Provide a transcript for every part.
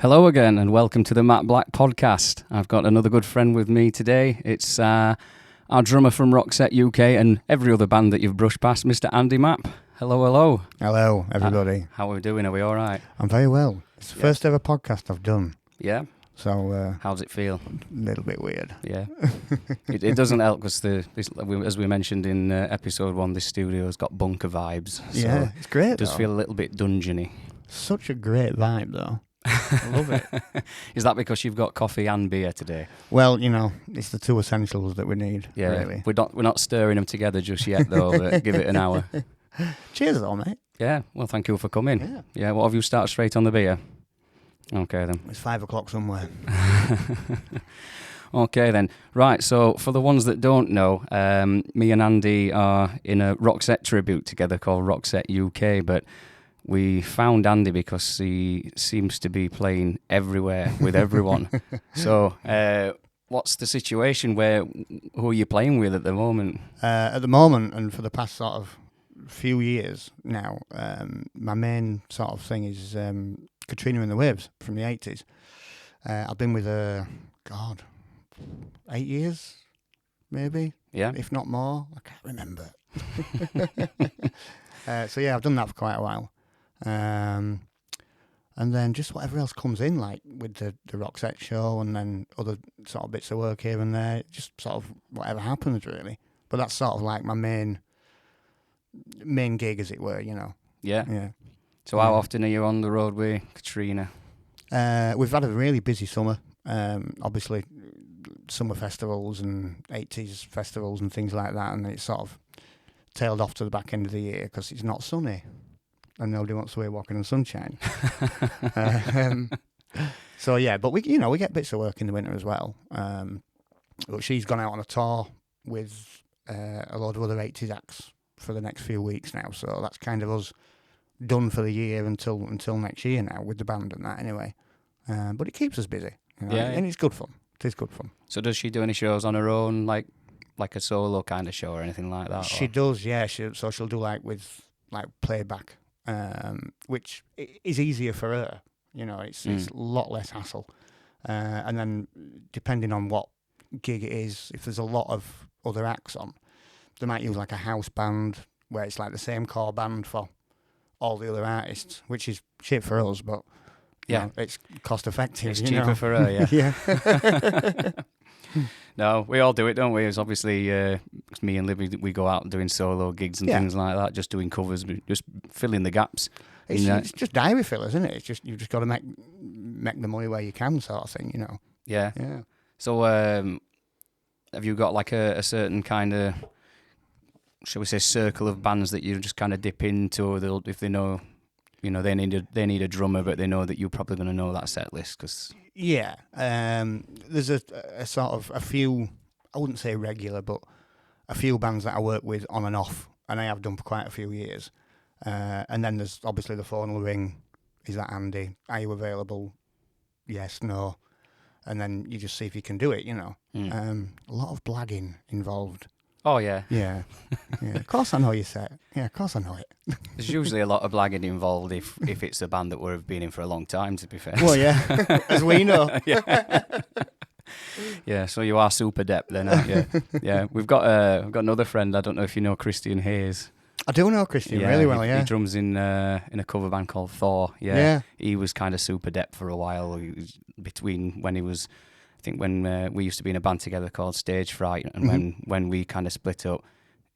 Hello again and welcome to the Matt Black podcast. I've got another good friend with me today. It's our drummer from Roxette UK and every other band that you've brushed past, Mr. Andy Mapp. Hello, hello. Hello, everybody. How are we doing? Are we all right? I'm very well. It's the first ever podcast I've done. Yeah? So, how's it feel? A little bit weird. Yeah. it doesn't help because, as we mentioned in episode 1, this studio's got bunker vibes. So yeah, it's great. It does feel a little bit dungeony. Such a great vibe, though. I love it. Is that because you've got coffee and beer today? Well, you know, it's the two essentials that we need, Yeah, really. We're not stirring them together just yet, though, but give it an hour. Cheers, though, mate. Yeah, well, thank you for coming. Yeah, what have you started straight on the beer? Okay, then. It's 5 o'clock somewhere. Okay, then. Right, so for the ones that don't know, me and Andy are in a Roxette tribute together called Roxette UK, but we found Andy because he seems to be playing everywhere with everyone. So, what's the situation? Who are you playing with at the moment? At the moment, and for the past sort of few years now, my main sort of thing is Katrina and the Waves from the 80s. I've been with her, 8 years, maybe? Yeah. If not more. I can't remember. So yeah, I've done that for quite a while. And then just whatever else comes in, like with the Roxette show and then other sort of bits of work here and there, just sort of whatever happens, really. But that's sort of like my main gig, as it were, you know. Yeah. Yeah. So how often are you on the road with Katrina? We've had a really busy summer. Obviously, summer festivals and 80s festivals and things like that, and it's sort of tailed off to the back end of the year because it's not sunny and nobody wants to be walking in sunshine. So yeah, but we get bits of work in the winter as well. But she's gone out on a tour with a lot of other 80s acts for the next few weeks now, so that's kind of us done for the year until next year now with the band and that anyway. But it keeps us busy, you know, and it's good fun. It is good fun. So does she do any shows on her own, like a solo kind of show or anything like that? She does, yeah. So she'll do like playback, which is easier for her. You know, it's a lot less hassle. And then depending on what gig it is, if there's a lot of other acts on, they might use like a house band where it's like the same core band for all the other artists, which is shit for us, but you know, it's cost effective. It's cheaper for her, yeah. Yeah. No, we all do it, don't we? It's obviously me and Libby, we go out doing solo gigs and things like that, just doing covers, just filling the gaps. It's just diary fillers, isn't it? It's just you've just got to make the money where you can, sort of thing, you know. Yeah. Yeah. So, have you got like a certain kind of, shall we say, circle of bands that you just kind of dip into? If they know, you know, they need a drummer, but they know that you're probably going to know that set list, because. Yeah, there's a sort of a few, I wouldn't say regular, but a few bands that I work with on and off, and I have done for quite a few years. And then there's obviously the phone will ring. Is that Andy? Are you available? Yes, no. And then you just see if you can do it, you know. A lot of blagging involved. Oh, yeah. Yeah. Of course I know your set. Yeah, of course I know it. There's usually a lot of blagging involved if it's a band that we've been in for a long time, to be fair. Well, yeah, as we know. Yeah, so you are super adept then, aren't you? Yeah, we've got another friend, I don't know if you know Christian Hayes. I do know Christian really well, He drums in a cover band called Thor. Yeah. He was kind of super adept for a while. He was between when he was, I think when we used to be in a band together called Stage Fright, and when we kind of split up,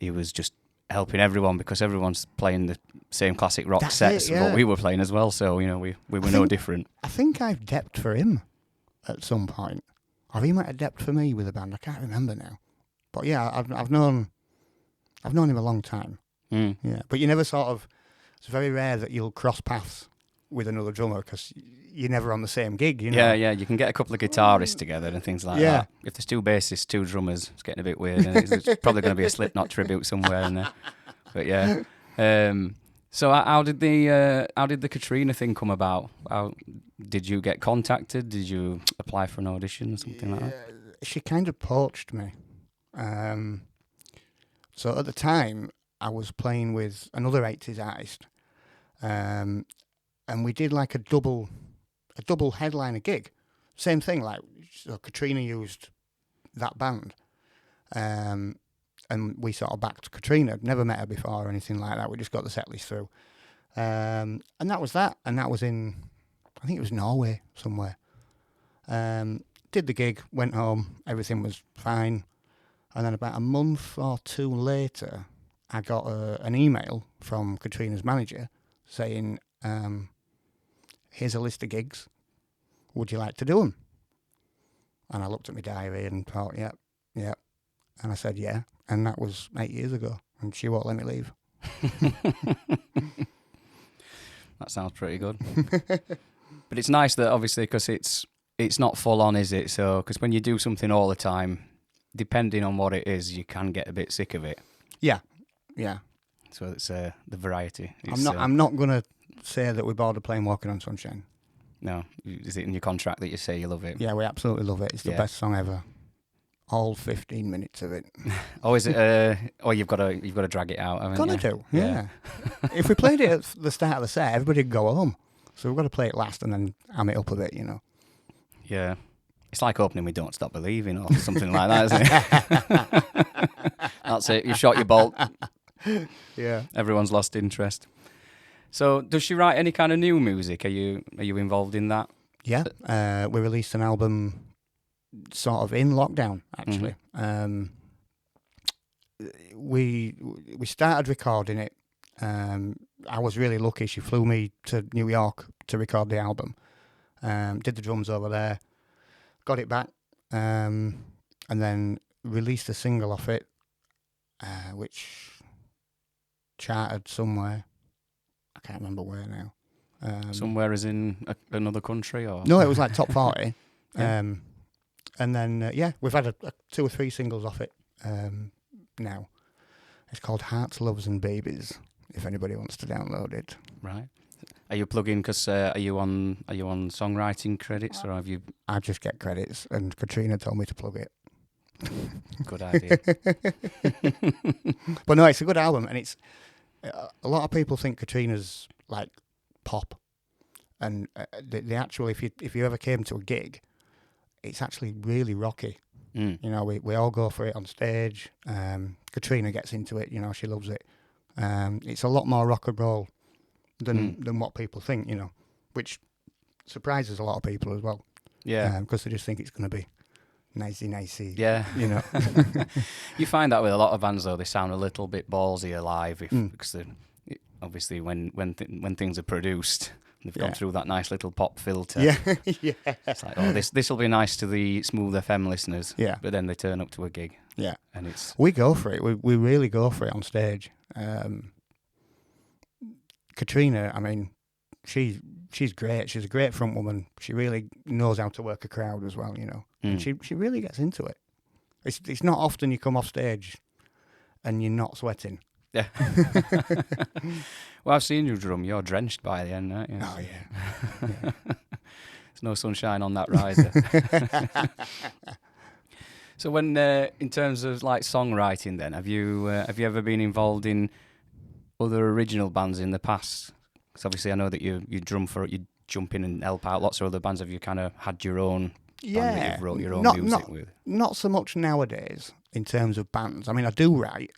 he was just helping everyone because everyone's playing the same classic rock sets of what we were playing as well. So, you know, we were no different. I think I've depped for him at some point. Or he might have depped for me with a band. I can't remember now. But yeah, I've known him a long time. Yeah, but you never sort of. It's very rare that you'll cross paths with another drummer because you're never on the same gig. You know? Yeah. You can get a couple of guitarists together and things like that. If there's 2 bassists, 2 drummers, it's getting a bit weird. And it's probably going to be a Slipknot tribute somewhere in there. But yeah. So how did the Katrina thing come about? How did you get contacted? Did you apply for an audition or something like that? She kind of poached me. So at the time, I was playing with another 80s artist, and we did like a double a double headliner gig. Same thing, like, so Katrina used that band. And we sort of backed Katrina. Never met her before or anything like that. We just got the set list through. And that was that. And that was in, I think it was Norway somewhere. Did the gig, went home, everything was fine. And then about a month or two later, I got an email from Katrina's manager saying, here's a list of gigs. Would you like to do them? And I looked at my diary and thought, yep. And I said, yeah. And that was 8 years ago. And she won't let me leave. That sounds pretty good. But it's nice that, obviously, because it's not full on, is it? So, because when you do something all the time, depending on what it is, you can get a bit sick of it. Yeah. So it's the variety. I'm not going to say that we're bored of playing Walking on Sunshine. No, is it in your contract that you say you love it? Yeah, we absolutely love it. It's the best song ever. All 15 minutes of it. Oh, is it? You've got to drag it out, haven't you? Gotta do. Yeah. If we played it at the start of the set, everybody'd go home. So we've got to play it last and then am it up a bit, Yeah. It's like opening with Don't Stop Believing or something like that, isn't it? That's it. You shot your bolt. Yeah. Everyone's lost interest. So, does she write any kind of new music? Are you involved in that? Yeah. We released an album sort of in lockdown, actually. Mm-hmm. We started recording it. I was really lucky. She flew me to New York to record the album. Did the drums over there. Got it back. And then released a single off it, which charted somewhere. I can't remember where now. Somewhere as in another country? Or No, it was like top 40. Yeah. And then, we've had 2 or 3 singles off it now. It's called Hearts, Loves and Babies, if anybody wants to download it. Right. Are you plugging, because are you on songwriting credits, or have you... I just get credits, and Katrina told me to plug it. Good idea. But no, it's a good album, and it's... a lot of people think Katrina's like pop, and the actual, if you ever came to a gig, it's actually really rocky. We all go for it on stage. Katrina gets into it, she loves it. It's a lot more rock and roll than what people think, which surprises a lot of people as well. Yeah, because they just think it's going to be nicey. Yeah, you find that with a lot of bands though, they sound a little bit ballsier live because obviously when things are produced, they've gone through that nice little pop filter. Yeah. It's like, oh, this will be nice to the smooth FM listeners. Yeah. But then they turn up to a gig. Yeah. And we go for it. We really go for it on stage. Katrina, I mean, she's great. She's a great front woman. She really knows how to work a crowd as well, And she really gets into it. It's not often you come off stage and you're not sweating. Yeah. Well, I've seen you drum. You're drenched by the end, aren't you? Oh, yeah. There's no sunshine on that riser. So when, in terms of like songwriting then, have you ever been involved in other original bands in the past? Because obviously I know that you jump in and help out lots of other bands. Have you kind of had your own band that you've wrote your own music with? Not so much nowadays in terms of bands. I mean, I do write,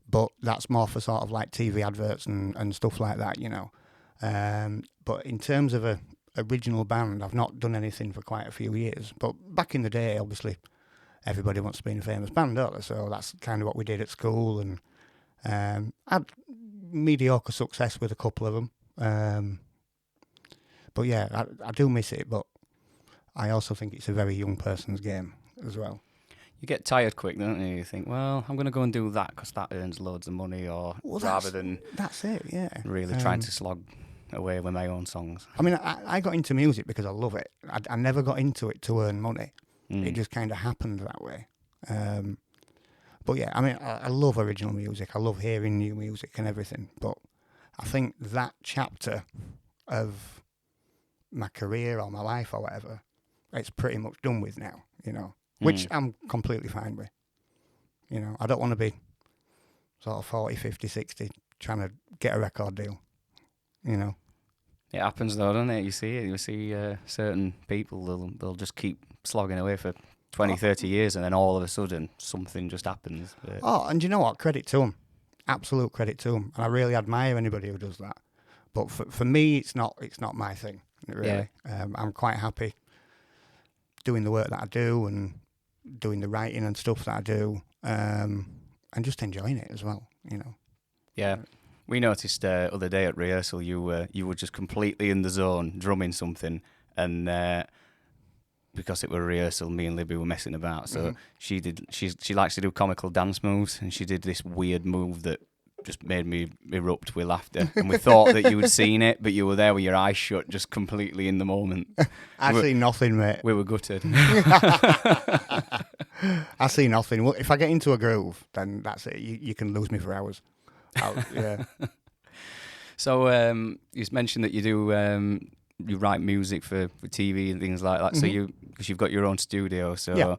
but that's more for sort of like TV adverts and stuff like that, But in terms of a original band, I've not done anything for quite a few years. But back in the day, obviously, everybody wants to be in a famous band, don't they? So that's kind of what we did at school, and had mediocre success with a couple of them. But yeah, I do miss it, but I also think it's a very young person's game as well. You get tired quick, don't you? You think, well, I'm going to go and do that because that earns loads of money, rather than... That's it, yeah. Really trying to slog away with my own songs. I mean, I got into music because I love it. I never got into it to earn money. It just kind of happened that way. But yeah, I mean, I love original music. I love hearing new music and everything. But I think that chapter of my career or my life or whatever, it's pretty much done with now, which I'm completely fine with. I don't want to be sort of 40, 50, 60 trying to get a record deal, It happens though, doesn't it? You see it. You see certain people, they'll just keep slogging away for 20, 30 years, and then all of a sudden something just happens. But... Oh, and you know what? Credit to them. Absolute credit to them. And I really admire anybody who does that. But for me, it's not my thing, really. Yeah. I'm quite happy doing the work that I do and doing the writing and stuff that I do, and just enjoying it as well, you know. Yeah. We noticed other day at rehearsal you were just completely in the zone drumming something, and because it were rehearsal, me and Libby were messing about. So she likes to do comical dance moves, and she did this weird move that just made me erupt with laughter. And we thought that you had seen it, but you were there with your eyes shut, just completely in the moment. I see nothing, mate. We were gutted. I see nothing. Well, if I get into a groove, then that's it. You can lose me for hours. Yeah. So you mentioned that you do you write music for TV and things like that. Mm-hmm. So because you've got your own studio. So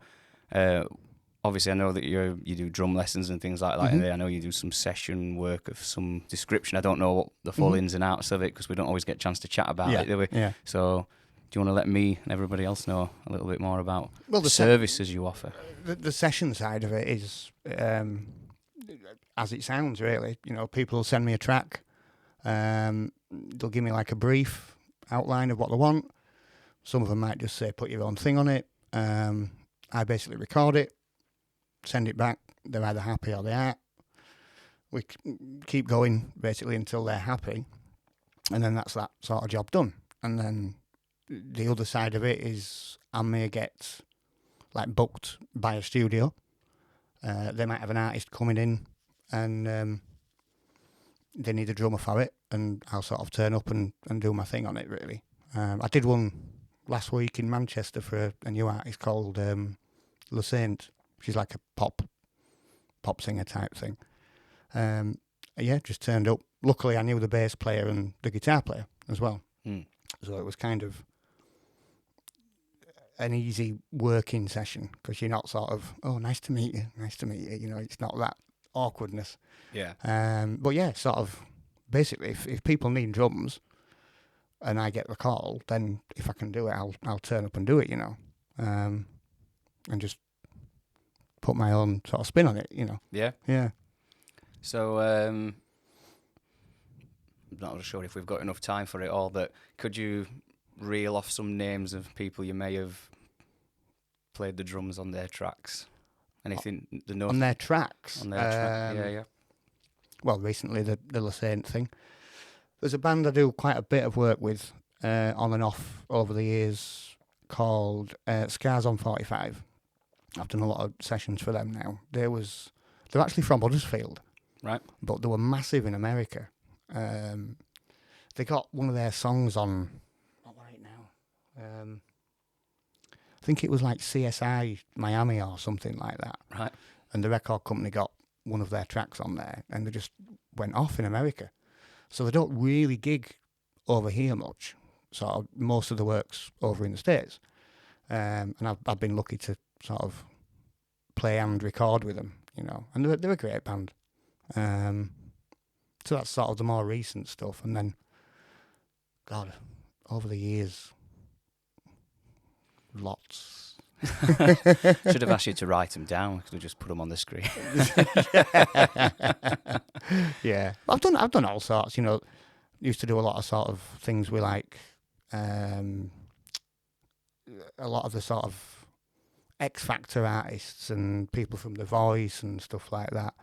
obviously I know that you do drum lessons and things like that. Mm-hmm. And I know you do some session work of some description. I don't know what the full ins and outs of it because we don't always get a chance to chat about it, do we? Yeah. So do you want to let me and everybody else know a little bit more about the services you offer? The session side of it is as it sounds, really. You know, people will send me a track. They'll give me like a brief outline of what they want. Some of them might just say, put your own thing on it. I basically record it, send it back. They're either happy or they aren't. We keep going basically until they're happy. And then that's that sort of job done. And then the other side of it is I may get like booked by a studio. They might have an artist coming in and they need a drummer for it, and I'll sort of turn up and do my thing on it, really. I did one last week in Manchester for a new artist called Leskanich. She's like a pop singer type thing. Just turned up. Luckily, I knew the bass player and the guitar player as well. So it was kind of an easy working session because you're not sort of, oh, nice to meet you. You know, it's not that awkwardness. Yeah. But yeah, sort of basically if people need drums and I get the call, then if I can do it, I'll turn up and do it, you know. And just put my own sort of spin on it, you know. Yeah. Yeah. So I'm not sure if we've got enough time for it all, but could you reel off some names of people you may have played the drums on their tracks? Anything? On their tracks? On their track, yeah. Well, recently the Leskanich thing. There's a band I do quite a bit of work with on and off over the years called Scars on 45. I've done a lot of sessions for them now. They're actually from Huddersfield. Right. But they were massive in America. They got one of their songs on, what right now? I think it was like CSI Miami or something like that. Right. And the record company got one of their tracks on there, and they just went off in America. So they don't really gig over here much. So most of the work's over in the States. And I've been lucky to sort of play and record with them, you know. And they're a great band. So that's sort of the more recent stuff. And then, God, over the years, lots. Should have asked you to write them down. Could have just put them on the screen. Yeah, I've done all sorts. You know, used to do a lot of sort of things with like a lot of the sort of X Factor artists and people from The Voice and stuff like that.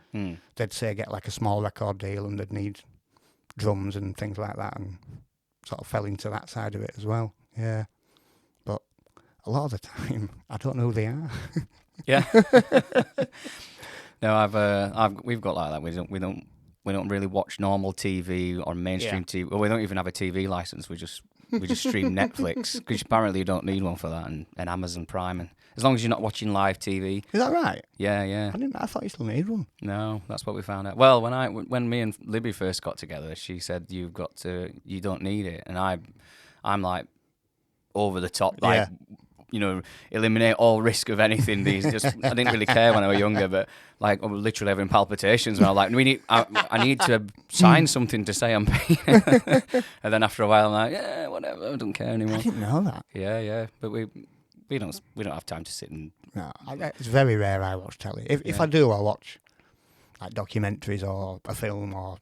They'd say get like a small record deal and they'd need drums and things like that, and sort of fell into that side of it as well. Yeah. A lot of the time, I don't know who they are. Yeah. No, we've got like that. We don't really watch normal TV or mainstream TV. Well, we don't even have a TV license. We just stream Netflix because apparently you don't need one for that, and Amazon Prime, and as long as you're not watching live TV. Is that right? Yeah. I thought you still need one. No, that's what we found out. Well, when me and Libby first got together, she said you don't need it, and I'm like over the top, like. Yeah. eliminate all risk of anything. I didn't really care when I was younger, but like I was literally having palpitations when I was like, I need to sign something to say I'm paying. And then after a while, I'm like, yeah, whatever, I don't care anymore. I didn't know that. Yeah, but we don't have time to sit and. No, it's very rare I watch telly. If I do, I watch like documentaries or a film, or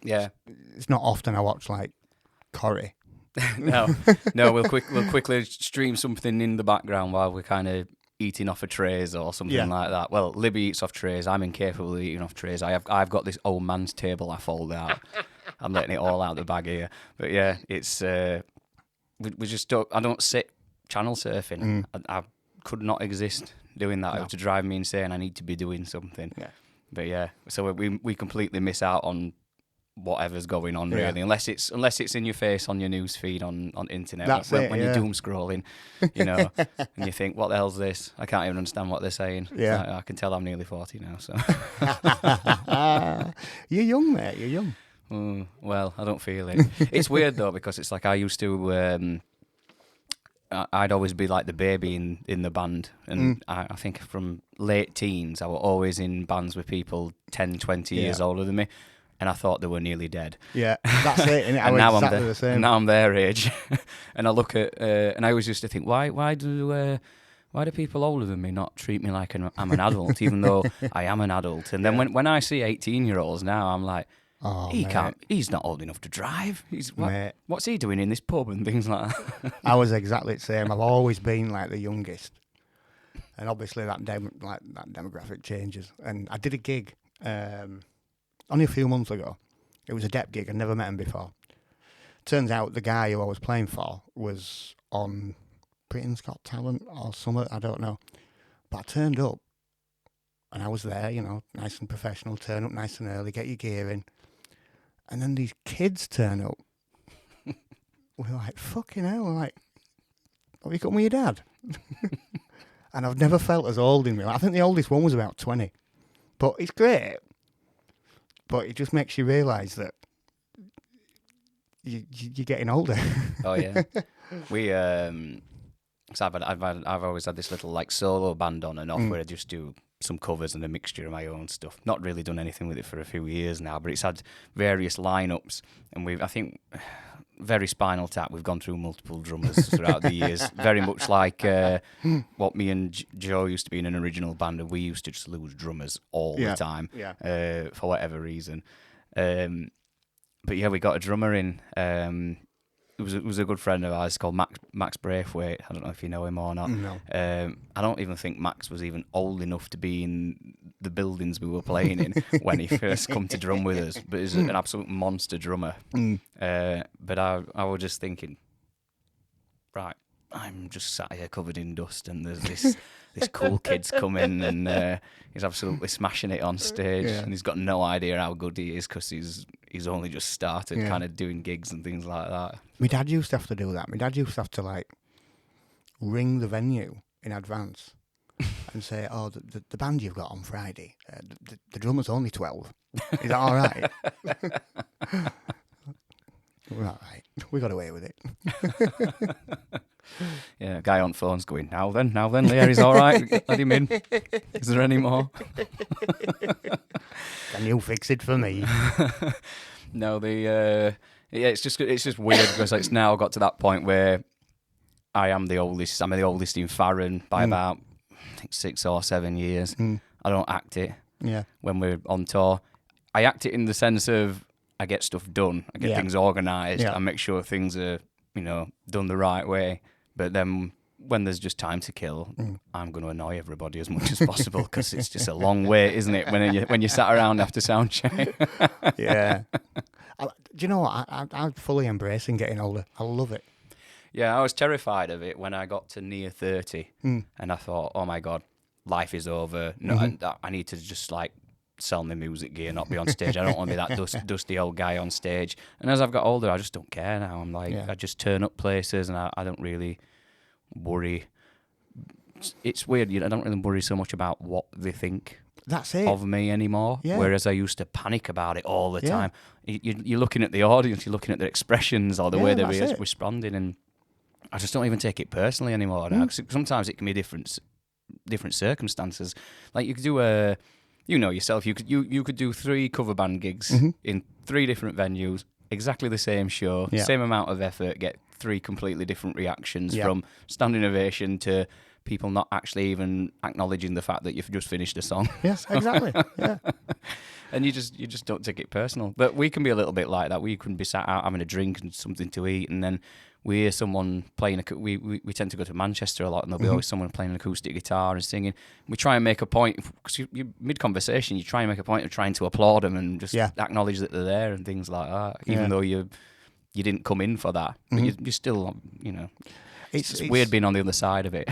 it's not often I watch like Corrie. No, we'll quickly stream something in the background while we're kind of eating off of trays or something like that. Well, Libby eats off trays. I'm incapable of eating off trays. I've got this old man's table I fold out. I'm letting it all out the bag here. But yeah, it's we just don't. I don't sit channel surfing. I could not exist doing that. It would drive me insane. I need to be doing something. Yeah. But yeah, so we completely miss out on whatever's going on, really, unless it's in your face on your news feed on internet. That's when you're doom scrolling, and you think, what the hell's this? I can't even understand what they're saying. I can tell I'm nearly 40 now. So you're young, mate. You're young. Well, I don't feel it. It's weird though, because it's like I used to. I'd always be like the baby in the band, and I think from late teens I was always in bands with people 10, 20 years older than me. And I thought they were nearly dead. Yeah, that's it. And now exactly the same. And now I'm their age, and I look at and I always used to think, why do people older than me not treat me like I'm an adult, even though I am an adult? And then when I see 18-year-olds now, I'm like, he's not old enough to drive. What's he doing in this pub and things like that? I was exactly the same. I've always been like the youngest, and obviously that demographic changes. And I did a gig. Only a few months ago. It was a dep gig. I'd never met him before. Turns out the guy who I was playing for was on Britain's Got Talent or something, I don't know. But I turned up, and I was there, nice and professional, turn up nice and early, get your gear in. And then these kids turn up. We're like, fucking hell. We're like, have you come with your dad? And I've never felt as old in me. I think the oldest one was about 20. But it's great. But it just makes you realise that you're getting older. Oh yeah, we so I've always had this little like solo band on and off where I just do some covers and a mixture of my own stuff. Not really done anything with it for a few years now, but it's had various lineups, and I think very Spinal Tap. We've gone through multiple drummers throughout the years. Very much like what me and Joe used to be in an original band, and we used to just lose drummers all the time for whatever reason. But yeah, we got a drummer in. It was a good friend of ours called Max Braithwaite. I don't know if you know him or not. No. I don't even think Max was even old enough to be in the buildings we were playing in when he first come to drum with us. But he's an absolute monster drummer. But I was just thinking, right, I'm just sat here covered in dust, and there's this cool kid's coming, and he's absolutely smashing it on stage, and he's got no idea how good he is because he's only just started kind of doing gigs and things like that. My dad used to have to do that. My dad used to have to like ring the venue in advance and say, "Oh, the band you've got on Friday, the drummer's only 12. Is that all right?" We're all right. We got away with it. Yeah, guy on phone's going, now then, Leah, he's all right. Let him in. Is there any more? Can you fix it for me? No, it's just weird because it's now got to that point where I am the oldest. I'm the oldest in FAHRAN by about I think 6 or 7 years. I don't act it. Yeah. When we're on tour, I act it in the sense of I get stuff done. I get things organised. I make sure things are done the right way. But then when there's just time to kill, I'm going to annoy everybody as much as possible because it's just a long wait, isn't it? When you sat around after sound check. Yeah. Do you know what? I'm fully embracing getting older. I love it. Yeah, I was terrified of it when I got to near 30, and I thought, oh my God, life is over. No, I need to just like sell my music gear, not be on stage. I don't want to be that dusty old guy on stage. And as I've got older, I just don't care now. I'm like, I just turn up places, and I don't really worry. It's weird, I don't really worry so much about what they think of me anymore. Yeah. Whereas I used to panic about it all the time. You're looking at the audience, you're looking at their expressions or the way they're responding, and I just don't even take it personally anymore. Now. 'Cause sometimes it can be different circumstances. Like you could do you know yourself, you could do 3 cover band gigs in 3 different venues, exactly the same show, same amount of effort, get 3 completely different reactions from standing ovation to people not actually even acknowledging the fact that you've just finished a song. Yes, exactly. Yeah. And you just don't take it personal. But we can be a little bit like that. We can be sat out having a drink and something to eat, and then we hear someone playing. We tend to go to Manchester a lot, and there'll be always someone playing an acoustic guitar and singing. We try and make a point, because you mid-conversation, you try and make a point of trying to applaud them and just acknowledge that they're there and things like that, even though you didn't come in for that. But you still, you know, it's weird being on the other side of it.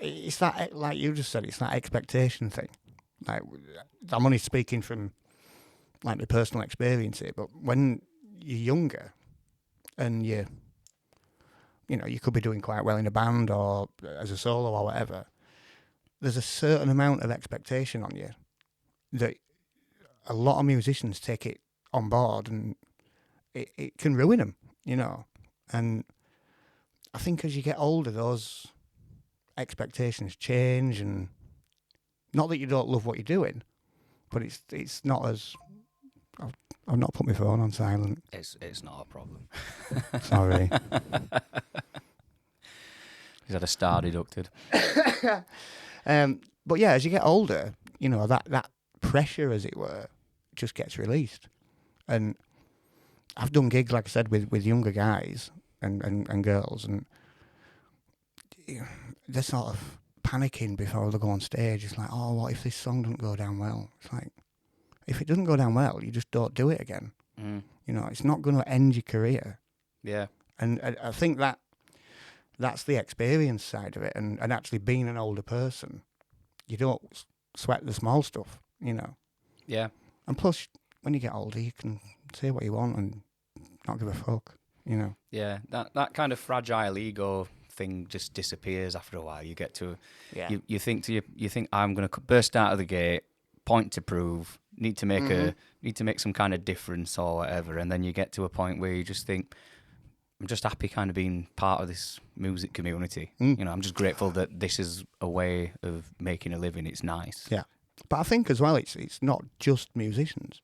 It's that, like you just said, it's that expectation thing. Like, I'm only speaking from like my personal experience here, but when you're younger and you know, you could be doing quite well in a band or as a solo or whatever, there's a certain amount of expectation on you that a lot of musicians take it on board, and it can ruin them, you know. And I think as you get older, those expectations change, and not that you don't love what you're doing, but it's not as... I've not put my phone on silent. It's not a problem. Sorry. He's had a star deducted. But yeah, as you get older, you know, that pressure, as it were, just gets released. And I've done gigs, like I said, with younger guys and girls, and they're sort of panicking before they go on stage. It's like, oh, what if this song doesn't go down well? It's like, if it doesn't go down well, you just don't do it again. You know, it's not going to end your career. Yeah. And I think that's the experience side of it. And actually being an older person, you don't sweat the small stuff, you know. Yeah. And plus, when you get older, you can say what you want and not give a fuck, you know. Yeah, that kind of fragile ego thing just disappears after a while. You get to... You think I'm going to burst out of the gate, point to prove, need to make some kind of difference or whatever, and then you get to a point where you just think, I'm just happy kind of being part of this music community. You know, I'm just grateful that this is a way of making a living. It's nice. Yeah, but I think as well, it's not just musicians.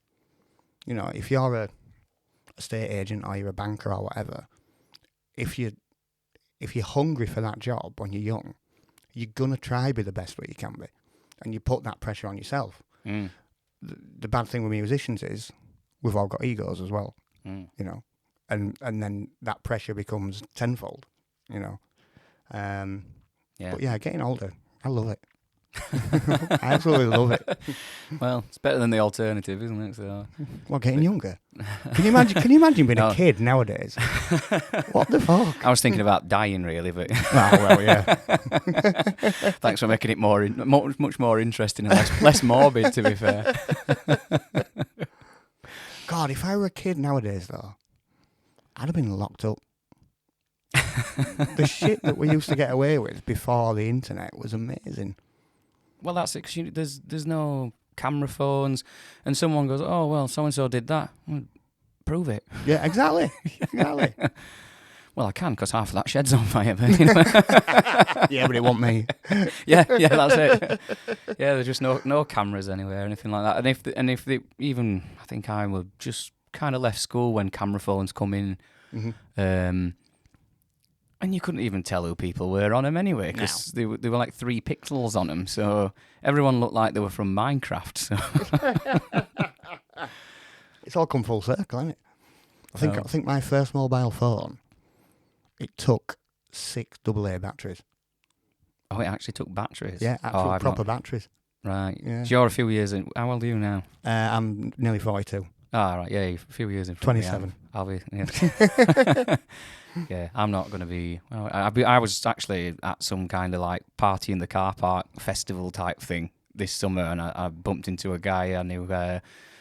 You know, if you're a estate agent or you're a banker or whatever, if you're hungry for that job when you're young, you're gonna try be the best way you can be, and you put that pressure on yourself. The bad thing with musicians is we've all got egos as well, you know, and then that pressure becomes tenfold, you know. But yeah, getting older, I love it. I absolutely love it. Well, it's better than the alternative, isn't it? So, well, getting younger. Can you imagine being a kid nowadays? What the fuck? I was thinking about dying, really, but well, yeah. Thanks for making it much more interesting and less morbid, to be fair. God, if I were a kid nowadays, though, I'd have been locked up. The shit that we used to get away with before the internet was amazing. Well, that's it, 'cause there's no camera phones, and someone goes, oh, well, so-and-so did that. Well, prove it. Yeah, exactly. Exactly. Well, I can, because half of that shed's on fire. But, you know. Yeah, but it wasn't me. yeah, that's it. Yeah, there's just no cameras anywhere, anything like that. And if they even, I think I was just kind of left school when camera phones come in. And you couldn't even tell who people were on them anyway, because they were like 3 pixels on them. So everyone looked like they were from Minecraft. So it's all come full circle, hasn't it? I think my first mobile phone, it took 6 AA batteries. Oh, it actually took batteries? Yeah, proper batteries. Right. Yeah. So you're a few years in. How old are you now? I'm nearly 42. Right, yeah, a few years in. 27. I'll be. Yeah. Yeah, I'm not going to be. Well, I was actually at some kind of like party in the car park festival type thing this summer, and I bumped into a guy I knew,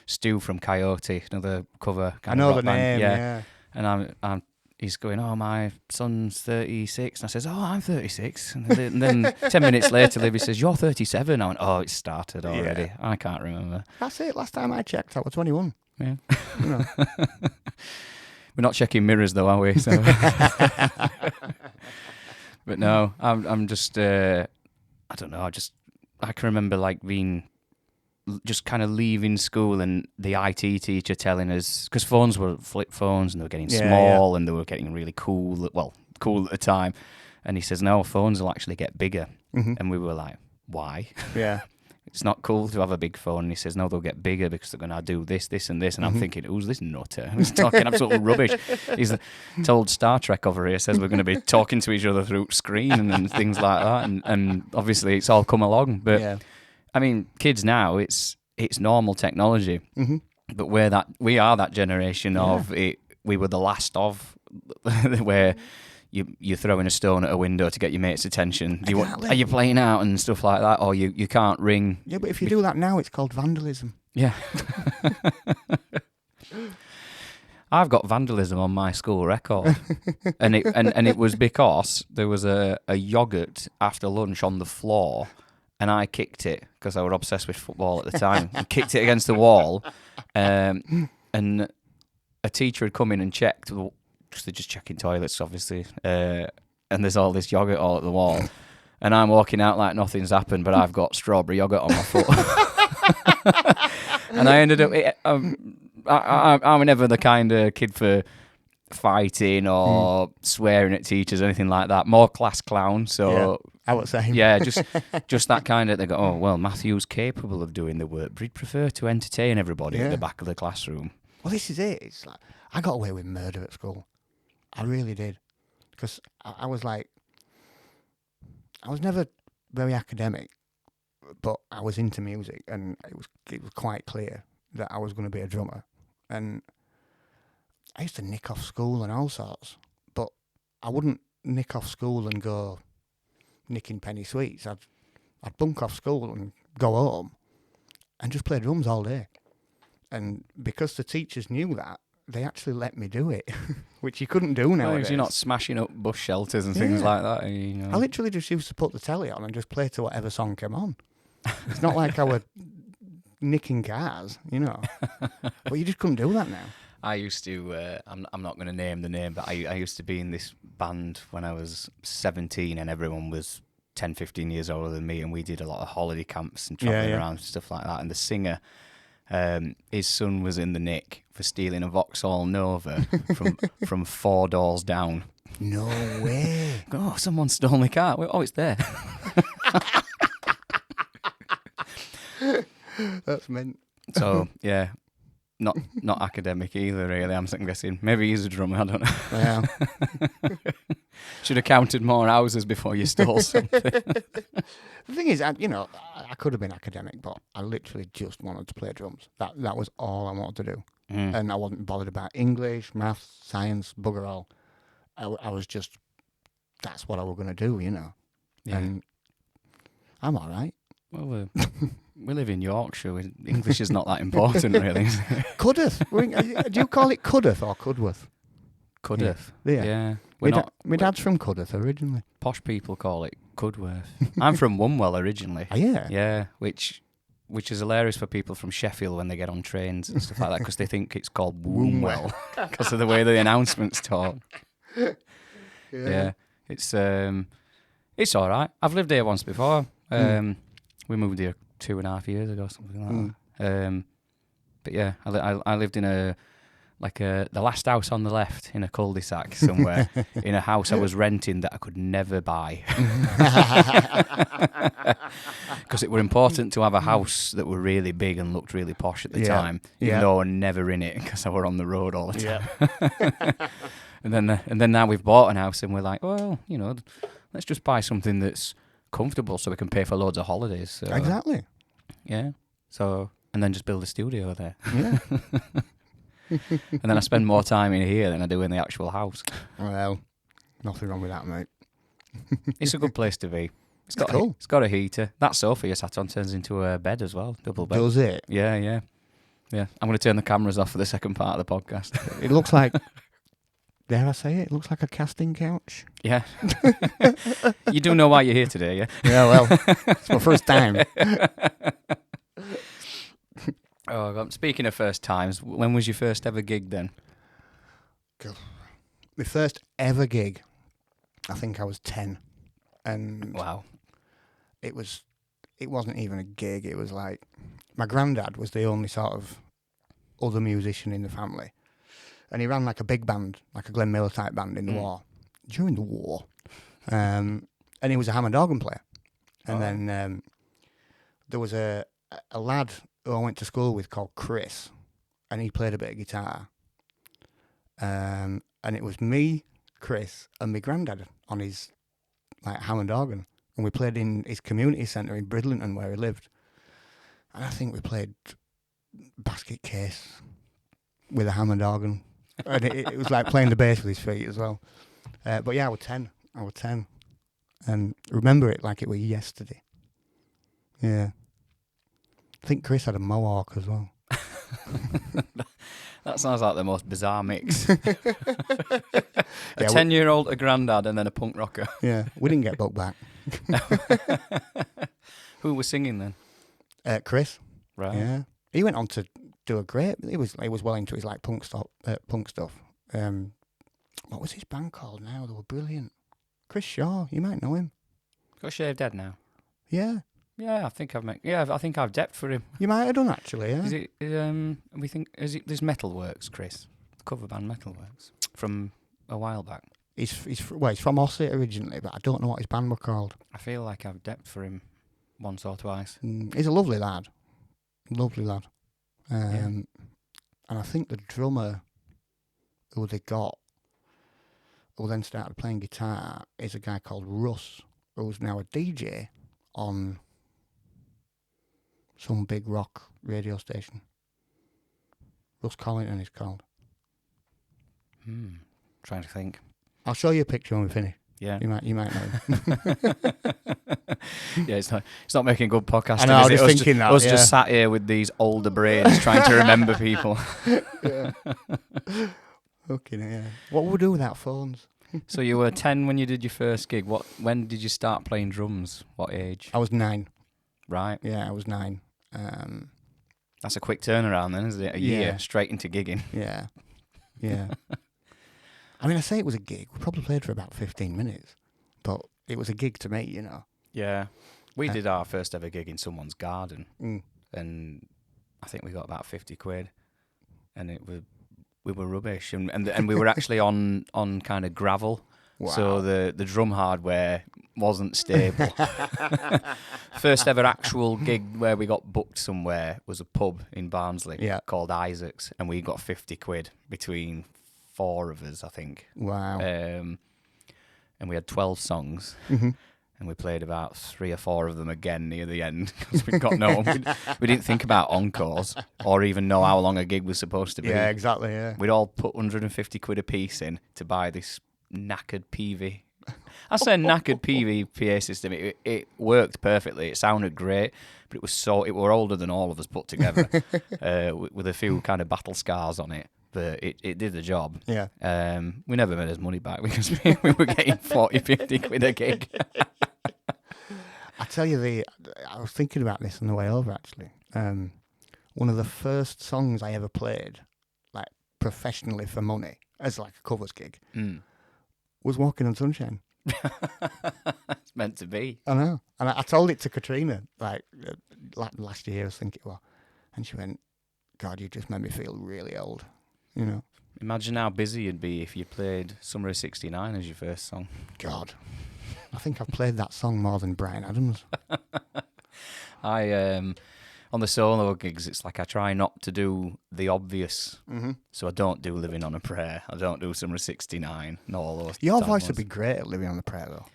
Stu from Coyote, another cover. I know the name. Yeah. And he's going, oh, my son's 36. And I says, oh, I'm 36. And then 10 minutes later, Libby says, you're 37. I went, oh, it started already. Yeah. I can't remember. That's it. Last time I checked, I was 21. Yeah. You know. We're not checking mirrors though, are we? So. But no, I'm just I don't know. I can remember like being just kind of leaving school and the IT teacher telling us, because phones were flip phones and they were getting small and they were getting really cool. Well, cool at the time. And he says, no, phones will actually get bigger. And we were like, why? Yeah. It's not cool to have a big phone. And he says, no, they'll get bigger because they're going to do this, this, and this. And I'm thinking, who's this nutter? He's talking absolute rubbish. He's told Star Trek over here, says we're going to be talking to each other through screen and things like that. And obviously it's all come along. But, I mean, kids now, it's normal technology. But we are that generation of it. We were the last of where... You're throwing a stone at a window to get your mate's attention. Are you playing out and stuff like that? Or you can't ring. Yeah, but if you do that now, it's called vandalism. Yeah. I've got vandalism on my school record. and it was because there was a yoghurt after lunch on the floor and I kicked it because I was obsessed with football at the time. I kicked it against the wall and a teacher had come in and checked. They're just checking toilets, obviously, and there's all this yogurt all at the wall, and I'm walking out like nothing's happened, but I've got strawberry yogurt on my foot, and I ended up. I'm never the kind of kid for fighting or swearing at teachers or anything like that. More class clown. So I would say, just that kind of. They go, oh well, Matthew's capable of doing the work, but he'd prefer to entertain everybody at the back of the classroom. Well, this is it. It's like I got away with murder at school. I really did, because I was never very academic, but I was into music, and it was quite clear that I was going to be a drummer. And I used to nick off school and all sorts, but I wouldn't nick off school and go nicking penny sweets. I'd bunk off school and go home and just play drums all day. And because the teachers knew that, they actually let me do it, which you couldn't do nowadays. You're not smashing up bus shelters and things like that. I literally just used to put the telly on and just play to whatever song came on. It's not like I were nicking cars, But you just couldn't do that now. I used to, I'm not going to name the name, but I used to be in this band when I was 17 and everyone was 10, 15 years older than me, and we did a lot of holiday camps and travelling around and stuff like that. And the singer... his son was in the nick for stealing a Vauxhall Nova from 4 doors down. No way. Oh, someone stole my car. Oh, it's there. That's mint. So, yeah, not academic either, really. I'm guessing. Maybe he's a drummer, I don't know. Yeah. Should have counted more houses before you stole something. The thing is, I could have been academic, but I literally just wanted to play drums. That was all I wanted to do. And I wasn't bothered about English, maths, science, bugger all. I was just, that's what I was going to do, Yeah. And I'm all right. Well, we live in Yorkshire. English is not that important, really. Cudworth. Do you call it Cudworth or Cudworth? Cudworth. Yeah. My dad's from Cudworth originally. Posh people call it Cudworth. I'm from Wunwell originally. Oh, yeah? Yeah, which is hilarious for people from Sheffield when they get on trains and stuff like that, because they think it's called Wombwell because of the way the announcements talk. Yeah. It's all right. I've lived here once before. We moved here 2.5 years ago, something like that. But yeah, I lived in the last house on the left in a cul-de-sac somewhere, in a house I was renting that I could never buy. Because it were important to have a house that were really big and looked really posh at the time, even though I were never in it because I were on the road all the time. And then now we've bought an house and we're like, well, let's just buy something that's comfortable so we can pay for loads of holidays. So, exactly. Yeah. So, and then just build a studio there. Yeah. And then I spend more time in here than I do in the actual house. Well, nothing wrong with that, mate. It's a good place to be. It's got a heater. That sofa you sat on turns into a bed as well, double bed. Does it? Yeah. I'm going to turn the cameras off for the second part of the podcast. It looks like, dare I say it looks like a casting couch. Yeah. You do know why you're here today, yeah? Yeah, well, it's my first time. Oh, God. Speaking of first times, when was your first ever gig then? My first ever gig, I think I was 10, and Wow. it wasn't even a gig. It was like my granddad was the only sort of other musician in the family, and he ran like a big band, like a Glenn Miller type band in the war, during the war, and he was a Hammond organ player, and then there was a lad who I went to school with called Chris, and he played a bit of guitar, and it was me, Chris, and my granddad on his like Hammond organ, and we played in his community centre in Bridlington where he lived, and I think we played Basket Case with a Hammond organ, and it was like playing the bass with his feet as well. But yeah, I was 10, and remember it like it was yesterday. Yeah, I think Chris had a mohawk as well. That sounds like the most bizarre mix. Yeah, a 10-year-old, a granddad, and then a punk rocker. Yeah, we didn't get booked back. Who was singing then? Chris. Right. Yeah, he went on to do a great. He was well into his like punk stuff. What was his band called now? They were brilliant. Chris Shaw, you might know him. Got shaved head now. Yeah. Yeah, I think I've depped for him. You might have done actually. Yeah. Is it? There's Metalworks, Chris, the cover band Metalworks from a while back. He's from Ossett originally, but I don't know what his band were called. I feel like I've depped for him once or twice. He's a lovely lad. Yeah. And I think the drummer who they got, who then started playing guitar, is a guy called Russ, who's now a DJ on some big rock radio station. Russ Collington is called. Trying to think. I'll show you a picture when we finish. Yeah. You might know him. Yeah, it's not making good podcasting. I know, I was is it? just thinking that. Us Yeah. just sat here with these older brains trying to remember people. Yeah. Okay, yeah. What would we do without phones? So you were 10 when you did your first gig. When did you start playing drums? What age? I was 9. Right. Yeah, I was 9. That's a quick turnaround then, isn't it? A year straight into gigging. Yeah. Yeah. I mean, I say it was a gig. We probably played for about 15 minutes, but it was a gig to me, you know. Yeah. We did our first ever gig in someone's garden, Mm. and I think we got about 50 quid, and we were rubbish, and we were actually on kind of gravel. Wow. So the drum hardware wasn't stable. First ever actual gig where we got booked somewhere was a pub in Barnsley called Isaac's, and we got 50 quid between 4 of us, I think. Wow. And we had 12 songs, Mm-hmm. and we played about 3 or 4 of them again near the end because we got we didn't think about encores or even know how long a gig was supposed to be. Yeah, exactly, yeah. We'd all put 150 quid a piece in to buy this knackered PV. I say knackered PV PA system. It worked perfectly. It sounded great, but it were older than all of us put together, with a few kind of battle scars on it. But it did the job. Yeah. We never made his money back because we were getting 40, 50 quid a gig. I tell you, I was thinking about this on the way over, actually. One of the first songs I ever played, like professionally for money, as like a covers gig, was Walking on Sunshine. It's meant to be. I know. And I told it to Katrina, like last year, I think it was. And she went, God, you just made me feel really old, you know. Imagine how busy you'd be if you played Summer of '69 as your first song. God. I think I've played that song more than Bryan Adams. On the solo gigs, it's like I try not to do the obvious. Mm-hmm. So I don't do Living on a Prayer. I don't do Summer of '69. No, all those. Your voice would be great at Living on a Prayer, though.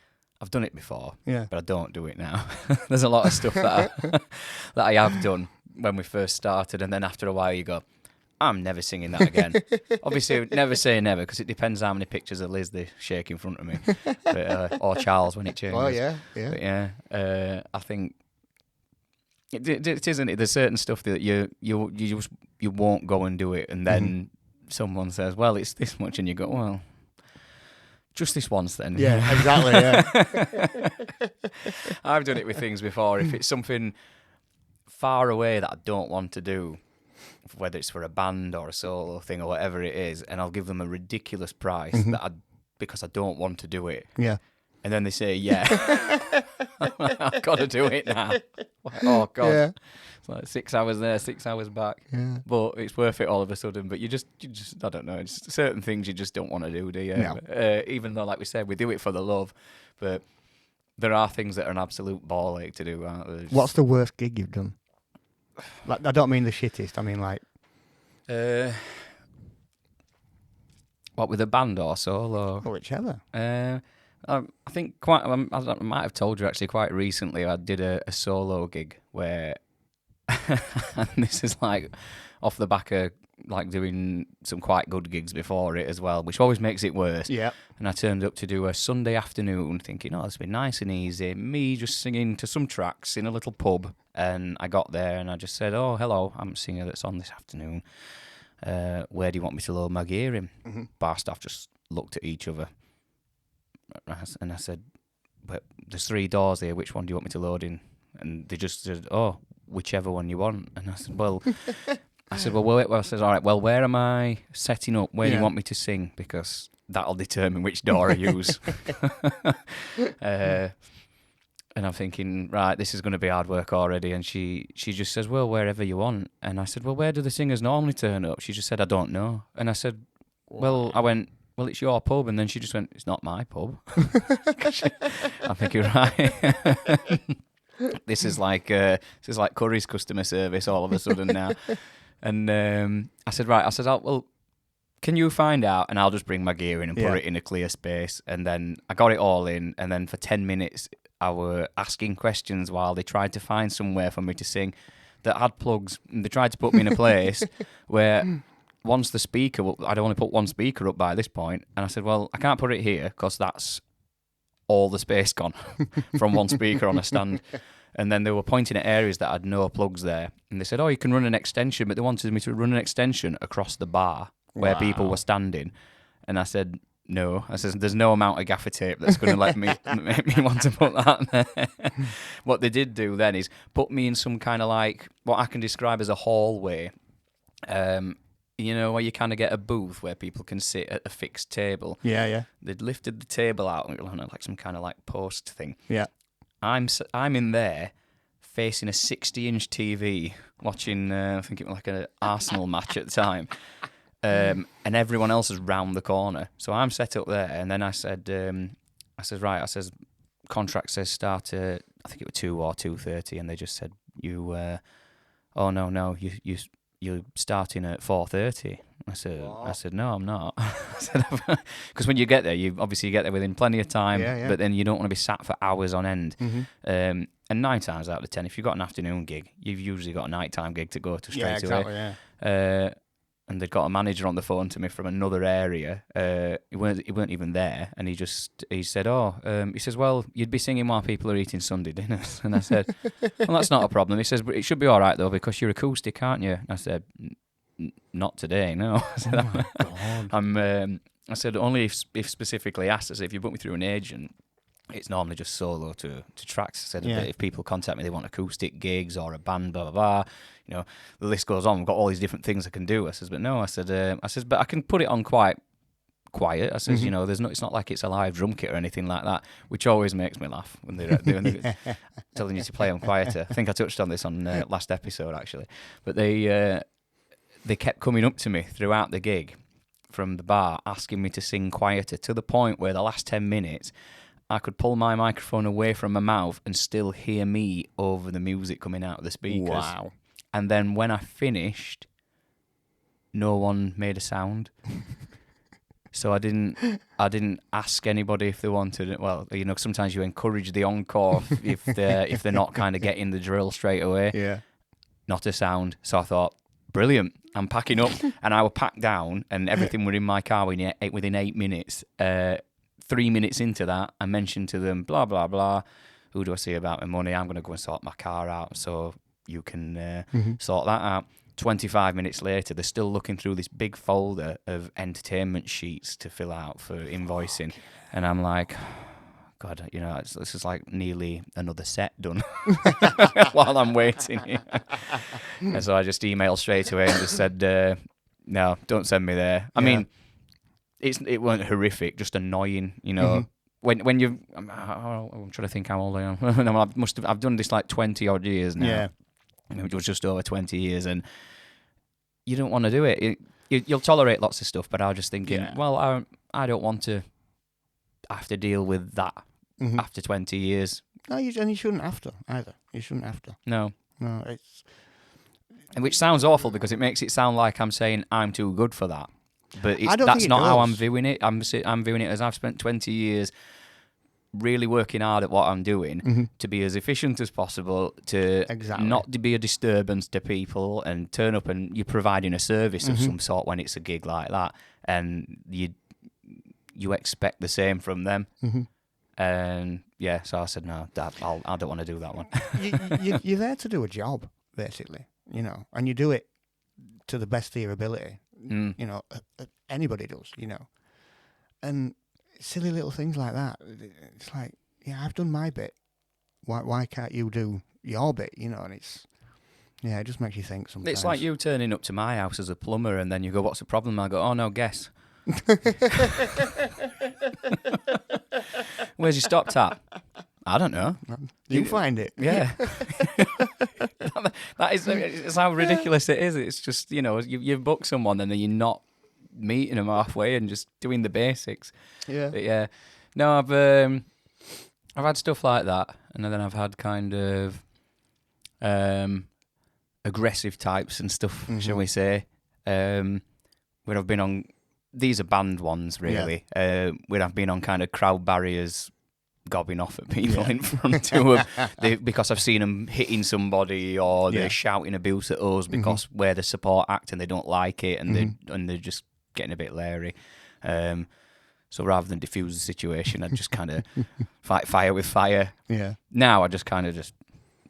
I've done it before, Yeah. but I don't do it now. There's a lot of stuff that I have done when we first started, and then after a while you go, I'm never singing that again. Obviously, never say never, because it depends how many pictures of Liz they shake in front of me, or Charles when it changes. Oh, yeah, yeah. But yeah, I think it isn't it. There's certain stuff that you won't go and do it, and then someone says, "Well, it's this much," and you go, "Well, just this once then." Yeah, exactly. Yeah. I've done it with things before. If it's something far away that I don't want to do, whether it's for a band or a solo thing or whatever it is, and I'll give them a ridiculous price because I don't want to do it. Yeah. And then they say, yeah, I've got to do it now. Oh, God. Yeah. It's like 6 hours there, 6 hours back. Yeah. But it's worth it all of a sudden. But you just I don't know, it's certain things you just don't want to do you? No. Even though, like we said, we do it for the love. But there are things that are an absolute ball ache to do, aren't there? What's the worst gig you've done? Like, I don't mean the shittest. I mean, like... What, with a band or solo? Or whichever. I think I might have told you actually quite recently I did a solo gig where, and this is like off the back of like doing some quite good gigs before it as well, which always makes it worse. Yeah. And I turned up to do a Sunday afternoon thinking, oh, this will be nice and easy. Me just singing to some tracks in a little pub. And I got there and I just said, oh, hello, I'm a singer that's on this afternoon. Where do you want me to load my gear in? Mm-hmm. Bar staff just looked at each other. And I said, but there's 3 doors here. Which one do you want me to load in? And they just said, oh, whichever one you want. And I said, well, I said, all right, well, where am I setting up? Where do you want me to sing? Because that'll determine which door I use. And I'm thinking, right, this is going to be hard work already. And she just says, well, wherever you want. And I said, well, where do the singers normally turn up? She just said, I don't know. And I said, well, I went, well, it's your pub. And then she just went, it's not my pub. I'm thinking, right. This is like Curry's customer service all of a sudden now. And I said, right, well, can you find out? And I'll just bring my gear in and put it in a clear space. And then I got it all in. And then for 10 minutes, I were asking questions while they tried to find somewhere for me to sing that had plugs. And they tried to put me in a place where... once the speaker, I'd only put one speaker up by this point, and I said, well, I can't put it here because that's all the space gone from one speaker on a stand. And then they were pointing at areas that had no plugs there. And they said, oh, you can run an extension, but they wanted me to run an extension across the bar where people were standing. And I said, no. I said, there's no amount of gaffer tape that's going to let me make me want to put that there. What they did do then is put me in some kind of like, what I can describe as a hallway, you know, where you kind of get a booth where people can sit at a fixed table. Yeah, yeah. They'd lifted the table out on like some kind of like post thing. Yeah. I'm in there facing a 60-inch TV watching, I think it was like an Arsenal match at the time. And everyone else is round the corner. So I'm set up there. And then I said, contract says start at, I think it was 2 or 2:30. And they just said, you're starting at 4:30. I said, no, I'm not. Because when you get there, you get there within plenty of time, but then you don't want to be sat for hours on end. Mm-hmm. And 9 times out of 10, if you've got an afternoon gig, you've usually got a nighttime gig to go to straight away. Yeah. And they'd got a manager on the phone to me from another area. He weren't even there, and he said, he says, well, you'd be singing while people are eating Sunday dinners. And I said, well, that's not a problem. He says, but it should be all right though because you're acoustic, aren't you? I said, not today, no. I said, I said only if specifically asked. I said, if you book me through an agent, it's normally just solo to tracks. I said, but if people contact me, they want acoustic gigs or a band, blah blah blah. You know, the list goes on. We've got all these different things I can do. I says, but no. I said, but I can put it on quite quiet. I says, you know, it's not like it's a live drum kit or anything like that, which always makes me laugh when they're telling you to play on quieter. I think I touched on this on last episode actually, but they kept coming up to me throughout the gig from the bar asking me to sing quieter to the point where the last 10 minutes I could pull my microphone away from my mouth and still hear me over the music coming out of the speakers. Wow. And then when I finished, no one made a sound. So I didn't ask anybody if they wanted it. Well, you know, sometimes you encourage the encore if they're not kind of getting the drill straight away. Yeah. Not a sound. So I thought, brilliant. I'm packing up, and I was packed down, and everything were in my car within 8 minutes. 3 minutes into that, I mentioned to them, blah blah blah. Who do I see about my money? I'm going to go and sort my car out, so you can sort that out. 25 minutes later, they're still looking through this big folder of entertainment sheets to fill out for invoicing. And I'm like, God, this is like nearly another set done while I'm waiting here. And so I just emailed straight away and just said, no, don't send me there. I mean, it wasn't horrific, just annoying, When you, I'm trying to think how old I am. I've done this like 20 odd years now. Yeah. It was just over 20 years, and you don't want to do it. You'll tolerate lots of stuff, but I was just thinking, well, I don't want to have to deal with that after 20 years. No, and you shouldn't have to either. You shouldn't have to. No, it's... Which sounds awful because it makes it sound like I'm saying I'm too good for that. But that's not how I'm viewing it. I'm viewing it as I've spent 20 years really working hard at what I'm doing to be as efficient as possible, to not to be a disturbance to people, and turn up and you're providing a service of some sort when it's a gig like that, and you expect the same from them. And so I said, no, Dad, I don't want to do that one. You're there to do a job, basically, and you do it to the best of your ability. Anybody does, and silly little things like that. It's like, I've done my bit. Why can't you do your bit? And it's, it just makes you think sometimes. It's like you turning up to my house as a plumber, and then you go, "What's the problem?" I go, "Oh no, guess." Where's your stop tap? I don't know. You find it. Yeah. That is, it's how ridiculous it is. It's just, you book someone and then you're not meeting them halfway and just doing the basics. Yeah. But yeah. No, I've had stuff like that, and then I've had kind of aggressive types and stuff, shall we say, where I've been on. These are banned ones, really. Where I've been on kind of crowd barriers, gobbing off at people in front of because I've seen them hitting somebody, or they're shouting abuse at us because we're the support act and they don't like it, and they're just getting a bit leery. So rather than diffuse the situation, I just kind of fight fire with fire. Yeah. Now I just kind of just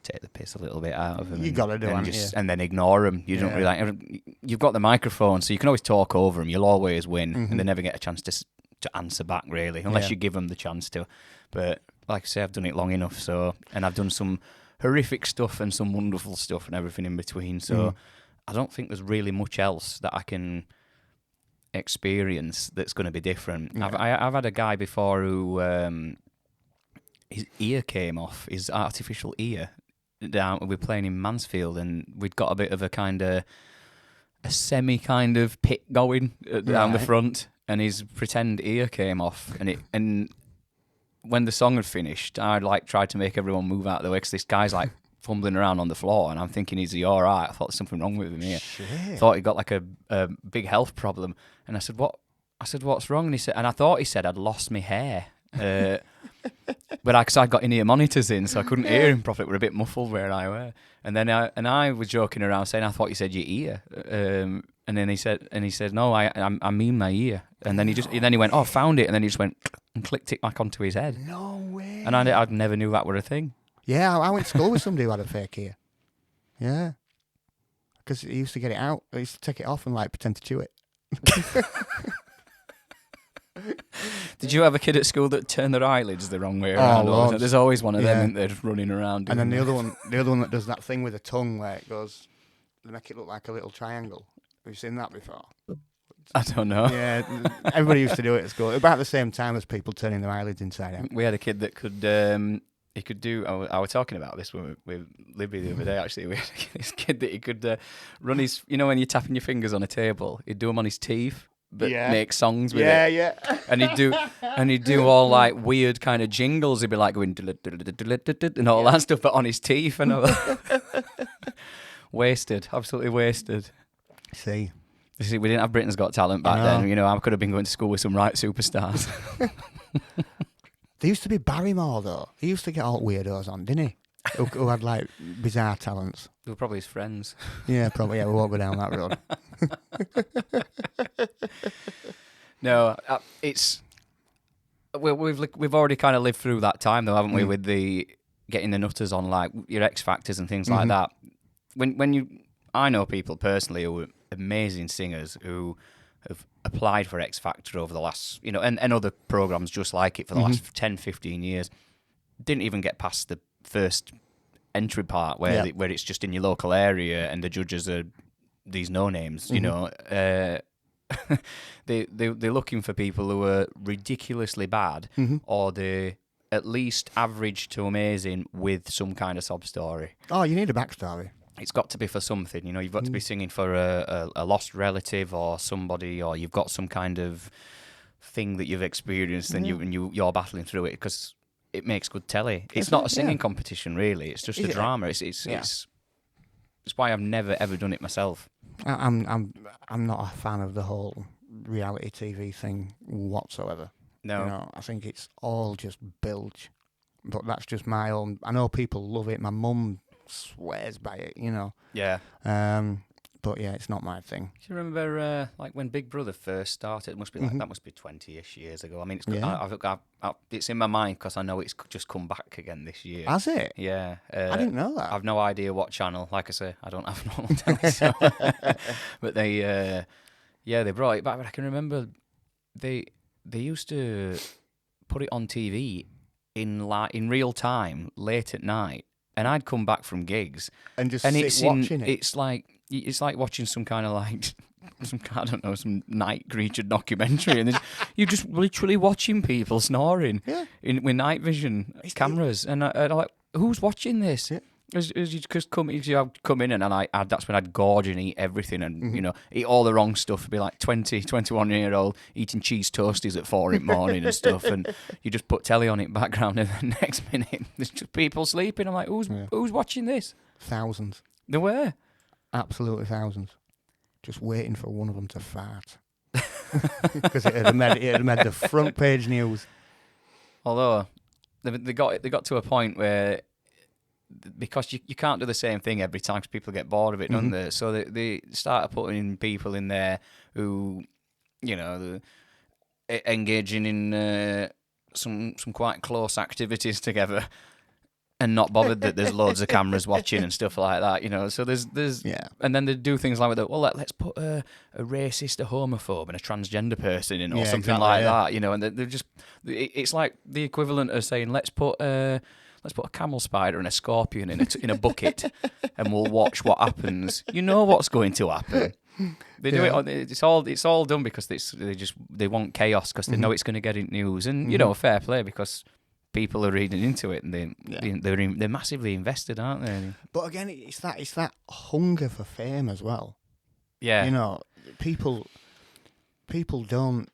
take the piss a little bit out of them. You got to do it, and then ignore them. You don't really you've got the microphone, so you can always talk over them. You'll always win, and they never get a chance to answer back, really, unless you give them the chance to. But like I say, I've done it long enough, and I've done some horrific stuff and some wonderful stuff and everything in between. So I don't think there's really much else that I can experience that's going to be different. Yeah. I've had a guy before who his ear came off, his artificial ear. We're playing in Mansfield, and we'd got a bit of a kind of a semi kind of pit going down the front, and his pretend ear came off, and when the song had finished, I tried to make everyone move out of the way because this guy's fumbling around on the floor, and I'm thinking, is he all right? I thought there's something wrong with him here. Shit. Thought he got a big health problem, and I said, "What?" I said, "What's wrong?" And he said, and I thought he said I'd lost my hair. But I'd got in-ear monitors in, so I couldn't hear him properly. We're a bit muffled where I were. And then I was joking around saying, I thought you said your ear. And then he said, no, I mean my ear. And then he went, oh, found it. And then he just went and clicked it back onto his head. No way. And I never knew that were a thing. Yeah, I went to school with somebody who had a fake ear. Yeah. Because he used to get it out. He used to take it off and pretend to chew it. Did you have a kid at school that turned their eyelids the wrong way around? Oh, there's always one of them, isn't there, just running around. And then the other one that does that thing with the tongue where it goes, they make it look like a little triangle. Have you seen that before? I don't know. Yeah, everybody used to do it at school about the same time as people turning their eyelids inside out. We had a kid that could. He could do. I was talking about this with Libby the other day. Actually, we had this kid that he could run his. When you're tapping your fingers on a table, he'd do them on his teeth. But make songs with it. Yeah. And he'd do all weird kind of jingles. He'd be going and all that stuff, but on his teeth and all that. Wasted, absolutely wasted. See, we didn't have Britain's Got Talent back then. I could have been going to school with some right superstars. There used to be Barrymore though. He used to get all weirdos on, didn't he? Who had bizarre talents. They were probably his friends. Yeah, probably. Yeah, we won't go down that road. No, we've already kind of lived through that time though, haven't we? With the getting the nutters on your X Factors and things like that. I know people personally who are amazing singers who have applied for X Factor over the last, and other programs just like it for the last 10, 15 years, didn't even get past the first entry part where it's just in your local area and the judges are these no names. They're looking for people who are ridiculously bad or they're at least average to amazing with some kind of sob story. Oh, you need a backstory. It's got to be for something, you've got to be singing for a lost relative or somebody, or you've got some kind of thing that you've experienced and you're battling through it, because it makes good telly. It's not a singing competition, really. It's just a drama. It's why I've never ever done it myself. I'm not a fan of the whole reality TV thing whatsoever. No, I think it's all just bilge. But that's just my own. I know people love it. My mum swears by it. Yeah. But yeah, it's not my thing. Do you remember, when Big Brother first started? It must be that must be 20-ish years ago. I mean, it's in my mind because I know it's just come back again this year. Has it? Yeah. I didn't know that. I've no idea what channel. Like I say, I don't have normal telly. So. But they brought it back. But I can remember they used to put it on TV in real time late at night, and I'd come back from gigs and just sit watching it. It's like watching some kind of some night creature documentary, and you're just literally watching people snoring with night vision cameras, and I'm like, who's watching this? Yeah. As you just come in, and that's when I'd gorge and eat everything, and eat all the wrong stuff. Be like 21-year-old eating cheese toasties at 4 in the morning and stuff, and you just put telly on it background, and the next minute there's just people sleeping. I'm like, who's watching this? Thousands. There were absolutely thousands, just waiting for one of them to fart because it had made the front page news. Although they got to a point where, because you can't do the same thing every time because people get bored of it, don't they? So they started putting people in there who, engaging in some quite close activities together and not bothered that there's loads of cameras watching and stuff like that, So there's and then they do things like that. Well, let's put a racist, a homophobe, and a transgender person in, or something like that, And they're just, it's like the equivalent of saying let's put a camel spider and a scorpion in a bucket, and we'll watch what happens. You know what's going to happen. They do it. It's all done because they want chaos because they know it's going to get in news, and fair play, because people are reading into it and they're massively invested, aren't they? But again, it's that hunger for fame as well. Yeah, people don't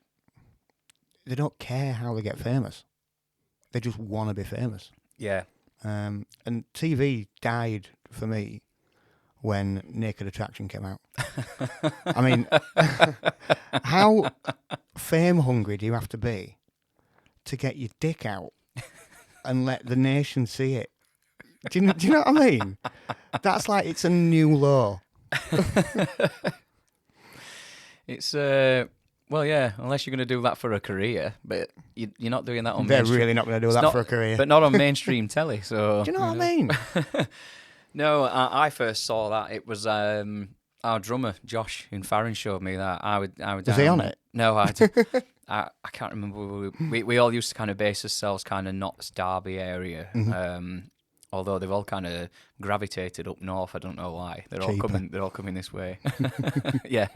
care how they get famous. They just want to be famous. Yeah. And TV died for me when Naked Attraction came out. I mean, how fame hungry do you have to be to get your dick out and let the nation see it? Do you know what I mean? That's like, it's a new law. It's well, yeah, unless you're going to do that for a career, but you're not doing that on. They're really not going to do that for a career, but not on mainstream telly. So do you know what I mean? No, I first saw that. It was our drummer Josh in FAHRAN showed me that. I would. Was he on it? No, I can't remember. We all used to kind of base ourselves kind of Notts Derby area. Although they've all kind of gravitated up north, I don't know why. They're all coming this way. Yeah,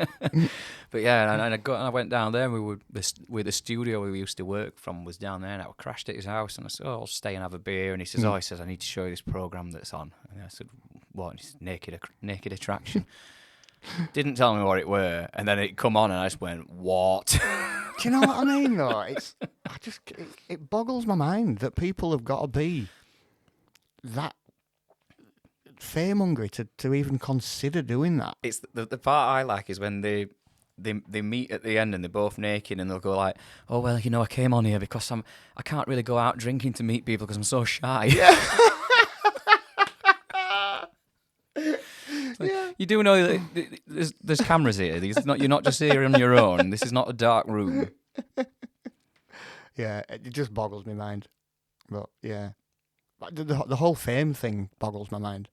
but yeah, and I went down there. And the studio we used to work from was down there, and I crashed at his house. And I said, "I'll stay and have a beer." And he says, I need to show you this program that's on." And I said, "What?" And he said, Naked Attraction. Didn't tell me what it were, and then it come on, and I just went, "What?" Do you know what I mean? Though it boggles my mind that people have got to be that fame hungry to even consider doing that. It's the part I like is when they meet at the end and they're both naked, and they'll go like, "Oh well, I came on here because I can't really go out drinking to meet people because I'm so shy." Yeah. You do know that there's cameras here. You're not just here on your own. This is not a dark room. Yeah, it just boggles my mind. But yeah. The whole fame thing boggles my mind.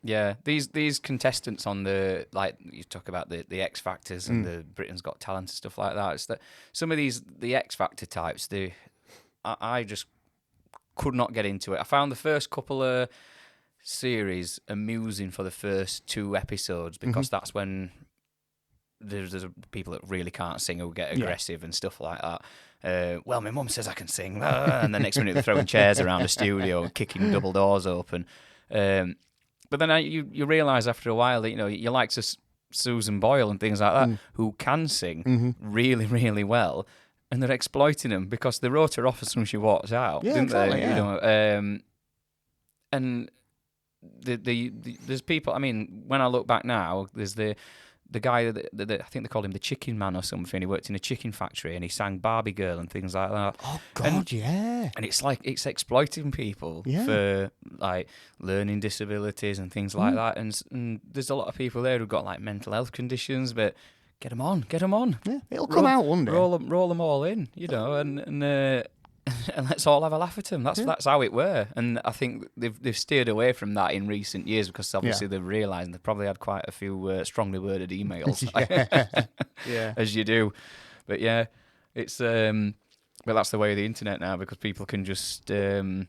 Yeah, these contestants on the, like you talk about the X Factors and the Britain's Got Talent and stuff like that. It's that some of the X Factor types, I just could not get into it. I found the first couple of series amusing for the first 2 episodes because that's when there's people that really can't sing who get aggressive and stuff like that. Well, my mum says I can sing, and the next minute they're throwing chairs around the studio and kicking double doors open. But then you realise after a while that you like Susan Boyle and things like that who can sing really, really well. And they're exploiting them because they wrote her off as soon as she walked out, didn't exactly, they? Yeah. And there's people. I mean, when I look back now, there's the guy that I think they called him the Chicken Man or something. He worked in a chicken factory and he sang Barbie Girl and things like that. Oh God, yeah. And it's like it's exploiting people for like learning disabilities and things like that. And there's a lot of people there who've got like mental health conditions, but. Get them on. Yeah, it'll come out one day. Roll them all in, and let's all have a laugh at them. That's how it were. And I think they've steered away from that in recent years because obviously they've realised they've probably had quite a few strongly worded emails, as you do. But yeah, it's but that's the way of the internet now because people can just they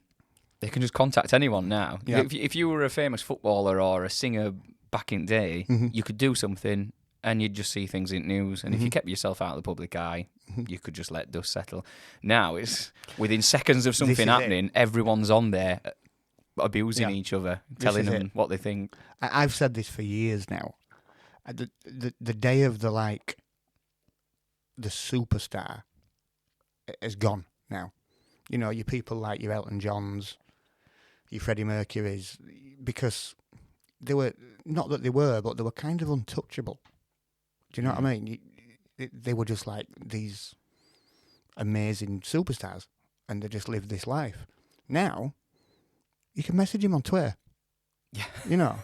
can just contact anyone now. Yeah. If you were a famous footballer or a singer back in the day, you could do something. And you'd just see things in news. And if you kept yourself out of the public eye, you could just let dust settle. Now, it's within seconds of something happening, everyone's on there abusing each other, telling them what they think. I've said this for years now. The day of the superstar is gone now. Your people like your Elton Johns, your Freddie Mercurys, because they were, not that they were, but they were kind of untouchable. Do you know what I mean? They were just like these amazing superstars, and they just lived this life. Now, you can message him on Twitter. Yeah.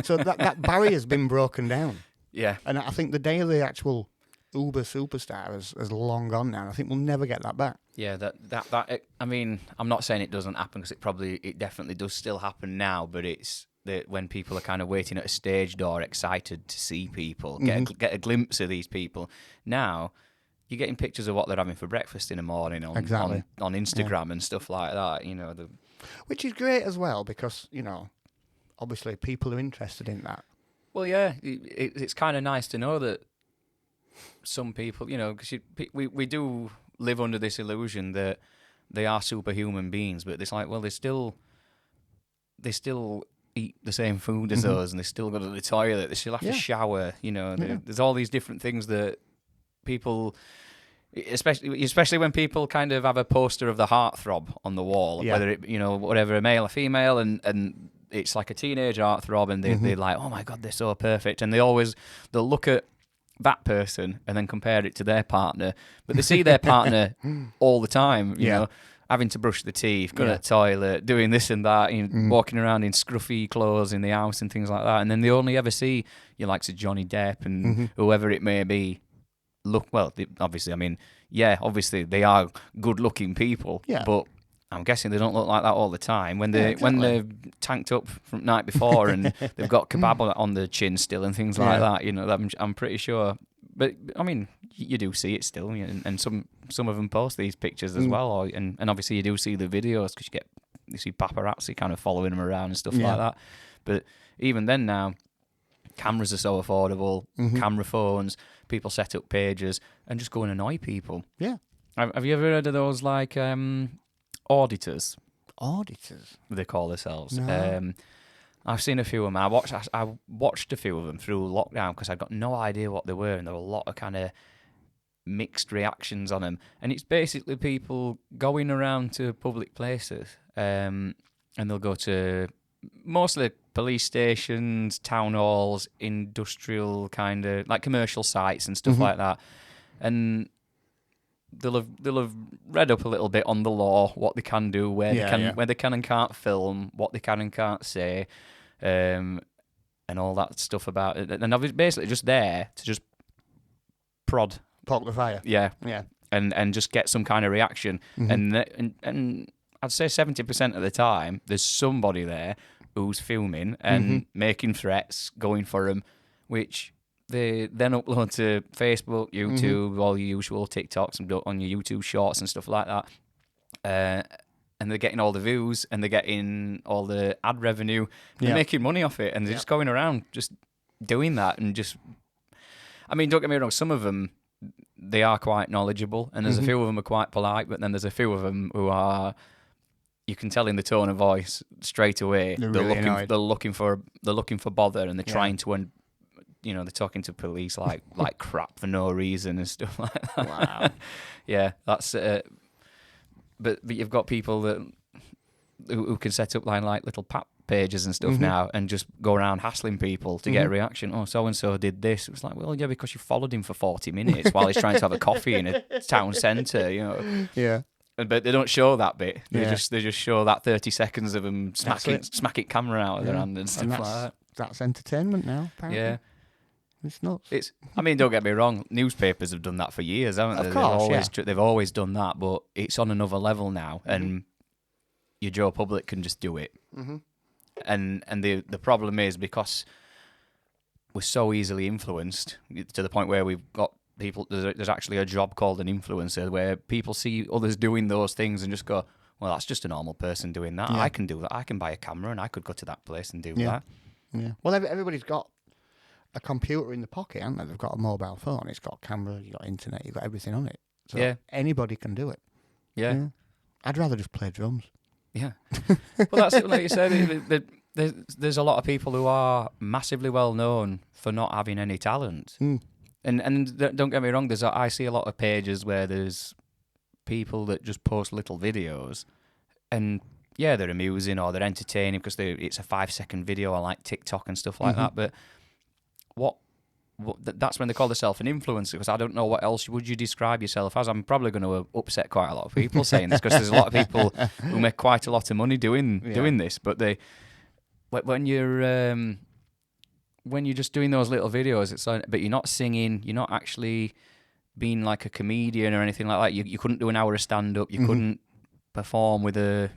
So that barrier's been broken down. Yeah. And I think the day of the actual uber superstar is long gone now. I think we'll never get that back. Yeah, that I mean, I'm not saying it doesn't happen because it definitely does still happen now, but it's that when people are kind of waiting at a stage door, excited to see people, get a glimpse of these people. Now, you're getting pictures of what they're having for breakfast in the morning on Instagram and stuff like that. Which is great as well because obviously people are interested in that. Well, yeah, it's kind of nice to know that some people, because we do live under this illusion that they are superhuman beings, but it's like, well, they still eat the same food as us, and they still go to the toilet, they still have to shower, there's all these different things that people, especially when people kind of have a poster of the heartthrob on the wall, whether it, whatever, a male or female, and it's like a teenage heartthrob, and they're like, oh my God, they're so perfect, and they'll look at that person and then compare it to their partner, but they see their partner all the time, you know, having to brush the teeth, going to the toilet, doing this and that, walking around in scruffy clothes in the house and things like that. And then they only ever see your likes of Johnny Depp and whoever it may be. Obviously, obviously they are good-looking people, but I'm guessing they don't look like that all the time. When they're tanked up from the night before and they've got kebab on the chin still and things like that, I'm pretty sure. But I mean, you do see it still, and some of them post these pictures as well, and obviously you do see the videos because you see paparazzi kind of following them around and stuff like that. But even then now, cameras are so affordable, camera phones, people set up pages and just go and annoy people. Yeah. Have you ever heard of those like auditors? Auditors? They call themselves. No. I've seen a few of them. I watched a few of them through lockdown because I got no idea what they were, and there were a lot of kind of mixed reactions on them. And it's basically people going around to public places, and they'll go to mostly police stations, town halls, industrial kind of like commercial sites and stuff like that, and they'll have read up a little bit on the law, what they can do, where they can and can't film, what they can and can't say, and all that stuff about it. And I was basically just there to just poke the fire. Yeah. And just get some kind of reaction. And I'd say 70% of the time there's somebody there who's filming and making threats, going for them, which they then upload to Facebook, YouTube, all your usual TikToks and on your YouTube Shorts and stuff like that. And they're getting all the views and they're getting all the ad revenue. They're making money off it, and they're just going around just doing that. And just, I mean, don't get me wrong, some of them, they are quite knowledgeable, and there's a few of them are quite polite, but then there's a few of them who are, you can tell in the tone of voice straight away, they're looking for bother, and they're trying to, they're talking to police like crap for no reason and stuff like that. Wow. Yeah, that's. But you've got people that who can set up like little pap pages and stuff now, and just go around hassling people to get a reaction. Oh, so and so did this. It was like, well, yeah, because you followed him for 40 minutes while he's trying to have a coffee in a town centre, Yeah. But they don't show that bit. They just show that 30 seconds of them smacking camera out of their hand and stuff like that. That's entertainment now, apparently. Yeah. It's nuts. I mean, don't get me wrong. Newspapers have done that for years, haven't they? Of course, they've always done that, but it's on another level now, and your Joe Public can just do it. And the problem is, because we're so easily influenced to the point where we've got people. There's actually a job called an influencer, where people see others doing those things and just go, "Well, that's just a normal person doing that. I can do that. I can buy a camera and I could go to that place and do that." Yeah. Well, everybody's got a computer in the pocket, haven't they? They've got a mobile phone. It's got a camera, you've got internet, you've got everything on it. So anybody can do it. Yeah. I'd rather just play drums. Yeah. Well, that's it. Like you said, there's a lot of people who are massively well known for not having any talent. And don't get me wrong, I see a lot of pages where there's people that just post little videos, and yeah, they're amusing or they're entertaining because it's a 5-second video on like TikTok and stuff like that. But that's when they call themselves an influencer, because I don't know what else would you describe yourself as. I'm probably going to upset quite a lot of people saying this, because there's a lot of people who make quite a lot of money doing this, but when you're just doing those little videos, it's like, but you're not singing, you're not actually being like a comedian or anything like that. You couldn't do an hour of stand up, you couldn't perform with a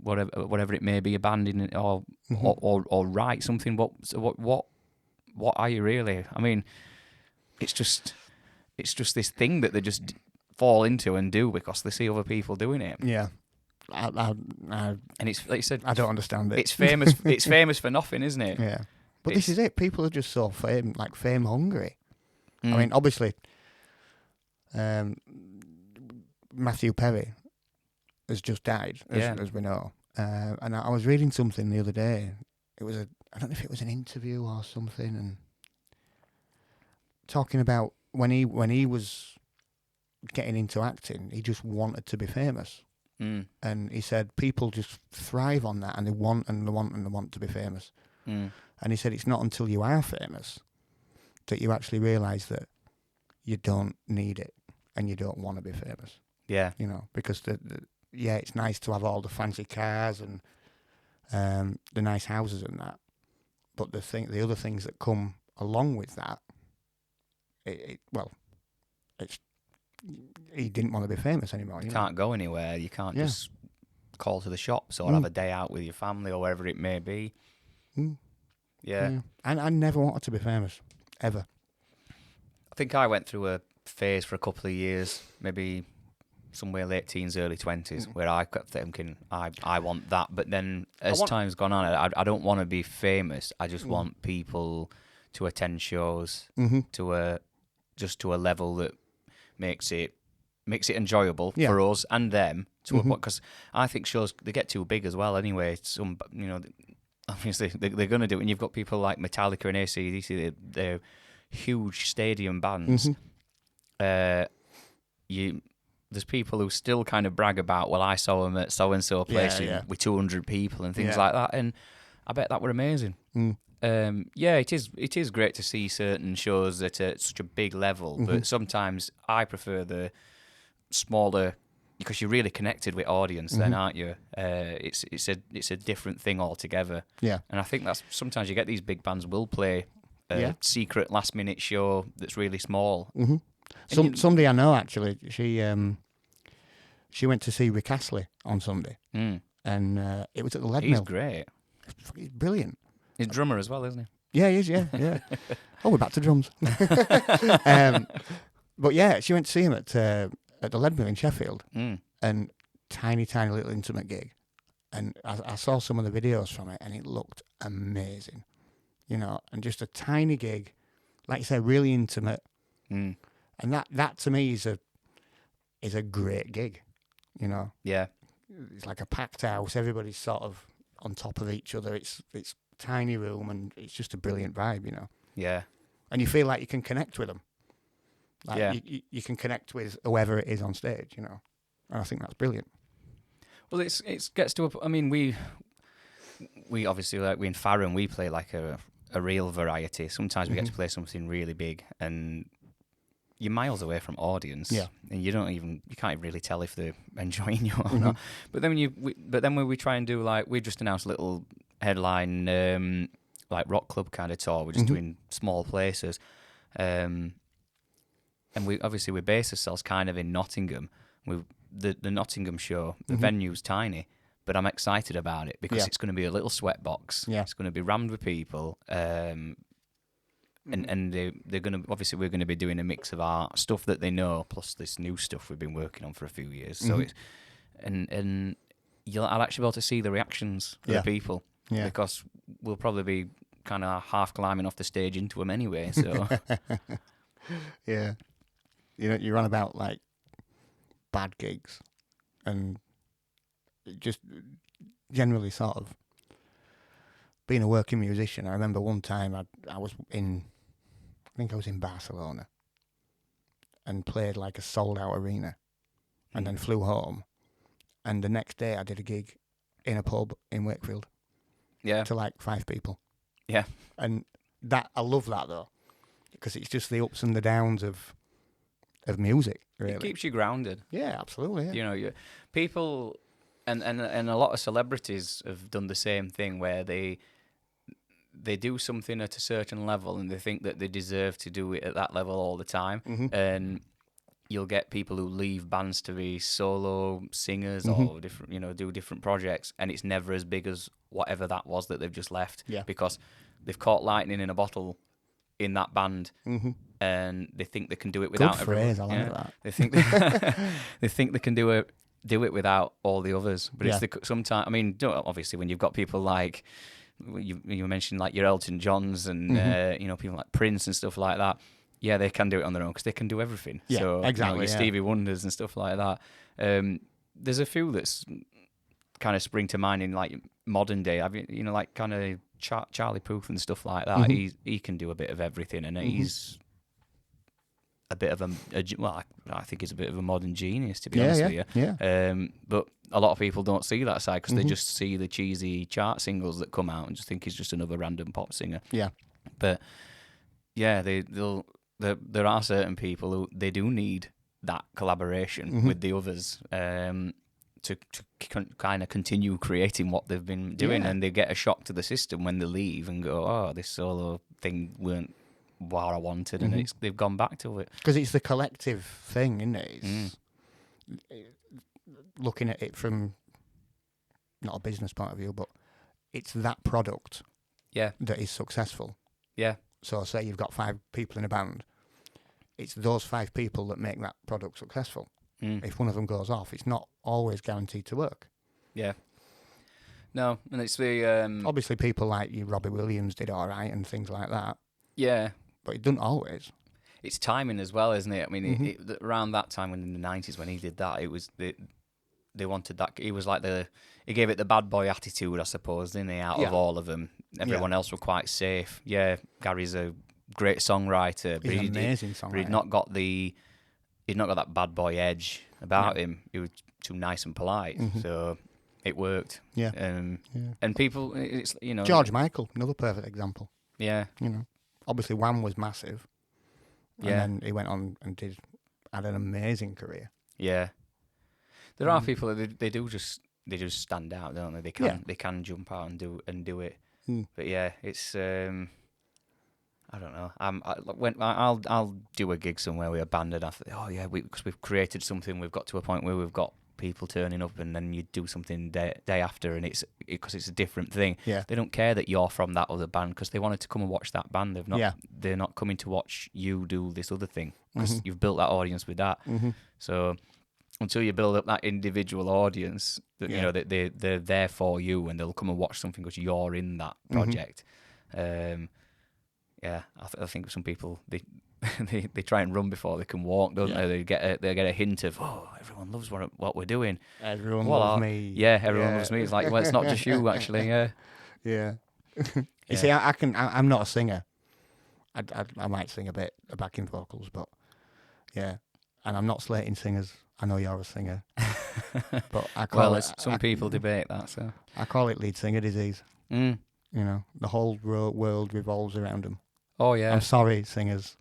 whatever it may be, a band in it, or write something. What are you really? I mean, it's just this thing that they just fall into and do because they see other people doing it. Yeah, and it's like you said, I don't understand it. It's famous. It's famous for nothing, isn't it? Yeah, but this is it. People are just so fame hungry. I mean, obviously, Matthew Perry has just died, as we know. And I was reading something the other day. I don't know if it was an interview or something, and talking about when he was getting into acting, he just wanted to be famous. And he said people just thrive on that, and they want to be famous. And he said it's not until you are famous that you actually realise that you don't need it and you don't want to be famous. Yeah. Because it's nice to have all the fancy cars and the nice houses and that, but the other things that come along with that, he didn't want to be famous anymore. You can't go anywhere. You can't just call to the shops or have a day out with your family or wherever it may be. Yeah. And I never wanted to be famous, ever. I think I went through a phase for a couple of years, maybe somewhere late teens, early 20s, where I kept thinking, I want that. But then as time's gone on, I don't want to be famous. I just want people to attend shows to a level that makes it enjoyable for us and them. Because I think shows, they get too big as well anyway. Obviously they're going to do it. And you've got people like Metallica and AC/DC, they're huge stadium bands. There's people who still kind of brag about, well, I saw them at so-and-so place with 200 people and things like that, and I bet that were amazing. It is great to see certain shows at such a big level, but sometimes I prefer the smaller, because you're really connected with audience then, aren't you? It's a different thing altogether. Yeah. And I think that's, sometimes you get these big bands will play a secret last-minute show that's really small. Somebody I know, actually, she went to see Rick Astley on Sunday, and it was at the Lead Mill. He's great. He's brilliant. He's a drummer as well, isn't he? Yeah, he is, yeah. Oh, we're back to drums. But yeah, she went to see him at the Leadmill in Sheffield, and tiny little intimate gig. And I saw some of the videos from it, and it looked amazing, you know. And just a tiny gig, like you say, really intimate. And that to me is a great gig, you know. Yeah, it's like a packed house. Everybody's sort of on top of each other. It's tiny room, and it's just a brilliant vibe, you know. Yeah, and you feel like you can connect with them. Like yeah, you can connect with whoever it is on stage, you know. And I think that's brilliant. Well, it gets to I mean, we obviously, like, we in FAHRAN, we play like a real variety. Sometimes we get to play something really big, and you're miles away from audience, and you can't really tell if they're enjoying you or not. But then when we try and do, like, we just announced a little headline like rock club kind of tour. We're just doing small places, and we base ourselves kind of in Nottingham. The Nottingham show, the venue's tiny, but I'm excited about it because it's going to be a little sweatbox. Yeah. It's going to be rammed with people, and they're going to, obviously we're going to be doing a mix of our stuff that they know plus this new stuff we've been working on for a few years. So it's and I'll actually be able to see the reactions of the people because we'll probably be kind of half climbing off the stage into them anyway. So yeah, you know, you're on about like bad gigs and just generally sort of being a working musician. I remember one time I think I was in Barcelona and played like a sold out arena and then flew home, and the next day I did a gig in a pub in Wakefield to like 5 people. And that, I love that though, because it's just the ups and the downs of music. Really. It keeps you grounded. Yeah, absolutely. Yeah. You know, people and a lot of celebrities have done the same thing where they do something at a certain level and they think that they deserve to do it at that level all the time. And you'll get people who leave bands to be solo singers or different, you know, do different projects, and it's never as big as whatever that was that they've just left because they've caught lightning in a bottle in that band, and they think they can do it without. Good phrase, I like that. They think they think they can do it without all the others. But it's sometimes. I mean, obviously, when you've got people like you mentioned, like your Elton Johns and you know, people like Prince and stuff like that. Yeah, they can do it on their own because they can do everything. Yeah, so, exactly. You know, your Stevie Wonders and stuff like that. There's a few that's kind of spring to mind in like modern day. You know, like kind of Charlie Puth and stuff like that. He can do a bit of everything, and he's a bit of I think he's a bit of a modern genius, to be honest with you. Yeah. But a lot of people don't see that side because they just see the cheesy chart singles that come out and just think he's just another random pop singer. Yeah. But yeah, there are certain people who they do need that collaboration with the others to kind of continue creating what they've been doing, and they get a shock to the system when they leave and go, oh, this solo thing weren't what I wanted, and they've gone back to it. Because it's the collective thing, isn't it? It's looking at it from not a business point of view, but it's that product that is successful. Yeah. So say you've got 5 people in a band, it's those 5 people that make that product successful. If one of them goes off, it's not always guaranteed to work. Yeah. No, and it's the... Obviously people like you, Robbie Williams, did all right and things like that. Yeah. But it doesn't always. It's timing as well, isn't it? I mean, around that time in the 90s when he did that, it was... They wanted that. He was like he gave it the bad boy attitude, I suppose, didn't he? Out of all of them, everyone else were quite safe. Yeah, Gary's a great songwriter, but he's an amazing songwriter. But he'd not got that bad boy edge about him. He was too nice and polite, so it worked. Yeah. And people, it's, you know, George Michael, another perfect example. Yeah, you know, obviously Wham was massive. And then he went on and had an amazing career. Yeah. There are people that they just stand out, don't they? They can jump out and do it. But yeah, it's I don't know. I'll do a gig somewhere with a band and I think, oh yeah, because we've created something. We've got to a point where we've got people turning up, and then you do something day after, and because it's a different thing. Yeah. They don't care that you're from that other band because they wanted to come and watch that band. They're not coming to watch you do this other thing because you've built that audience with that. So until you build up that individual audience, that you know that they're there for you, and they'll come and watch something because you're in that project. I think some people they try and run before they can walk, don't they? They get a hint of, oh, everyone loves what we're doing. Everyone loves me. Yeah, everyone loves me. It's like, well, it's not just you actually. Yeah. Yeah. You see, I'm not a singer. I might sing a bit of backing vocals, but yeah, and I'm not slating singers. I know you're a singer, but I call some people debate that. So I call it lead singer disease. You know, the whole world revolves around them. Oh yeah. I'm sorry, singers.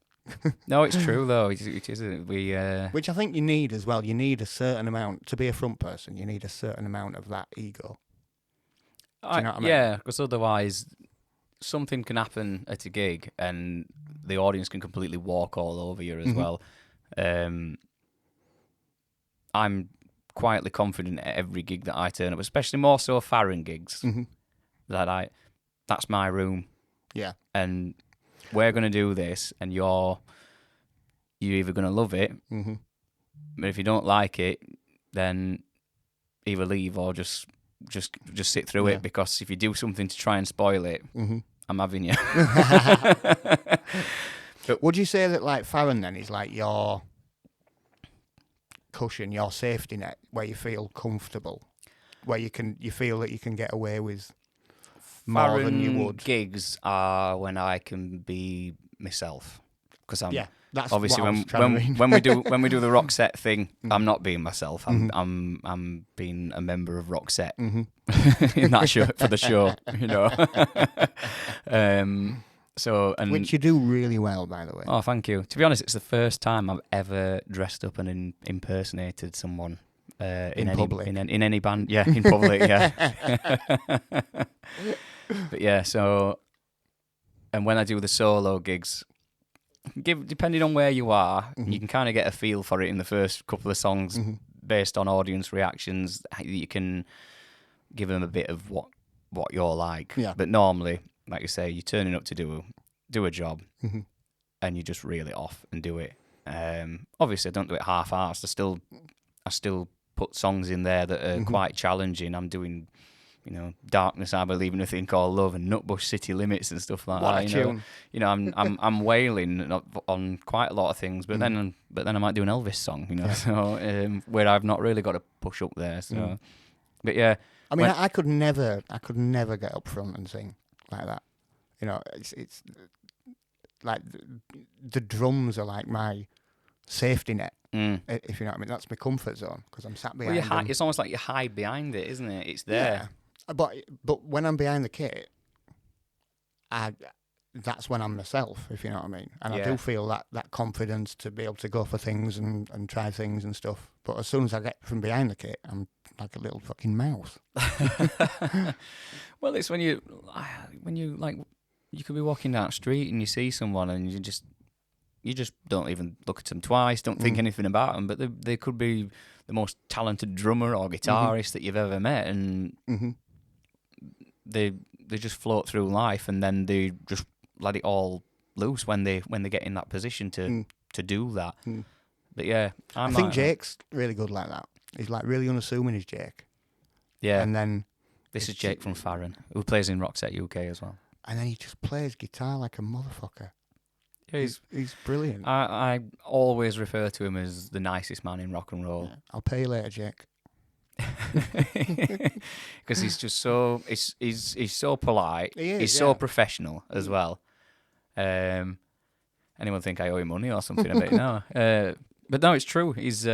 No, it's true though. It isn't. Which I think you need as well. You need a certain amount to be a front person. You need a certain amount of that ego. Do you know what I mean? Yeah, because otherwise, something can happen at a gig, and the audience can completely walk all over you as well. I'm quietly confident at every gig that I turn up, especially more so FAHRAN gigs. That's my room. Yeah, and we're going to do this, and you're either going to love it, but if you don't like it, then either leave or just sit through it, because if you do something to try and spoil it, I'm having you. But would you say that like FAHRAN then is like your cushion, your safety net, where you feel comfortable, where you feel that you can get away with more than you would? Gigs are when I can be myself, because I'm that's obviously when we do the Roxette thing, I'm not being myself. I'm being a member of Roxette in that show for the show, you know. Which you do really well, by the way. Oh, thank you. To be honest, it's the first time I've ever dressed up and impersonated someone in public. In any band. Yeah, in public. Yeah. But yeah, so, and when I do the solo gigs, depending on where you are, you can kind of get a feel for it in the first couple of songs based on audience reactions. You can give them a bit of what you're like. Yeah. But normally, like you say, you're turning up to do a job, and you just reel it off and do it. Obviously, I don't do it half-assed. I still put songs in there that are quite challenging. I'm doing, you know, Darkness, I Believe in a Thing Called Love, and Nutbush City Limits and stuff like that. You know, I'm wailing on quite a lot of things, but then I might do an Elvis song, you know, so where I've not really got to push up there. So, but yeah, I mean, I could never get up front and sing like that. You know, it's like the drums are like my safety net. If you know what I mean, that's my comfort zone, because I'm sat behind. Well, it's almost like you hide behind it, isn't it? It's there. Yeah. But when I'm behind the kit, that's when I'm myself, if you know what I mean. And I do feel that confidence to be able to go for things and try things and stuff. But as soon as I get from behind the kit, I'm like a little fucking mouse. Well, it's when you like, you could be walking down the street and you see someone and you just don't even look at them twice, don't think anything about them, but they could be the most talented drummer or guitarist that you've ever met, and they just float through life, and then they just let it all loose when they get in that position to do that. But yeah, I think Jake's really good like that. He's like really unassuming, is Jake. Yeah. And then this is Jake from FAHRAN, who plays in Roxette UK as well. And then he just plays guitar like a motherfucker. Yeah, he's brilliant. I always refer to him as the nicest man in rock and roll. Yeah. I'll pay you later, Jake. Because he's just so he's so polite. He's so professional as well. Anyone think I owe him money or something? I bet no. But no, it's true. He's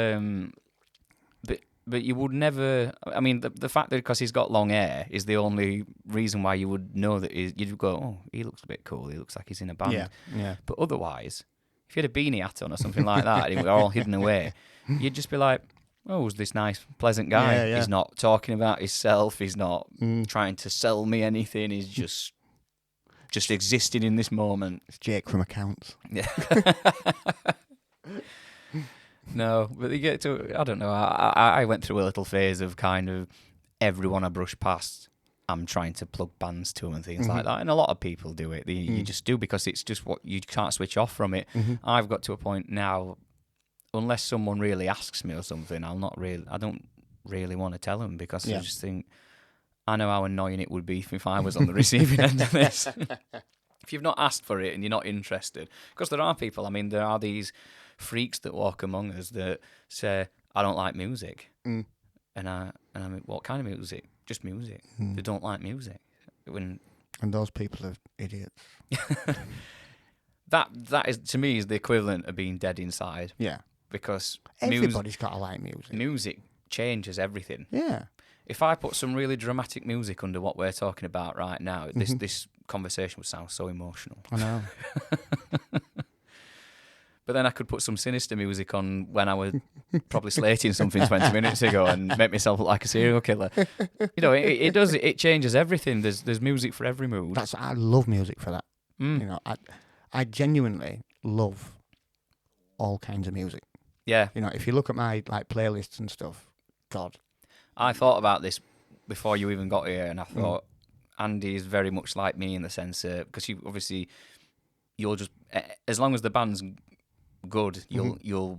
but you would never. I mean, the fact that because he's got long hair is the only reason why you would know that you'd go, oh, he looks a bit cool. He looks like he's in a band. Yeah. But otherwise, if you had a beanie hat on or something like that, and he was all hidden away, you'd just be like, oh, who's this nice, pleasant guy? Yeah. He's not talking about himself. He's not trying to sell me anything. He's just existing in this moment. It's Jake from Accounts. Yeah. No, but you get to, I don't know, I went through a little phase of kind of everyone I brush past, I'm trying to plug bands to and things like that. And a lot of people do it. You just do because it's just what you can't switch off from it. I've got to a point now, unless someone really asks me or something, I don't really want to tell them because I just think, I know how annoying it would be if I was on the receiving end of this. If you've not asked for it and you're not interested, because there are people, I mean, there are these freaks that walk among us that say, I don't like music. And I mean, what kind of music? Just music. They don't like music. And those people are idiots. that is, to me, is the equivalent of being dead inside. Yeah. Because everybody's got to like music. Music changes everything. Yeah. If I put some really dramatic music under what we're talking about right now, this conversation would sound so emotional. I know. But then I could put some sinister music on when I was probably slating something 20 minutes ago and make myself look like a serial killer. You know, it changes everything. There's music for every mood. I love music for that. You know, I genuinely love all kinds of music. Yeah. You know, if you look at my like playlists and stuff, God. I thought about this before you even got here, and I thought Andy is very much like me in the sense because you'll just, as long as the band's good, you'll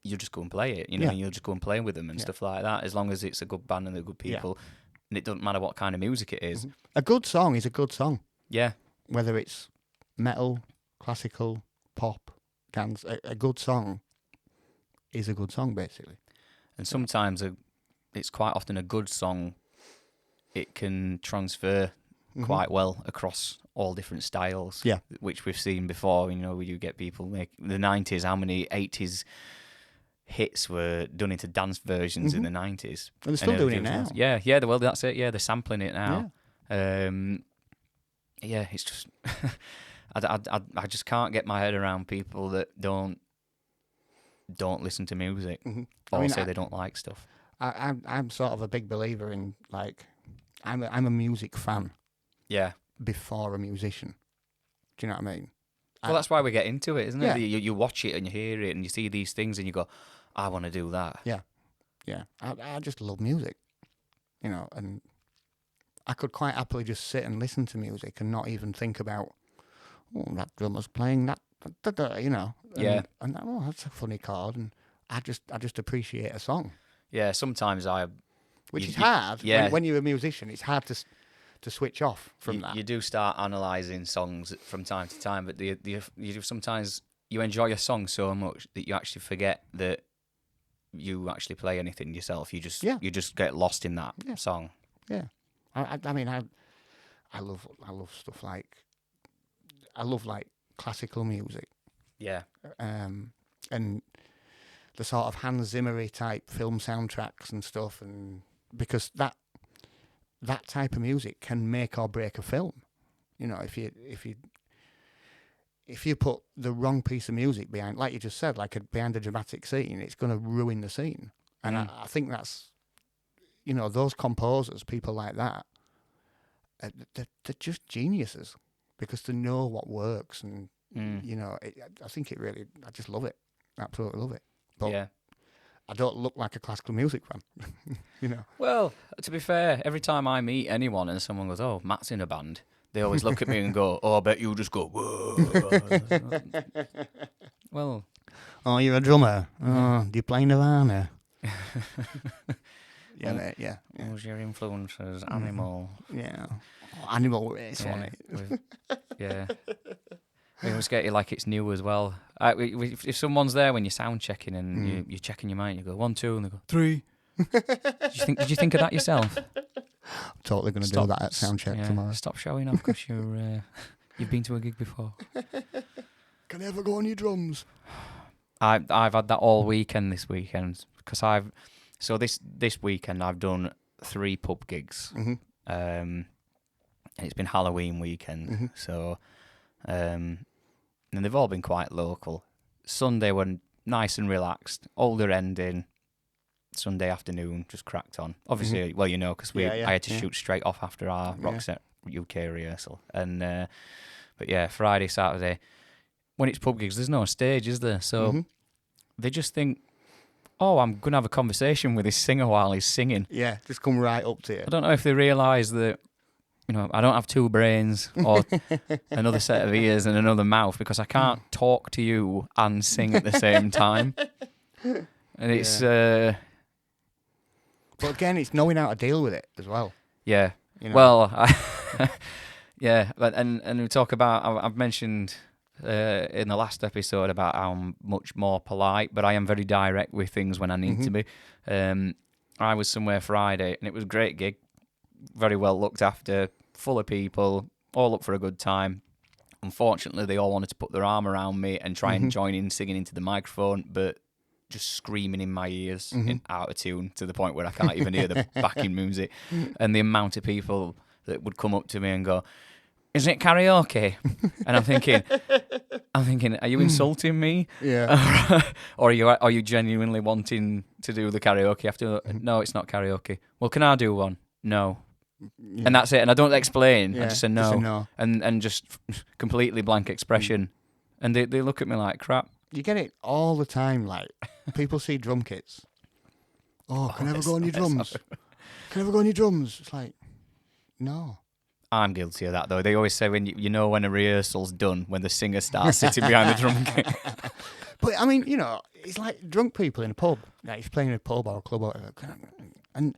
just go and play it. You know, you'll just go and play with them and stuff like that. As long as it's a good band and they're good people, and it doesn't matter what kind of music it is. A good song is a good song. Yeah. Whether it's metal, classical, pop, dance, a good song is a good song, basically. And sometimes it's quite often a good song. It can transfer quite well across all different styles. Yeah. Which we've seen before. You know, where you get people make the 90s. How many 80s hits were done into dance versions in the 90s? And they're still doing it now. Yeah. Well, that's it. Yeah, they're sampling it now. Yeah. It's just I just can't get my head around people that don't listen to music or say they don't like stuff. I'm sort of a big believer in, like, I'm a music fan. Yeah. Before a musician. Do you know what I mean? Well, that's why we get into it, isn't it? Yeah. You watch it and you hear it and you see these things and you go, I want to do that. Yeah. Yeah. I just love music. You know, and I could quite happily just sit and listen to music and not even think about, oh, that drummer's playing that, you know. And oh, that's a funny chord. And I just appreciate a song. Yeah, sometimes Which is hard. Yeah. When you're a musician, it's hard to switch off from that. You do start analysing songs from time to time, but sometimes you enjoy a song so much that you actually forget that you actually play anything yourself. You just get lost in that song. Yeah. I mean, I love stuff like, I love like classical music. Yeah. And the sort of Hans Zimmer-y type film soundtracks and stuff, and because that type of music can make or break a film. You know, if you put the wrong piece of music behind, like you just said, behind a dramatic scene, it's going to ruin the scene. And I think that's, you know, those composers, people like that, they're just geniuses because they know what works. And, you know, I think it really, I just love it. Absolutely love it. But yeah. I don't look like a classical music fan, you know. Well, to be fair, every time I meet anyone and someone goes, oh, Matt's in a band, they always look at me and go, oh, I bet you just go, whoa. Well. Oh, you're a drummer. Oh, do you play Nirvana? Yeah, mate, yeah. What was your influences? Animal. Yeah. Oh, Animal Race, wasn't it? Yeah. We always get it like it's new as well. If someone's there when you're sound checking and you're checking your mic, you go 1, 2, and they go 3. Did you think of that yourself? I'm totally going to do that at sound check tomorrow. Stop showing off because you've been to a gig before. Can I ever go on your drums? I've had that all weekend this weekend because this weekend I've done 3 pub gigs. And it's been Halloween weekend, so. And they've all been quite local. Sunday were nice and relaxed. Older ending. Sunday afternoon just cracked on. Obviously, well, you know, because I had to shoot straight off after our Roxette UK rehearsal. And but yeah, Friday, Saturday, when it's pub gigs, there's no stage, is there? So they just think oh, I'm going to have a conversation with this singer while he's singing. Yeah, just come right up to you. I don't know if they realise that, I don't have two brains or another set of ears and another mouth, because I can't talk to you and sing at the same time. And it's... But again, it's knowing how to deal with it as well. Yeah. Well, yeah, but and we talk about, I've mentioned in the last episode about how I'm much more polite, but I am very direct with things when I need to be. I was somewhere Friday, and it was a great gig, very well looked after, full of people, all up for a good time. Unfortunately, they all wanted to put their arm around me and try and join in singing into the microphone, but just screaming in my ears, out of tune, to the point where I can't even hear the backing music. And the amount of people that would come up to me and go, "Is it karaoke?" And I'm thinking, are you insulting me? Yeah. Or are you genuinely wanting to do the karaoke after? No, it's not karaoke. Well, can I do one? No. Yeah. And that's it. And I don't explain. I just say no. Just a no. And just completely blank expression. And they look at me like crap. You get it all the time. Like, people see drum kits. Oh, can I ever go on your drums? Can I ever go on your drums? It's like, no. I'm guilty of that, though. They always say when when a rehearsal's done, when the singer starts sitting behind the drum kit. But, I mean, it's like drunk people in a pub. Like, he's playing in a pub or a club or whatever. And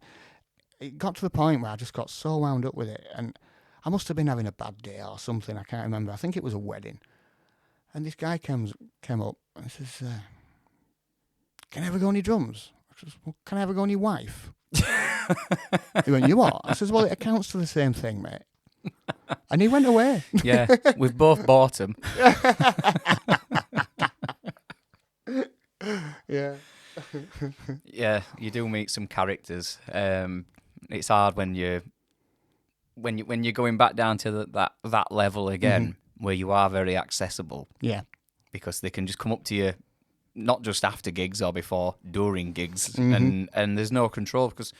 it got to the point where I just got so wound up with it. And I must have been having a bad day or something. I can't remember. I think it was a wedding. And this guy came up and says, "Can I ever go on your drums?" I says, "Well, can I ever go on your wife?" He went, "You what?" I says, "Well, it accounts to the same thing, mate." And he went away. Yeah, we've both bought them. Yeah. Yeah, you do meet some characters. It's hard when you're going back down to that level again, where you are very accessible. Yeah. Because they can just come up to you, not just after gigs or before, during gigs, and there's no control, because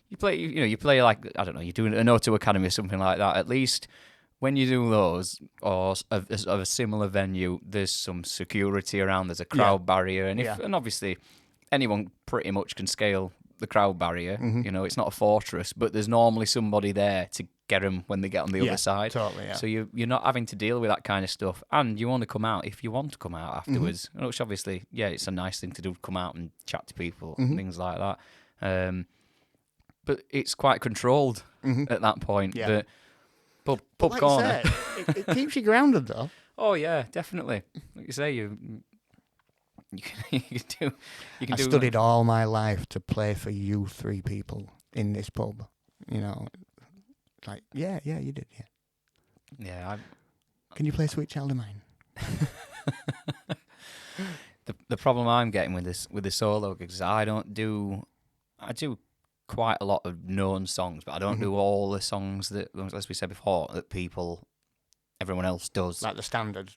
you play like, I don't know, you're doing an O2 Academy or something like that. At least when you do those, or of a similar venue, there's some security around, there's a crowd barrier, and obviously anyone pretty much can scale the crowd barrier. It's not a fortress, but there's normally somebody there to get them when they get on the other side. Totally, yeah. So you're not having to deal with that kind of stuff, and you want to come out if you want to come out afterwards, which obviously, it's a nice thing to do, come out and chat to people and things like that. But it's quite controlled at that point. Yeah. Pub like corner. You said, it keeps you grounded, though. Oh yeah, definitely. Like you say, you can I studied all my life to play for you three people in this pub. Like, yeah, you did, yeah. Yeah. Can you play Sweet Child of Mine? The problem I'm getting with the solo gigs is I do quite a lot of known songs, but I don't do all the songs that, as we said before, that everyone else does. Like the standard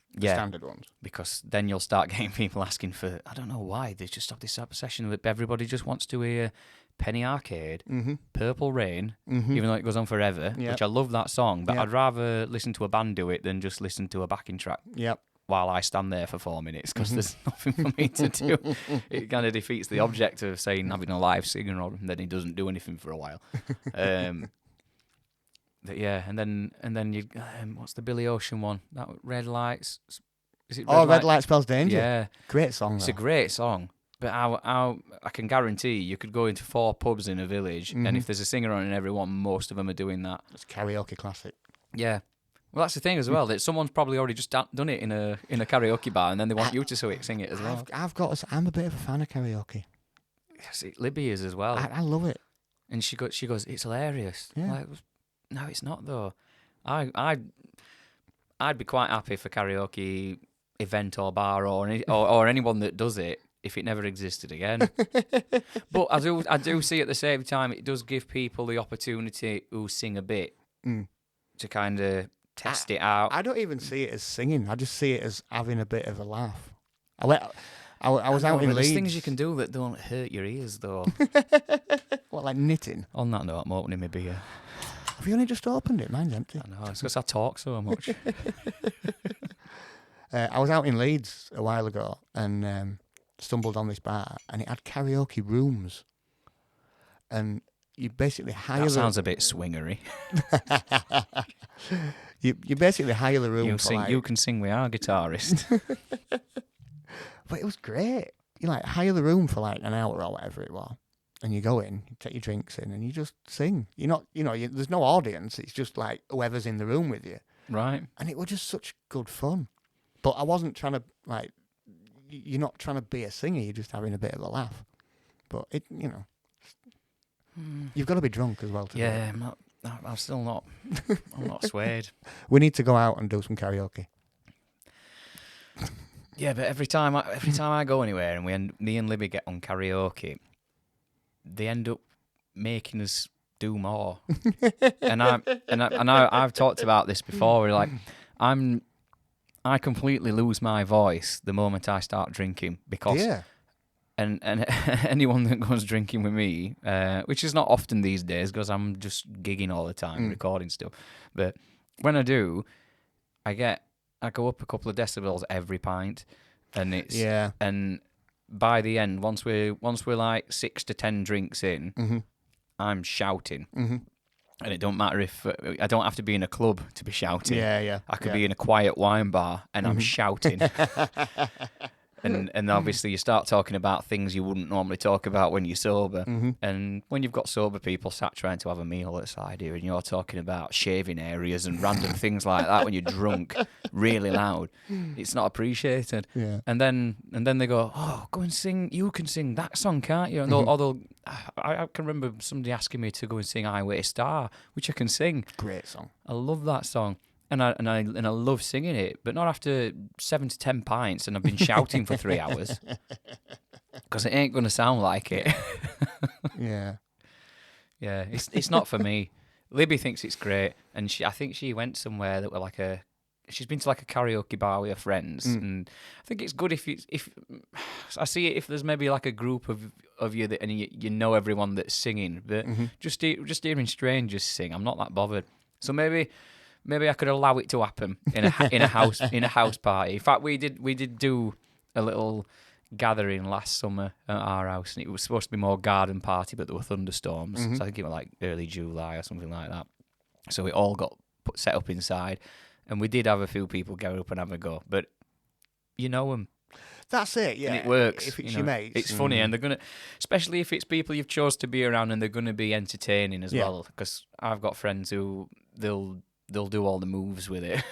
ones. Because then you'll start getting people asking for, I don't know why, they just have this obsession that everybody just wants to hear Penny Arcade, Purple Rain, even though it goes on forever, which I love that song, but I'd rather listen to a band do it than just listen to a backing track. Yep. While I stand there for 4 minutes, because there's nothing for me to do. It kind of defeats the object of having a live singer on, and then he doesn't do anything for a while. And then you what's the Billy Ocean one? That Red Lights. Is it Red Light Spells Danger? Yeah, great song. It's a great song. But I can guarantee you could go into 4 pubs in a village, and if there's a singer on in every one, most of them are doing that. It's karaoke classic. Yeah. Well, that's the thing as well. That someone's probably already just done it in a karaoke bar, and then they want you to sing it as well. I'm a bit of a fan of karaoke. Yes, Libby is as well. I love it. And she goes, it's hilarious. Yeah. Like, no, it's not though. I'd be quite happy for karaoke event or bar or anyone that does it if it never existed again. But I do see at the same time it does give people the opportunity who sing a bit to kind of test it out. I don't even see it as singing. I just see it as having a bit of a laugh. I was out in Leeds. There's things you can do that don't hurt your ears, though. What, like knitting? On that note, I'm opening my beer. Have you only just opened it? Mine's empty. I know, it's because I talk so much. I was out in Leeds a while ago, and stumbled on this bar, and it had karaoke rooms. And you basically hire... That sounds a bit swingery. you basically hire the room You can sing with our guitarist. But it was great. You like hire the room for like an hour or whatever it was, and you go in, you take your drinks in, and you just sing. You're not, there's no audience. It's just like whoever's in the room with you. Right. And it was just such good fun. But I wasn't trying to like. You're not trying to be a singer. You're just having a bit of a laugh. But it, you've got to be drunk as well. To yeah, I'm still not. I'm not swayed. We need to go out and do some karaoke. Yeah, but every time I go anywhere and me and Libby get on karaoke, they end up making us do more. and I've talked about this before. We're like, I completely lose my voice the moment I start drinking because. Yeah. And anyone that goes drinking with me, which is not often these days because I'm just gigging all the time, recording stuff. But when I do, I go up a couple of decibels every pint, and and by the end, once we're like 6 to 10 drinks in, I'm shouting, and it don't matter if I don't have to be in a club to be shouting. Yeah. I could be in a quiet wine bar and I'm shouting. And obviously you start talking about things you wouldn't normally talk about when you're sober. And when you've got sober people sat trying to have a meal outside here and you're talking about shaving areas and random things like that when you're drunk, really loud, it's not appreciated. Yeah. And then they go, oh, go and sing. You can sing that song, can't you? And I can remember somebody asking me to go and sing Highway Star, which I can sing. Great song. I love that song. And I love singing it, but not after 7 to 10 pints and I've been shouting for 3 hours. Because it ain't going to sound like it. Yeah. Yeah, it's not for me. Libby thinks it's great, and I think she went somewhere that were she's been to like a karaoke bar with her friends, and I think it's good if I see it if there's maybe like a group of you that and you know everyone that's singing, but just hearing strangers sing, I'm not that bothered. So maybe I could allow it to happen in a house party. In fact, we did do a little gathering last summer at our house, and it was supposed to be more garden party, but there were thunderstorms. So I think it was like early July or something like that. So we all got set up inside, and we did have a few people get up and have a go. But you know them. That's it, yeah. And it works. If it's your mates. It's funny, and they're going to, especially if it's people you've chose to be around, and they're going to be entertaining as well. Because I've got friends who they'll do all the moves with it.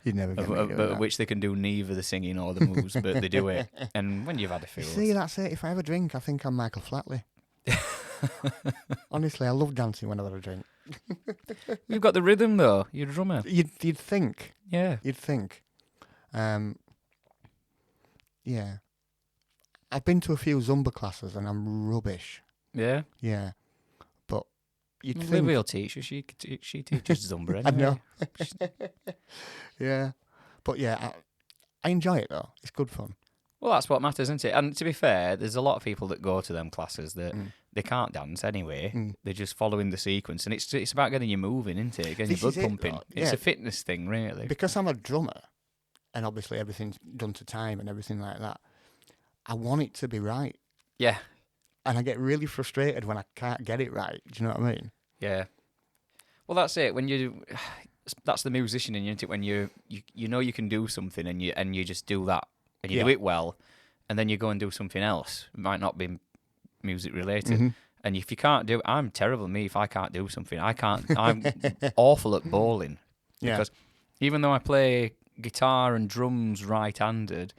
You'd never get me doing that. Which they can do neither the singing or the moves, but they do it. And when you've had a few... See, that's it. If I have a drink, I think I'm Michael Flatley. Honestly, I love dancing when I've had a drink. You've got the rhythm, though. You're a drummer. You'd think. Yeah. You'd think. Yeah. I've been to a few Zumba classes and I'm rubbish. Yeah? Yeah. But you'd think... Libby will teach you. She teaches Zumba anyway. I know. Yeah. But yeah, I enjoy it, though. It's good fun. Well, that's what matters, isn't it? And to be fair, there's a lot of people that go to them classes that they can't dance anyway. They're just following the sequence. And it's about getting you moving, isn't it? Getting your blood pumping. It's a fitness thing, really. Because I'm a drummer, and obviously everything's done to time and everything like that, I want it to be right. Yeah. And I get really frustrated when I can't get it right. Do you know what I mean? Yeah. Well, that's it. That's the musician in you, isn't it? When you know you can do something and you just do that. And you do it well, and then you go and do something else. It might not be music related. And if you can't do it, I'm terrible. Me, if I can't do something, I'm awful at bowling. Because even though I play guitar and drums right-handed,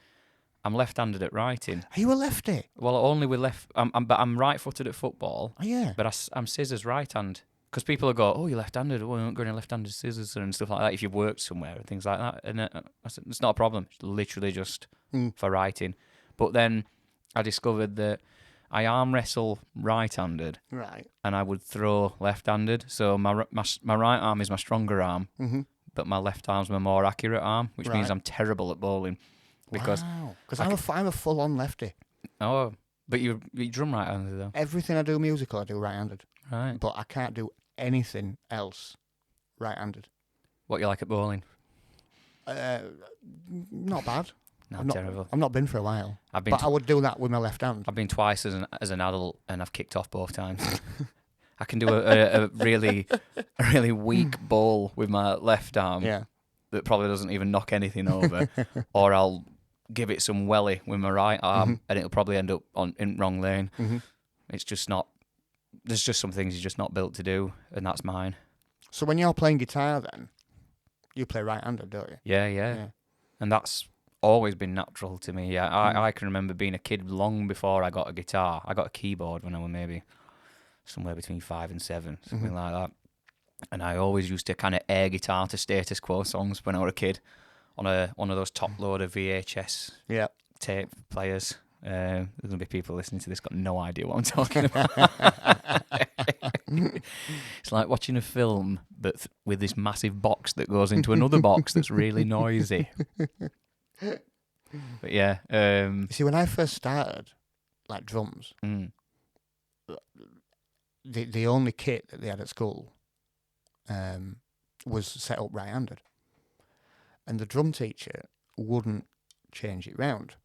I'm left-handed at writing. Are you a lefty? Well, only with left. But I'm right-footed at football. Oh, yeah. But I'm scissors right-hand. Because people will go, oh, you're left-handed. Oh, you're not going to left-handed scissors and stuff like that if you've worked somewhere and things like that. And I said, it's not a problem. It's literally just for writing. But then I discovered that I arm wrestle right-handed. Right. And I would throw left-handed. So my right arm is my stronger arm, but my left arm's my more accurate arm, which means I'm terrible at bowling. Because I'm a full-on lefty. Oh, but you drum right-handed, though. Everything I do musical, I do right-handed. Right. But I can't do anything else right-handed. What you like at bowling? Not bad. terrible. I've not been for a while. I would do that with my left hand. I've been twice as an adult, and I've kicked off both times. I can do a really weak ball with my left arm that probably doesn't even knock anything over, or I'll give it some welly with my right arm, and it'll probably end up in wrong lane. It's just not. There's just some things you're just not built to do, and that's mine. So when you're playing guitar, then you play right-handed, don't you? Yeah. And that's always been natural to me. Yeah, I can remember being a kid long before I got a guitar. I got a keyboard when I was maybe somewhere between 5 and 7, something like that. And I always used to kind of air guitar to Status Quo songs when I was a kid on one of those top-loader VHS tape players. There's going to be people listening to this got no idea what I'm talking about. It's like watching a film but with this massive box that goes into another box that's really noisy. But yeah. See, when I first started, like drums, the only kit that they had at school was set up right-handed. And the drum teacher wouldn't change it round.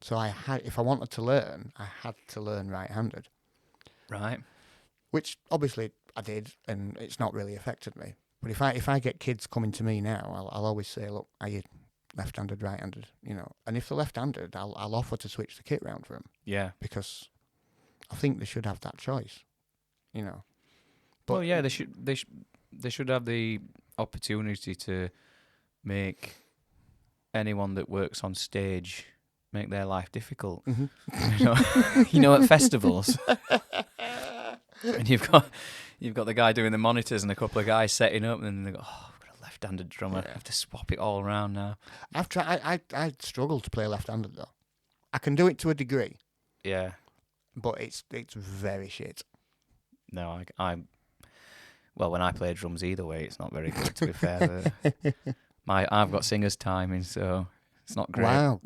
So if I wanted to learn, I had to learn right-handed. Right. Which obviously I did, and it's not really affected me. But if I get kids coming to me now, I'll always say, look, are you left-handed, right-handed? You know, and if they're left-handed, I'll offer to switch the kit round for them. Yeah. Because I think they should have that choice. You know. But well, yeah, they should have the opportunity to make anyone that works on stage make their life difficult. You know, at festivals, and you've got the guy doing the monitors and a couple of guys setting up, and they go, "Oh, I've got a left-handed drummer. I have to swap it all around now." I've tried. I struggle to play left-handed though. I can do it to a degree. Yeah, but it's very shit. No, well, when I play drums either way, it's not very good, to be fair. I've got singer's timing, so it's not great. Wow.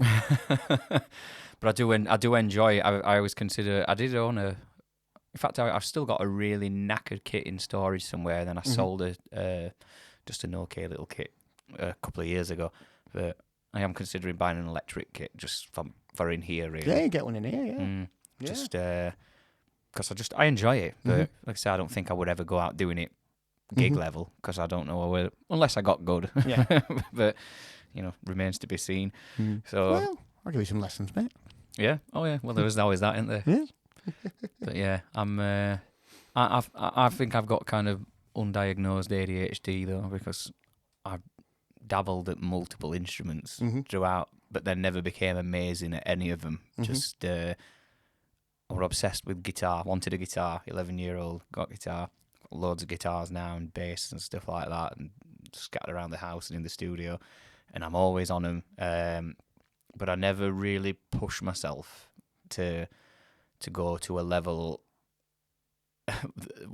But I do enjoy it. I always consider, I did own in fact, I've still got a really knackered kit in storage somewhere. Then I sold just an okay little kit a couple of years ago. But I am considering buying an electric kit just for in here, really. Yeah, you get one in here, yeah. Just because I enjoy it. But like I said, I don't think I would ever go out doing it gig level, because I don't know unless I got good. Yeah. But remains to be seen. So well, I'll give you some lessons, mate. Yeah. Oh yeah. Well, there was always that, isn't there? Yeah. But yeah, I think I've got kind of undiagnosed ADHD though, because I've dabbled at multiple instruments throughout, but then never became amazing at any of them. Just I was obsessed with guitar. Wanted a guitar. 11-year-old, got guitar. Got loads of guitars now and bass and stuff like that, and scattered around the house and in the studio. And I'm always on them. But I never really push myself to go to a level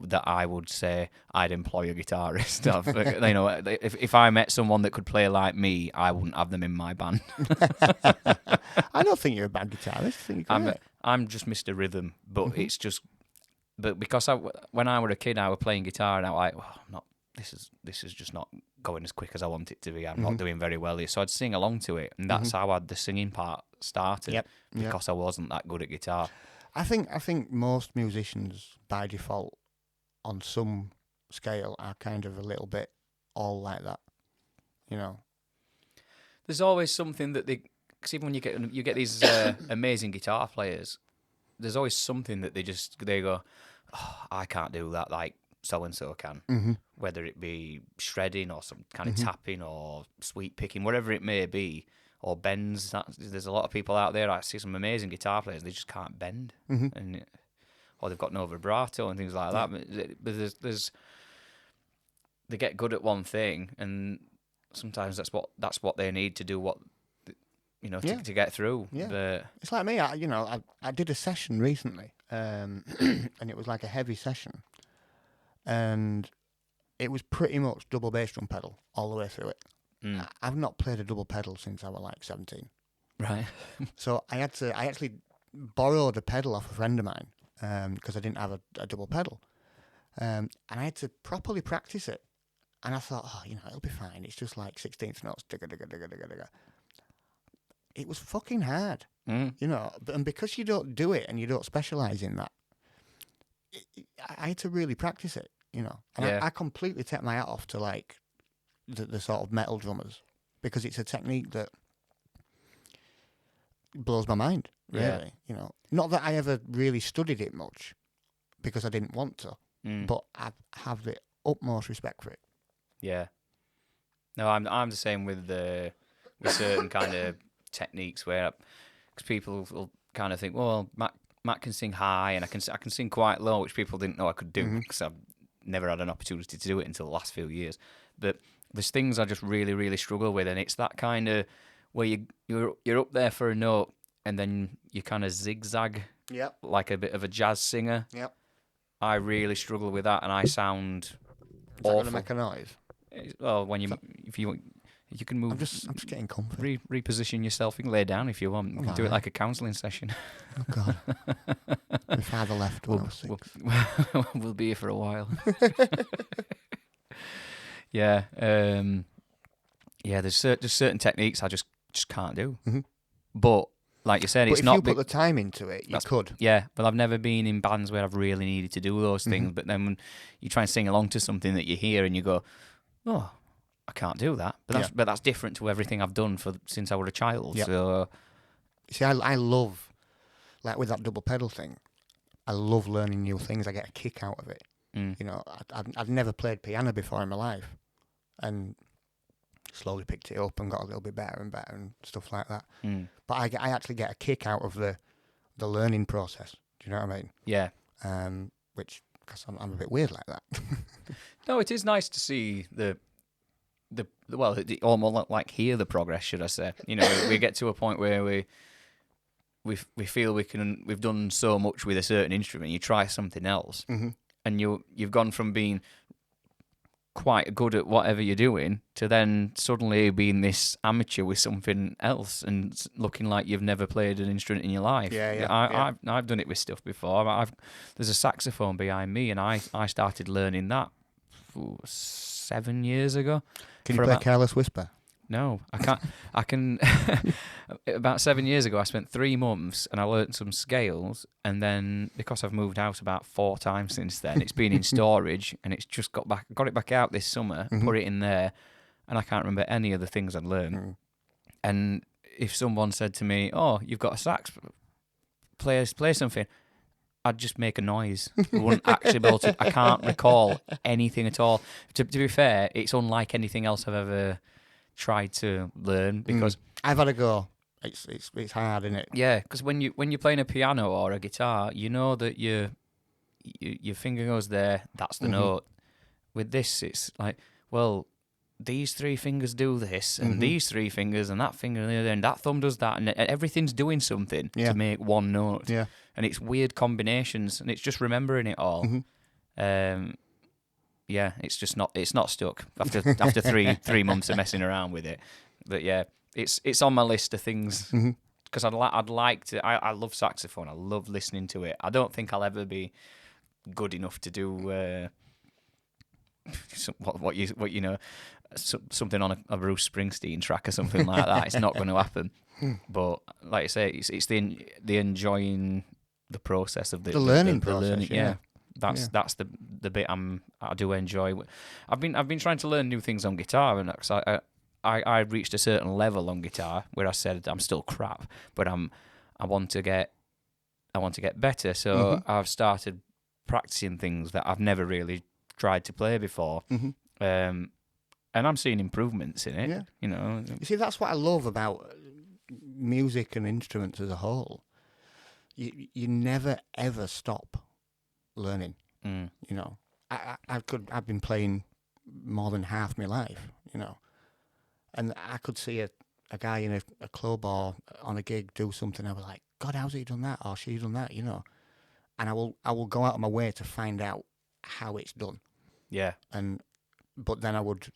that I would say I'd employ a guitarist. If I met someone that could play like me, I wouldn't have them in my band. I don't think you're a bad guitarist. I think you're great. I'm just Mr. Rhythm, but it's just. But because when I was a kid, I was playing guitar, and I was like, well, I'm not. This is just not going as quick as I want it to be. I'm not doing very well here. So I'd sing along to it, and that's how the singing part started. Because I wasn't that good at guitar. I think most musicians by default, on some scale, are kind of a little bit all like that. You know. There's always something that because even when you get these amazing guitar players, there's always something that they go, oh, I can't do that like so and so can. Whether it be shredding or some kind of tapping or sweep picking, whatever it may be, or bends. There's a lot of people out there. I see some amazing guitar players. They just can't bend, or they've got no vibrato and things like that. But there's they get good at one thing, and sometimes that's what they need to do what. To get through. Yeah. But it's like me. I did a session recently, and it was like a heavy session, and it was pretty much double bass drum pedal all the way through it. I've not played a double pedal since I was like 17. Right. So I actually borrowed a pedal off a friend of mine because I didn't have a double pedal, and I had to properly practice it. And I thought, it'll be fine. It's just like 16th notes, digga digga digga digga digga. it was fucking hard, you know. And because you don't do it and you don't specialise in that, I had to really practice it, you know. And I completely take my hat off to like the sort of metal drummers, because it's a technique that blows my mind, really, you know. Not that I ever really studied it much, because I didn't want to, but I have the utmost respect for it. Yeah. No, I'm the same with certain kind of techniques where, because people will kind of think, well, Matt can sing high and I can sing quite low, which people didn't know I could do, because I've never had an opportunity to do it until the last few years. But there's things I just really, really struggle with, and it's that kind of where you're up there for a note and then you kind of zigzag, like a bit of a jazz singer. Yep. I really struggle with that, and I sound awful. Is that going to make a noise? Well, if you can move, I'm just getting comfy. Reposition yourself. You can lay down if you want. You can do it like a counselling session. Oh God, my father left when I was 6. We'll be here for a while. Yeah, there's certain techniques I just can't do. But like you said, but it's if not. If you put the time into it, you could. Yeah, but I've never been in bands where I've really needed to do those things. But then when you try and sing along to something that you hear and you go, oh, I can't do that. But that's different to everything I've done since I was a child. Yeah. So, see, I love, like with that double pedal thing, I love learning new things. I get a kick out of it. You know, I've never played piano before in my life, and slowly picked it up and got a little bit better and better and stuff like that. But I actually get a kick out of the learning process. Do you know what I mean? Yeah. Which, because I'm a bit weird like that. No, it is nice to see almost like hear the progress, should I say? You know, we get to a point where we feel we've done so much with a certain instrument. You try something else, and you've gone from being quite good at whatever you're doing to then suddenly being this amateur with something else and looking like you've never played an instrument in your life. I've done it with stuff before. There's a saxophone behind me, and I started learning that 7 years ago. Can you play Careless Whisper? No, I can't. I can. About 7 years ago, I spent 3 months and I learnt some scales. And then, because I've moved house about 4 times since then, it's been in storage, and it's just got it back out this summer, put it in there, and I can't remember any of the things I'd learned. And if someone said to me, "Oh, you've got a sax, play something," I'd just make a noise. I wouldn't actually be able to. I can't recall anything at all. To be fair, it's unlike anything else I've ever tried to learn, because I've had a go. It's hard, isn't it? Yeah, because when you're playing a piano or a guitar, you know that your finger goes there. That's the note. With this, it's like, well, these 3 fingers do this, and these 3 fingers, and that finger there, and that thumb does that, and everything's doing something to make one note. Yeah, and it's weird combinations, and it's just remembering it all. Yeah, it's not stuck after 3 months of messing around with it. But yeah, it's on my list of things, because I'd like to. I love saxophone. I love listening to it. I don't think I'll ever be good enough to do something on a Bruce Springsteen track or something like that. It's not going to happen. But like I say, it's the enjoying the process of the learning process. Yeah. That's the bit I do enjoy. I've been trying to learn new things on guitar, and I reached a certain level on guitar where I said I'm still crap, but I want to get better. So I've started practicing things that I've never really tried to play before, and I'm seeing improvements in it. Yeah. You know, you see, that's what I love about music and instruments as a whole. You never ever stop learning. You know, I've been playing more than half my life, you know, and I could see a guy in a club or on a gig do something. I was like, God, how's he done that, or she done that, you know? And I will go out of my way to find out how it's done. Yeah. But then I would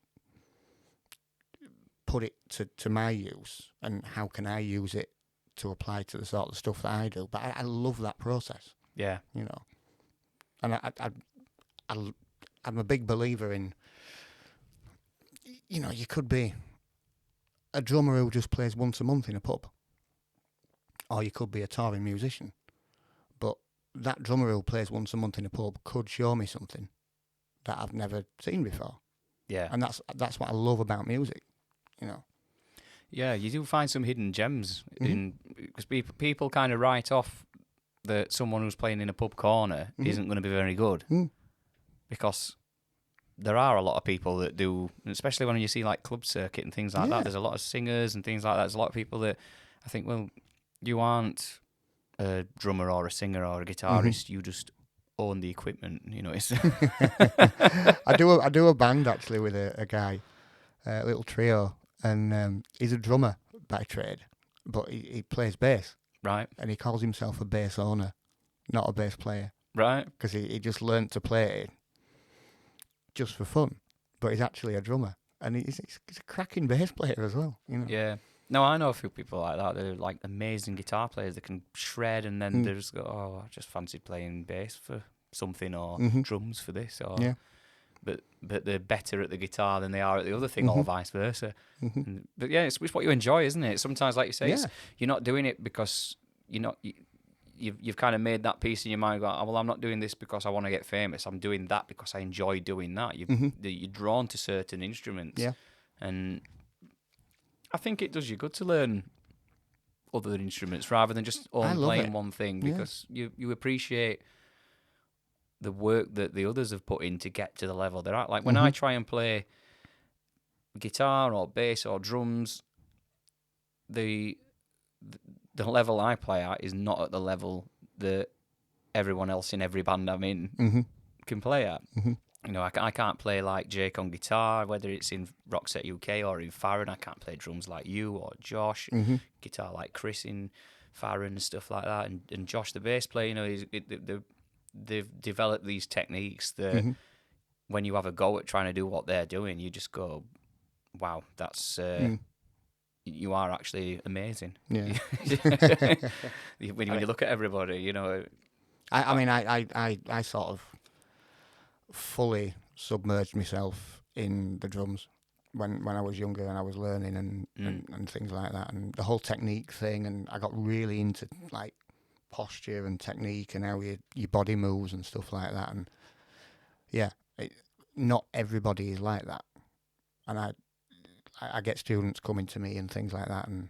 put it to my use, and how can I use it to apply to the sort of stuff that I do. But I love that process. Yeah. You know. And I'm a big believer in, you know, you could be a drummer who just plays once a month in a pub. or you could be a touring musician. But that drummer who plays once a month in a pub could show me something that I've never seen before. Yeah. And that's what I love about music, you know. Yeah, you do find some hidden gems because people kind of write off that someone who's playing in a pub corner isn't going to be very good because there are a lot of people that do, especially when you see like club circuit and things like that. There's a lot of singers and things like that. There's a lot of people that I think, well, you aren't a drummer or a singer or a guitarist. You just own the equipment. You know, it's I do a band actually with a guy, a little trio, and he's a drummer by trade, but he plays bass. Right. And he calls himself a bass owner, not a bass player. Right. Because he just learnt to play it just for fun. But he's actually a drummer. And he's a cracking bass player as well. You know? Yeah. No, I know a few people like that. They're like amazing guitar players. They can shred and then they just go, oh, I just fancied playing bass for something or drums for this. Or But they're better at the guitar than they are at the other thing or vice versa. But yeah, it's what you enjoy, isn't it? Sometimes, like you say, you're not doing it because you've kind of made that piece in your mind. Go, oh, well, I'm not doing this because I want to get famous. I'm doing that because I enjoy doing that. You're drawn to certain instruments. Yeah. And I think it does you good to learn other instruments rather than just only playing one thing because you appreciate the work that the others have put in to get to the level they're at. Like when I try and play guitar or bass or drums, the level I play at is not at the level that everyone else in every band I'm in can play at. You know, I can't play like Jake on guitar, whether it's in Roxette UK or in FAHRAN. I can't play drums like you or Josh, guitar like Chris in FAHRAN and stuff like that. And Josh, the bass player, you know, they've developed these techniques that when you have a go at trying to do what they're doing, you just go, wow, that's you are actually amazing. Yeah. when you look at everybody, you know. I mean, I sort of fully submerged myself in the drums when I was younger and I was learning and things like that, and the whole technique thing, and I got really into like posture and technique and how your body moves and stuff like that. And not everybody is like that, and I get students coming to me and things like that, and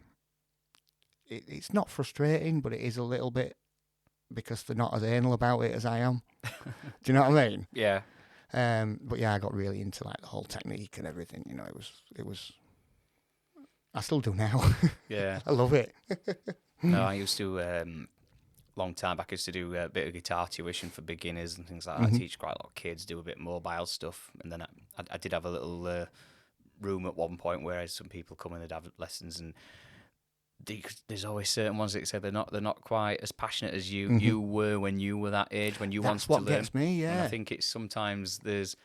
it's not frustrating, but it is a little bit because they're not as anal about it as I am. Do you know what I mean? Yeah. But yeah, I got really into like the whole technique and everything. You know, it was. I still do now. Yeah. I love it. No, I used to. Long time back, I used to do a bit of guitar tuition for beginners and things like that. I teach quite a lot of kids, do a bit mobile stuff, and then I did have a little room at one point where some people come in and have lessons, and there's always certain ones that say they're not quite as passionate as you were when you were that age, when you wanted to learn. That's what gets me, yeah. And I think it's sometimes they've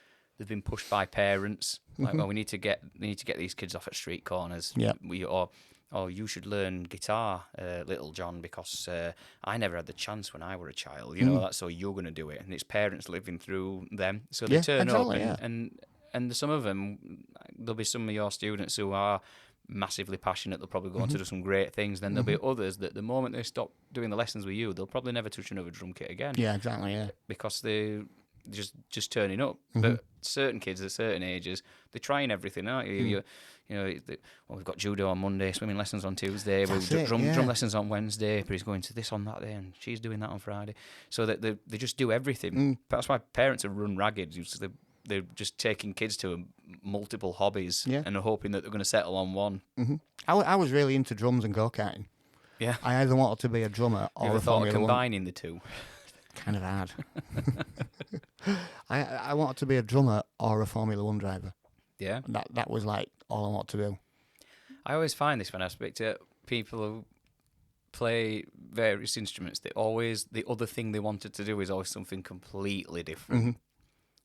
been pushed by parents, like, well, we need to get these kids off at street corners. Yeah. Or you should learn guitar, little John, because I never had the chance when I were a child. You know, that's so you're going to do it. And it's parents living through them. So they turn up and some of them, there'll be some of your students who are massively passionate. They'll probably go on to do some great things. Then there'll be others that the moment they stop doing the lessons with you, they'll probably never touch another drum kit again. Yeah, exactly, yeah. Because they're just turning up. But certain kids at certain ages, they're trying everything out. We've got judo on Monday, swimming lessons on Tuesday, drum lessons on Wednesday, but he's going to this on that day, and she's doing that on Friday. So that they just do everything. That's why parents have run ragged. They're just taking kids to multiple hobbies and are hoping that they're going to settle on one. I was really into drums and go-karting. Yeah. I either wanted to be a drummer or you ever a thought Formula of combining the two? Kind of hard. I wanted to be a drummer or a Formula 1 driver. Yeah. That was like all I wanted to do. I always find this when I speak to people who play various instruments, the other thing they wanted to do is always something completely different.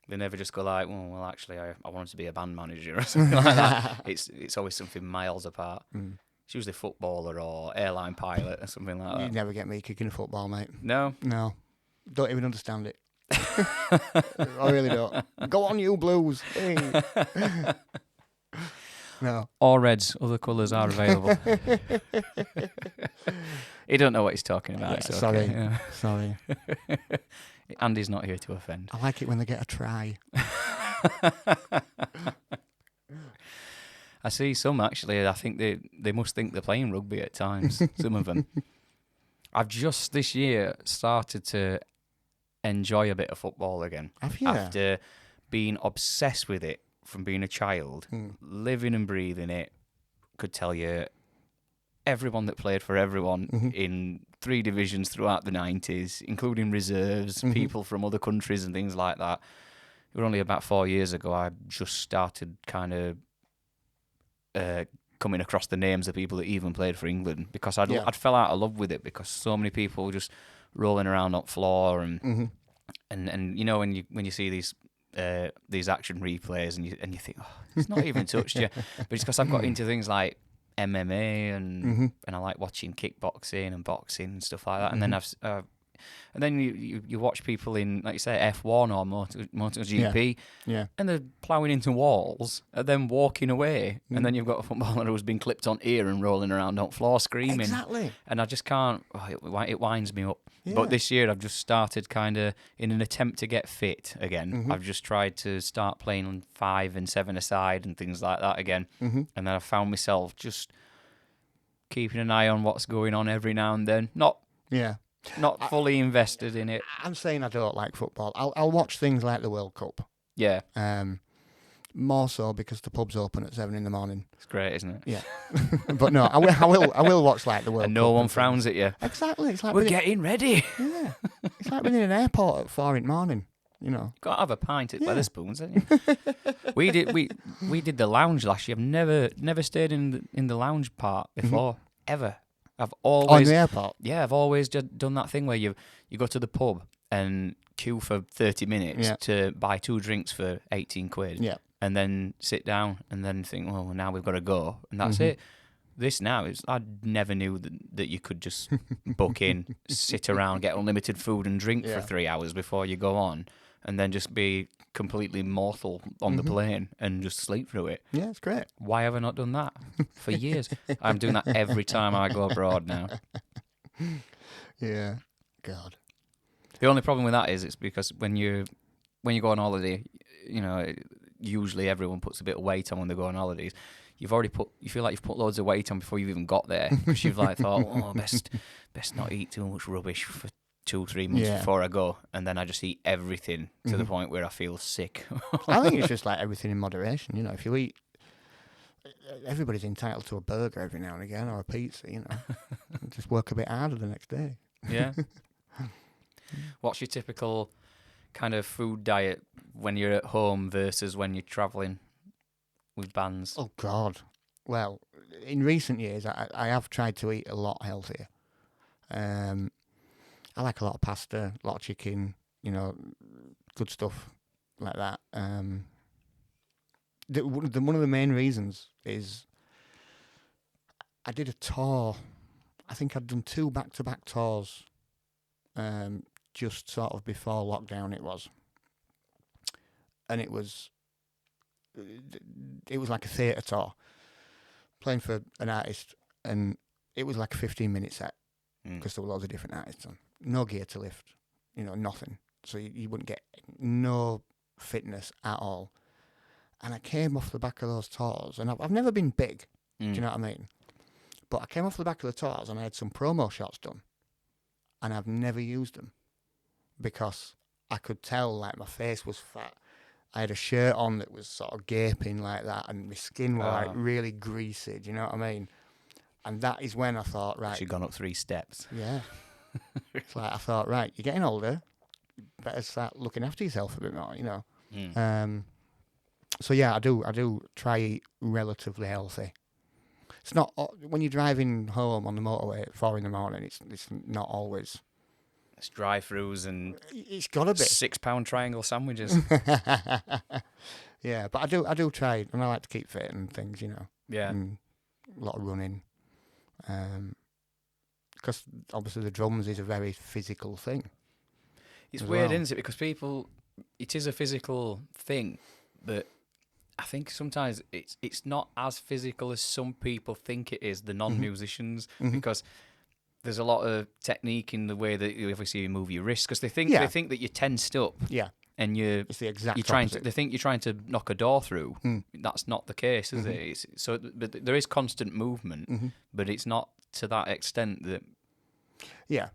They never just go like, well, actually, I wanted to be a band manager or something like that. It's always something miles apart. It's usually footballer or airline pilot or something like that. You'd never get me kicking a football, mate. No? No. Don't even understand it. I really don't. Go on, you Blues. Hey. No. Or reds. Other colours are available. He don't know what he's talking about. Yeah, it's okay. sorry. Yeah. Sorry. Andy's not here to offend. I like it when they get a try. I see some actually. I think they must think they're playing rugby at times. Some of them. I've just this year started to enjoy a bit of football again. Have you? After being obsessed with it from being a child, living and breathing it, could tell you everyone that played for everyone in 3 divisions throughout the 90s, including reserves, people from other countries and things like that. It was only about 4 years ago I just started kind of coming across the names of people that even played for England, because I'd fell out of love with it, because so many people were just rolling around on the floor and you know, when you see these action replays and you think, oh, it's not even touched you, but it's because I've got into things like MMA and I like watching kickboxing and boxing and stuff like that, and then you watch people in, like you say, F1 or MotoGP, and they're ploughing into walls and then walking away, and then you've got a footballer who's been clipped on ear and rolling around on the floor screaming. Exactly. And I just can't. It winds me up. Yeah. But this year I've just started kind of in an attempt to get fit again. I've just tried to start playing 5 and 7 aside and things like that again. And then I found myself just keeping an eye on what's going on every now and then. Not fully invested in it. I'm saying I don't like football. I'll watch things like the World Cup. Yeah. More so because the pub's open at 7 a.m. It's great, isn't it? Yeah. But no, I will watch like the World Cup. And no one frowns at you. Exactly. It's like we're getting ready. Yeah. It's like being in an airport at 4 a.m, you know. Got to have a pint at Wetherspoons, haven't you? we did the lounge last year. I've never stayed in the lounge part before, ever. I've always on the airport. Yeah, I've always done that thing where you go to the pub and queue for 30 minutes to buy 2 drinks for 18 quid. Yeah. And then sit down and then think, well, now we've got to go, and that's it. This now is, I never knew that you could just book in, sit around, get unlimited food and drink for 3 hours before you go on, and then just be completely mortal on the plane and just sleep through it. Yeah, it's great. Why have I not done that for years? I'm doing that every time I go abroad now. Yeah, God. The only problem with that is it's because when you go on holiday, you know, usually everyone puts a bit of weight on when they go on holidays. You feel like you've put loads of weight on before you've even got there, because you've like thought, oh, best not eat too much rubbish for 2-3 months before I go, and then I just eat everything to the point where I feel sick. I think it's just like everything in moderation. You know, if you eat, everybody's entitled to a burger every now and again, or a pizza. You know, just work a bit harder the next day. Yeah. What's your typical kind of food diet when you're at home versus when you're travelling with bands? Oh God! Well, in recent years, I have tried to eat a lot healthier. I like a lot of pasta, a lot of chicken, you know, good stuff like that. One of the main reasons is I did a tour. I think I'd done 2 back-to-back tours, just sort of before lockdown it was. And it was like a theatre tour, playing for an artist, and it was like a 15-minute set, because there were loads of different artists on. No gear to lift, you know, nothing. So you wouldn't get no fitness at all. And I came off the back of those tours, and I've never been big, do you know what I mean? But I came off the back of the tours and I had some promo shots done, and I've never used them, because I could tell, like, my face was fat. I had a shirt on that was sort of gaping like that, and my skin was like really greasy, do you know what I mean? And that is when I thought, right. She'd gone up 3 steps. Yeah. It's like, I thought, right, you're getting older, better start looking after yourself a bit more, you know. So yeah, I do try eat relatively healthy. It's not, when you're driving home on the motorway at 4 a.m, it's not always. It's drive-throughs and it's got to be £6 triangle sandwiches. Yeah, but I do try, and I like to keep fit and things, you know. Yeah. And a lot of running. Because obviously the drums is a very physical thing. It's weird, isn't it? Because it is a physical thing, but I think sometimes it's not as physical as some people think it is, the non-musicians, because there's a lot of technique in the way that you obviously move your wrists, because they think that you're tensed up. Yeah. And it's the exact opposite. They think you're trying to knock a door through. That's not the case, is it? But there is constant movement, but it's not to that extent that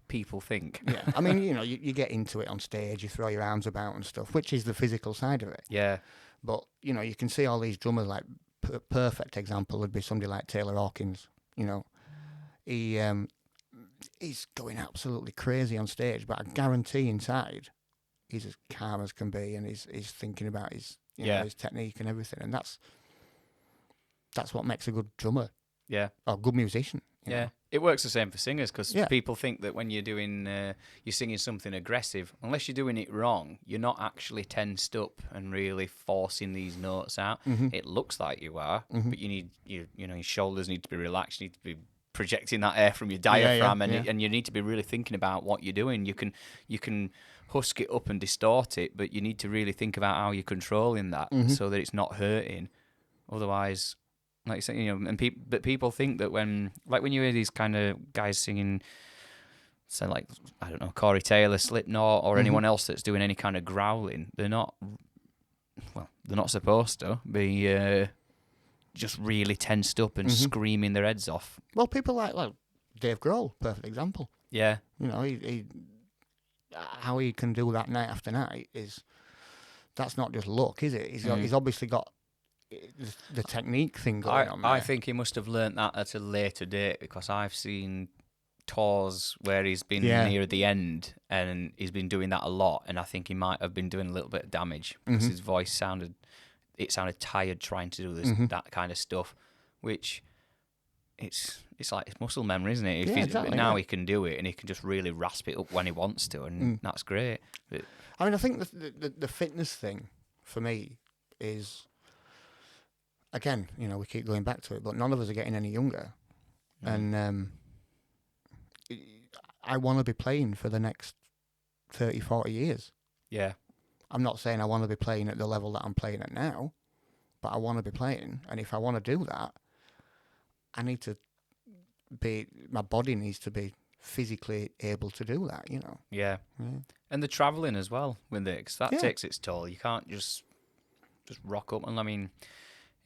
people think. Yeah, I mean, you get into it on stage, you throw your arms about and stuff, which is the physical side of it. Yeah. But, you can see all these drummers, like, perfect example would be somebody like Taylor Hawkins, he's going absolutely crazy on stage, but I guarantee inside he's as calm as can be, and he's thinking about his his technique and everything, and that's what makes a good drummer. Yeah. Or good musician. You know? It works the same for singers, because people think that when you're doing, you're singing something aggressive, unless you're doing it wrong, you're not actually tensed up and really forcing these notes out. It looks like you are, but you need, your shoulders need to be relaxed. You need to be projecting that air from your diaphragm, and you need to be really thinking about what you're doing. You can husk it up and distort it, but you need to really think about how you're controlling that so that it's not hurting. Otherwise, like you say, but people think that when you hear these kind of guys singing, say like, I don't know, Corey Taylor, Slipknot, or anyone else that's doing any kind of growling, they're not supposed to be just really tensed up and screaming their heads off. Well, people like Dave Grohl, perfect example. Yeah. He how he can do that night after night that's not just luck, is it? He's obviously got the technique thing going on there. I think he must have learnt that at a later date, because I've seen tours where he's been near the end and he's been doing that a lot, and I think he might have been doing a little bit of damage because his voice sounded tired trying to do that kind of stuff, which it's like it's muscle memory, isn't it? Exactly, now he can do it, and he can just really rasp it up when he wants to, and that's great. But, I mean, I think the fitness thing for me is, again, we keep going back to it, but none of us are getting any younger, and I want to be playing for the next 30, 40 years. Yeah. I'm not saying I want to be playing at the level that I'm playing at now, but I want to be playing, and if I want to do that, I need to my body needs to be physically able to do that, Yeah. And the travelling as well with it, 'cause that takes its toll. You can't just rock up. And I mean,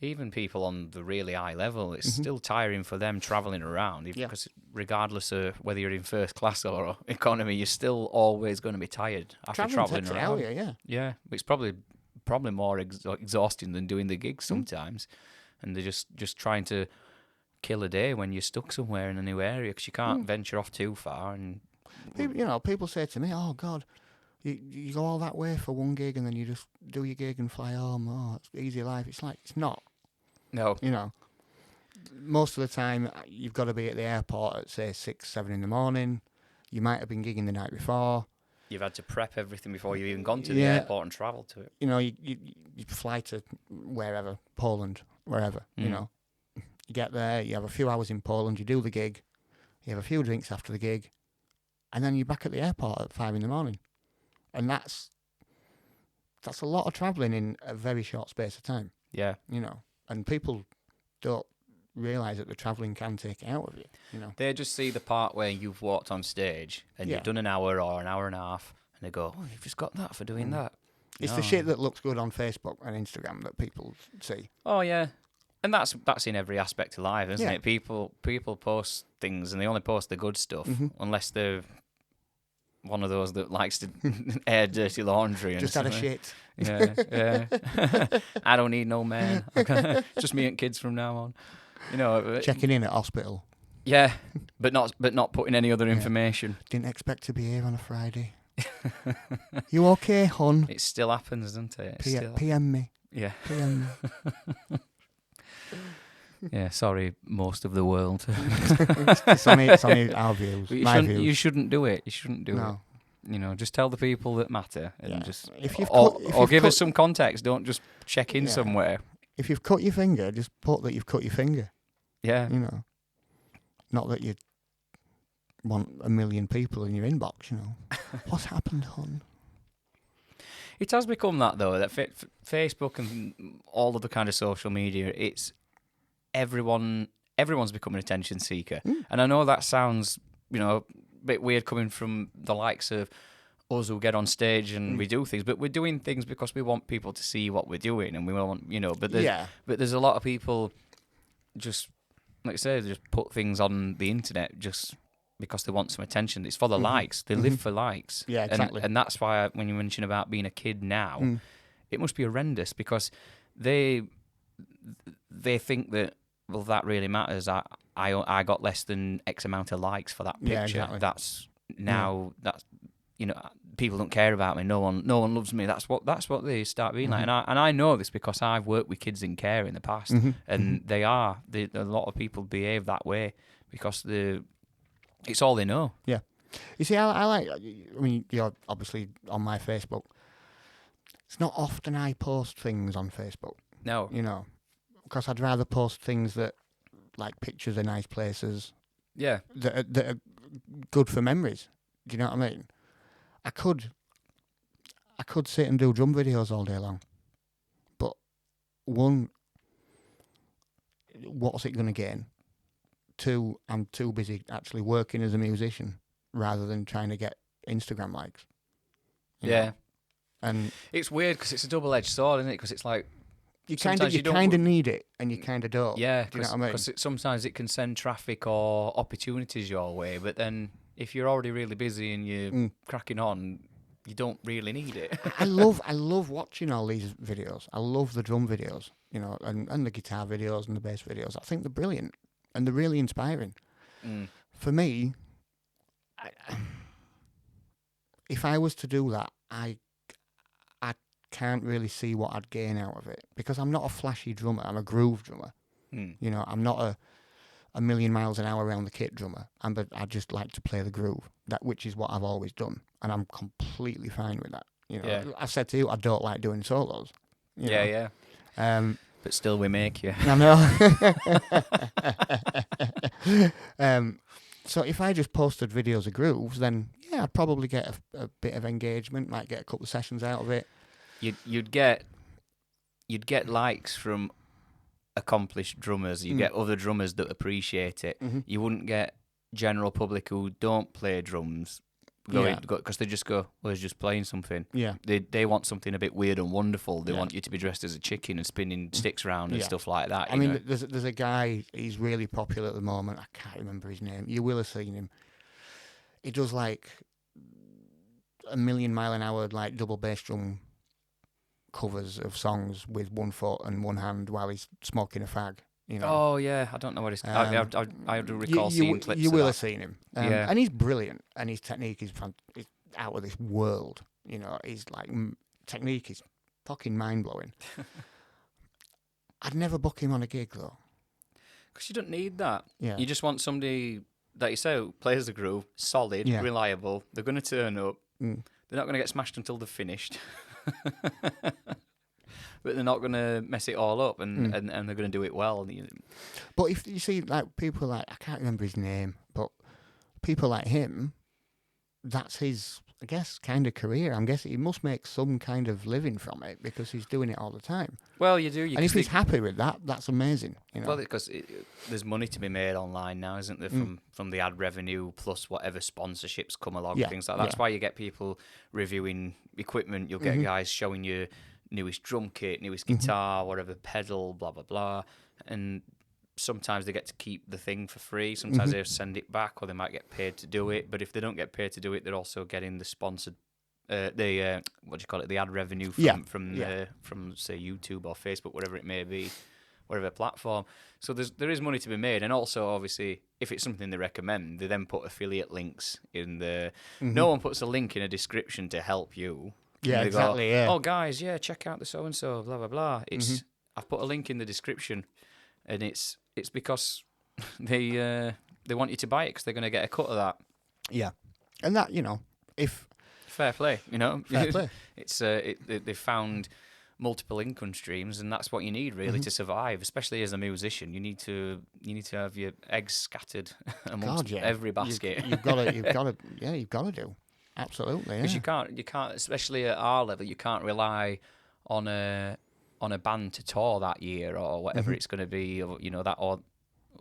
even people on the really high level, it's still tiring for them travelling around, because regardless of whether you're in first class or economy, you're still always going to be tired after travelling around. Yeah, it's probably more exhausting than doing the gigs sometimes, and they're just trying to kill a day when you're stuck somewhere in a new area, because you can't venture off too far. And people say to me, "Oh God, you go all that way for one gig and then you just do your gig and fly home. Oh, it's easy life." It's like, it's not. No. Most of the time you've got to be at the airport at, say, 6, 7 in the morning. You might have been gigging the night before. You've had to prep everything before you've even gone to the airport and travelled to it. You fly to wherever, Poland, wherever, You get there, you have a few hours in Poland, you do the gig, you have a few drinks after the gig, and then you're back at the airport at 5 in the morning. And that's a lot of travelling in a very short space of time. Yeah. And people don't realise that the travelling can take it out of you, They just see the part where you've walked on stage and you've done an hour or an hour and a half, and they go, "Oh, you've just got that for doing that." It's the shit that looks good on Facebook and Instagram that people see. Oh, yeah. And that's in every aspect of life, isn't it? People post things, and they only post the good stuff, unless they're one of those that likes to air dirty laundry. And just had a shit. Yeah. I don't need no man. Just me and kids from now on. Checking in at hospital. Yeah, but not putting any other information. Didn't expect to be here on a Friday. You okay, hon? It still happens, doesn't it? PM me. Yeah. PM me. Yeah, sorry, most of the world. it's only our views. You shouldn't do it. You shouldn't do it. Just tell the people that matter, and just give us some context. Don't just check in somewhere. If you've cut your finger, just put that you've cut your finger. Yeah. Not that you want 1 million people in your inbox. What's happened, hon? It has become that though. That Facebook and all of the kind of social media, it's everyone's becoming an attention seeker. And I know that sounds, a bit weird coming from the likes of us who get on stage and we do things, but we're doing things because we want people to see what we're doing, and we want, but there's a lot of people just, like I say, just put things on the internet just because they want some attention. It's for the likes. They live for likes. Yeah, exactly. And that's why when you mention about being a kid now, it must be horrendous because they think that, well, that really matters. I got less than X amount of likes for that picture. Yeah, exactly. That's people don't care about me. No one loves me. That's what they start being like. And I know this because I've worked with kids in care in the past, and a lot of people behave that way because it's all they know. Yeah. You see, I mean, you're obviously on my Facebook. It's not often I post things on Facebook. No. Because I'd rather post things that, like pictures of nice places. Yeah. That are good for memories. Do you know what I mean? I could sit and do drum videos all day long, but one, what's it going to gain? Two, I'm too busy actually working as a musician rather than trying to get Instagram likes. You know? And it's weird because it's a double-edged sword, isn't it? Because it's like you kind of need it and you kind of don't. Yeah, do you know what I mean? Because sometimes it can send traffic or opportunities your way, but then if you're already really busy and you're cracking on, you don't really need it. I love watching all these videos. I love the drum videos, and the guitar videos and the bass videos. I think they're brilliant and they're really inspiring. For me, if I was to do that, I can't really see what I'd gain out of it because I'm not a flashy drummer. I'm a groove drummer. I'm not a million miles an hour around the kit drummer. I just like to play the groove, which is what I've always done, and I'm completely fine with that. I said to you, I don't like doing solos. Yeah. But still, we make you. I know. So if I just posted videos of grooves, then I'd probably get a bit of engagement, might get a couple of sessions out of it. You'd get likes from accomplished drummers. You get other drummers that appreciate it. You wouldn't get general public who don't play drums because they just go, well, he's just playing something. They want something a bit weird and wonderful. They want you to be dressed as a chicken and spinning sticks around and stuff like that. I mean, there's a guy, he's really popular at the moment. I can't remember his name. You will have seen him. He does like a million mile an hour like double bass drum covers of songs with one foot and one hand while he's smoking a fag. Oh yeah, I don't know what he's. I do recall seeing clips. You of will that. have seen him, and he's brilliant, and his technique is out of this world. His technique is fucking mind blowing. I'd never book him on a gig though, because you don't need that. Yeah. You just want somebody that you say plays the groove, solid, reliable. They're going to turn up. They're not going to get smashed until they're finished. But they're not going to mess it all up, and they're going to do it well. But if you see, like, people like, I can't remember his name, but people like him, that's his, I guess, kind of career. I'm guessing he must make some kind of living from it because he's doing it all the time. Well, you do. And if he's happy with that, that's amazing. Well, because there's money to be made online now, isn't there, from the ad revenue plus whatever sponsorships come along, things like that. That's why you get people reviewing equipment. You'll get guys showing you newest drum kit, newest guitar, whatever pedal, blah, blah, blah. And sometimes they get to keep the thing for free. Sometimes they send it back or they might get paid to do it. But if they don't get paid to do it, they're also getting the sponsored, the ad revenue from say YouTube or Facebook, whatever it may be, whatever platform. So there is money to be made. And also, obviously, if it's something they recommend, they then put affiliate links in the... No one puts a link in a description to help you. Yeah, exactly. Go, oh, guys, check out the so and so, blah blah blah. It's I've put a link in the description, and it's because they want you to buy it because they're going to get a cut of that. Yeah, and that if fair play, fair play. It's they've found multiple income streams, and that's what you need really to survive. Especially as a musician, you need to have your eggs scattered amongst every basket. You've got to do. Absolutely, because you can't, especially at our level, you can't rely on a band to tour that year or whatever it's going to be, or, you know, that or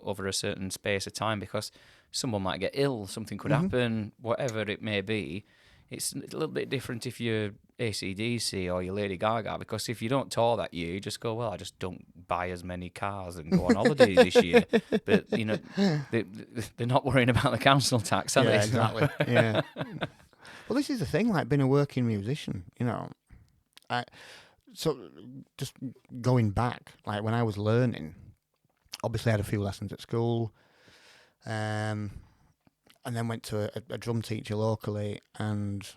over a certain space of time, because someone might get ill, something could happen, whatever it may be. It's a little bit different if you're AC/DC or you're Lady Gaga, because if you don't tour that year, you just go, well, I just don't buy as many cars and go on holidays this year. But, you know, they're not worrying about the council tax, are they? Exactly. Yeah. Well, this is the thing, like being a working musician, you know. So just going back, like when I was learning, obviously I had a few lessons at school, and then went to a drum teacher locally, and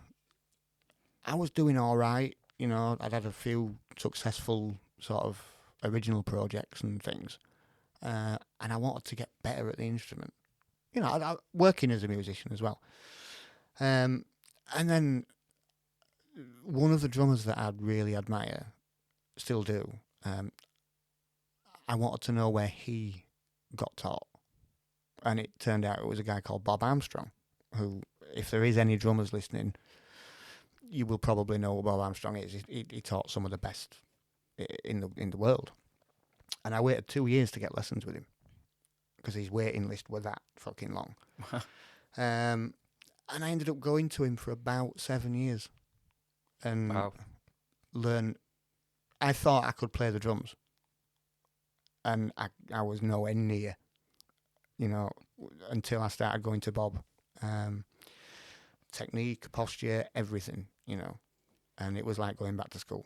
I was doing all right. You know, I'd had a few successful sort of original projects and things, and I wanted to get better at the instrument. You know, I working as a musician as well. And then one of the drummers that I'd really admire, still do, I wanted to know where he got taught. And it turned out it was a guy called Bob Armstrong, who, if there is any drummers listening, you will probably know what Bob Armstrong is. He taught some of the best in the world. And I waited 2 years to get lessons with him, because his waiting list was that fucking long. And I ended up going to him for about 7 years and learn. I thought I could play the drums, and I was nowhere near, you know, until I started going to Bob. Technique, posture, everything, you know, and it was like going back to school.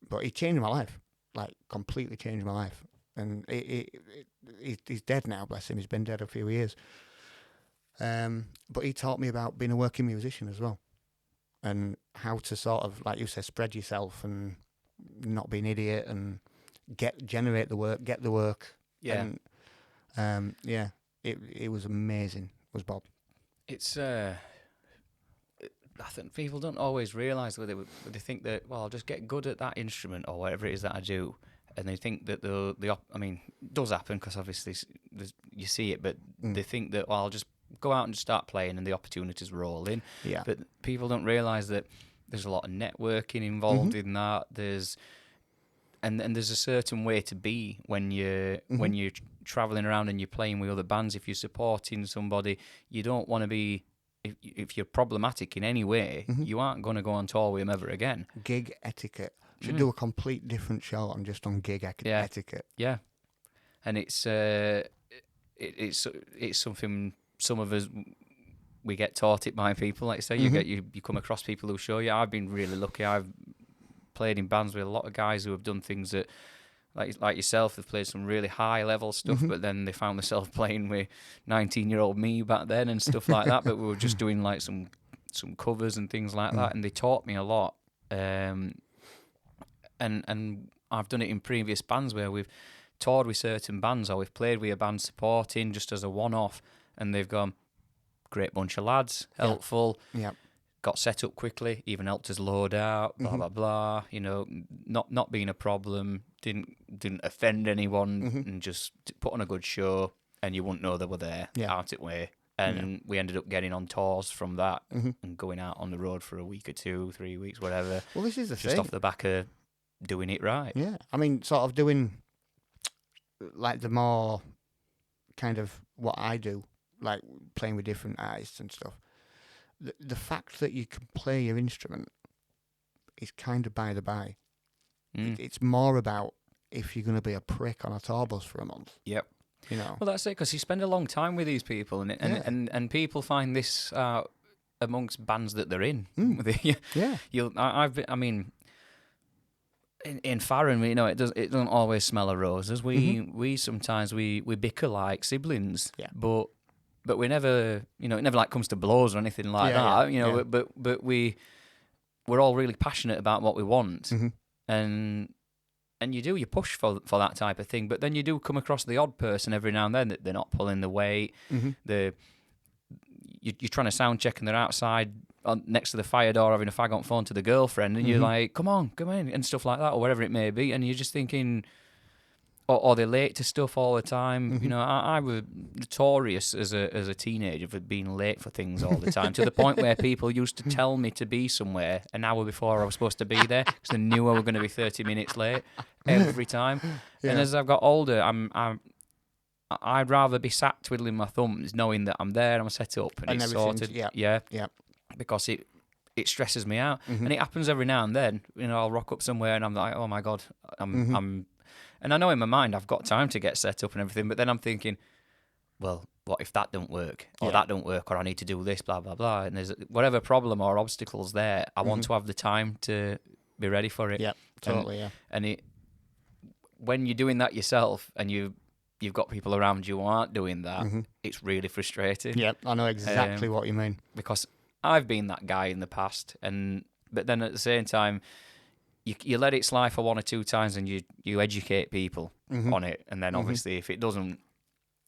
But he changed my life, like completely changed my life. And he's dead now, bless him. He's been dead a few years. But he taught me about being a working musician as well, and how to sort of, like you said, spread yourself and not be an idiot and generate the work, get the work. Yeah. And it was amazing. Was Bob? It's I think people don't always realise whether they think that, well, I'll just get good at that instrument or whatever it is that I do, and they think that I mean, it does happen, because obviously you see it, but they think that, well, I'll just go out and start playing and the opportunities roll in. Yeah. But people don't realise that there's a lot of networking involved in that. There's a certain way to be when you're travelling around and you're playing with other bands. If you're supporting somebody, you don't want to be. If you're problematic in any way, you aren't going to go on tour with them ever again. Gig etiquette. Should do a complete different show on just on gig etiquette. Yeah, and it's something some of us, we get taught it by people. Like you say, you come across people who show you. I've been really lucky. I've played in bands with a lot of guys who have done things that, like yourself, they've played some really high level stuff, but then they found themselves playing with 19-year-old me back then and stuff like that. But we were just doing like some covers and things like that, and they taught me a lot. And I've done it in previous bands where we've toured with certain bands, or we've played with a band supporting just as a one-off, and they've gone, great bunch of lads, helpful. Yeah. Got set up quickly, even helped us load out, blah blah blah. You know, not being a problem, didn't offend anyone, and just put on a good show, and you wouldn't know they were there, out it way. And we ended up getting on tours from that, and going out on the road for a week or 2, 3 weeks, whatever. Well, this is the thing. Just off the back of doing it right. Yeah, I mean, sort of doing like the more kind of what I do, like playing with different artists and stuff. The fact that you can play your instrument is kind of by the by. It's more about if you're going to be a prick on a tour bus for a month. Yep. You know. Well, that's it, because you spend a long time with these people, and people find this amongst bands that they're in. Yeah. I mean, in FAHRAN, you know, it doesn't always smell of roses. We sometimes we bicker like siblings. Yeah. But we never, you know, it never like comes to blows or anything like that, you know. Yeah. But we're all really passionate about what we want, and you push for that type of thing. But then you do come across the odd person every now and then that they're not pulling the weight. You're trying to sound check and they're outside next to the fire door having a fag on phone to the girlfriend, and you're like, come in and stuff like that, or whatever it may be, and you're just thinking, or they're late to stuff all the time. Mm-hmm. You know, I was notorious as a teenager for being late for things all the time, to the point where people used to tell me to be somewhere an hour before I was supposed to be there, because they knew I was going to be 30 minutes late every time. Yeah. And as I've got older, I'd rather be sat twiddling my thumbs, knowing that I'm there, I'm set up, and it's sorted. Yeah. Because it stresses me out, Mm-hmm. and it happens every now and then. You know, I'll rock up somewhere and I'm like, oh my god, I'm, and I know in my mind I've got time to get set up and everything, but then I'm thinking, well, what if that don't work, or that don't work, or I need to do this, blah blah blah, and there's whatever problem or obstacles there, I want to have the time to be ready for it. Yeah, totally. And when you're doing that yourself, and you've got people around you who aren't doing that, it's really frustrating. Yeah, I know exactly what you mean. Because I've been that guy in the past, but then at the same time, you let it slide for one or two times, and you educate people on it, and then obviously if it doesn't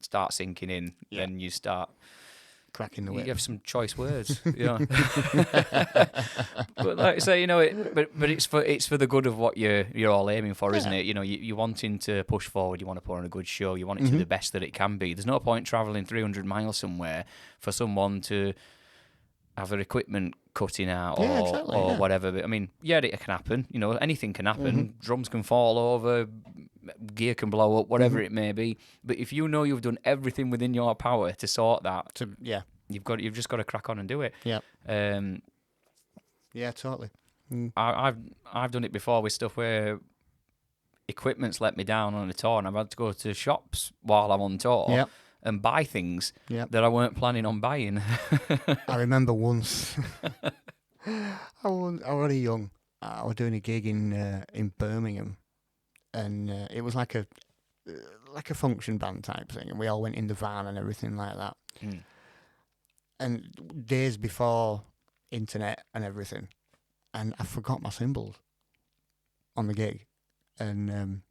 start sinking in, then you start cracking the whip. You have some choice words, you know. But like I say, you know, but it's for the good of what you're all aiming for, isn't it? You know, you're wanting to push forward. You want to put on a good show. You want it to be the best that it can be. There's no point travelling 300 miles somewhere for someone to have their equipment cutting out or whatever. But I mean, it can happen. You know, anything can happen. Drums can fall over, gear can blow up, whatever it may be. But if you know you've done everything within your power to sort that, you've just got to crack on and do it. Yeah. Yeah, totally. I've done it before with stuff where equipment's let me down on a tour, and I've had to go to shops while I'm on tour and buy things that I weren't planning on buying. I remember once, I was already young. I was doing a gig in Birmingham, and it was like a function band type thing, and we all went in the van and everything like that. And days before internet and everything, and I forgot my cymbals on the gig, and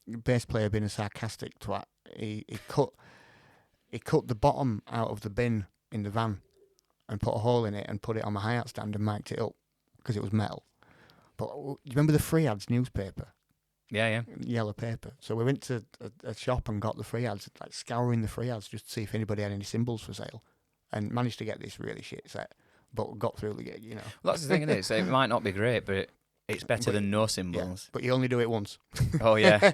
the bass player, being a sarcastic twat, he cut the bottom out of the bin in the van and put a hole in it and put it on my hi-hat stand and mic'd it up because it was metal. But you remember the Free Ads newspaper? Yeah. Yellow paper. So we went to a shop and got the Free Ads, like scouring the Free Ads just to see if anybody had any cymbals for sale, and managed to get this really shit set, but got through the gig, you know. Well, that's the thing, isn't it? So it might not be great, but it's better than no cymbals. Yeah, but you only do it once. Oh, yeah.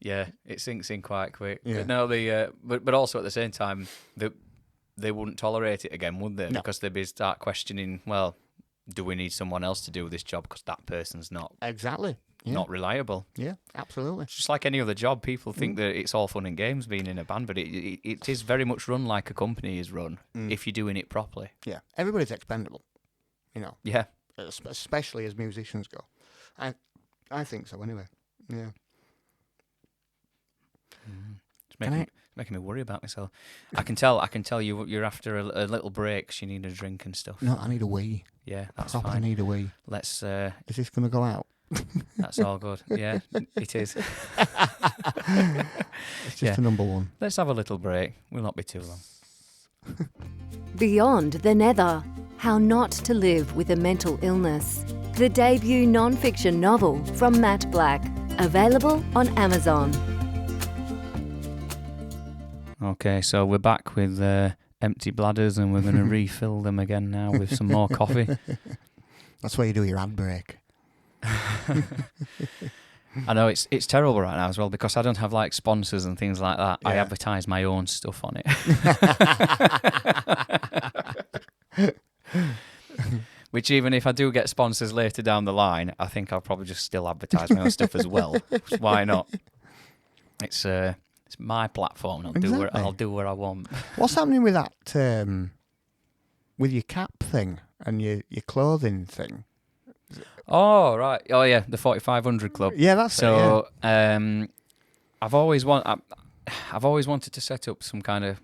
Yeah, it sinks in quite quick. Yeah. But no, but also at the same time, they wouldn't tolerate it again, would they? No. Because they'd start questioning, well, do we need someone else to do this job because that person's not reliable? Yeah, absolutely. It's just like any other job. People think that it's all fun and games being in a band, but it is very much run like a company is run if you're doing it properly. Yeah, everybody's expendable, you know. Yeah. Especially as musicians go. I think so anyway. Yeah. It's making me worry about myself. I can tell you're after a little break, 'cause you need a drink and stuff. No, I need a wee. Yeah, that's Proper fine. need a wee. Let's. Is this going to go out? That's all good. Yeah, it is. It's just a number one. Let's have a little break. We'll not be too long. Beyond the Nether. How Not to Live with a Mental Illness. The debut non-fiction novel from Matt Black. Available on Amazon. Okay, so we're back with empty bladders, and we're going to refill them again now with some more coffee. That's where you do your ad break. I know it's terrible right now as well, because I don't have like sponsors and things like that. Yeah. I advertise my own stuff on it. Which, even if I do get sponsors later down the line, I think I'll probably just still advertise my own stuff as well. Why not? It's my platform. I'll do what I want. What's happening with that? With your cap thing and your clothing thing? Oh right. Oh yeah, the 4500 Club. Yeah, that's so. I've always wanted to set up some kind of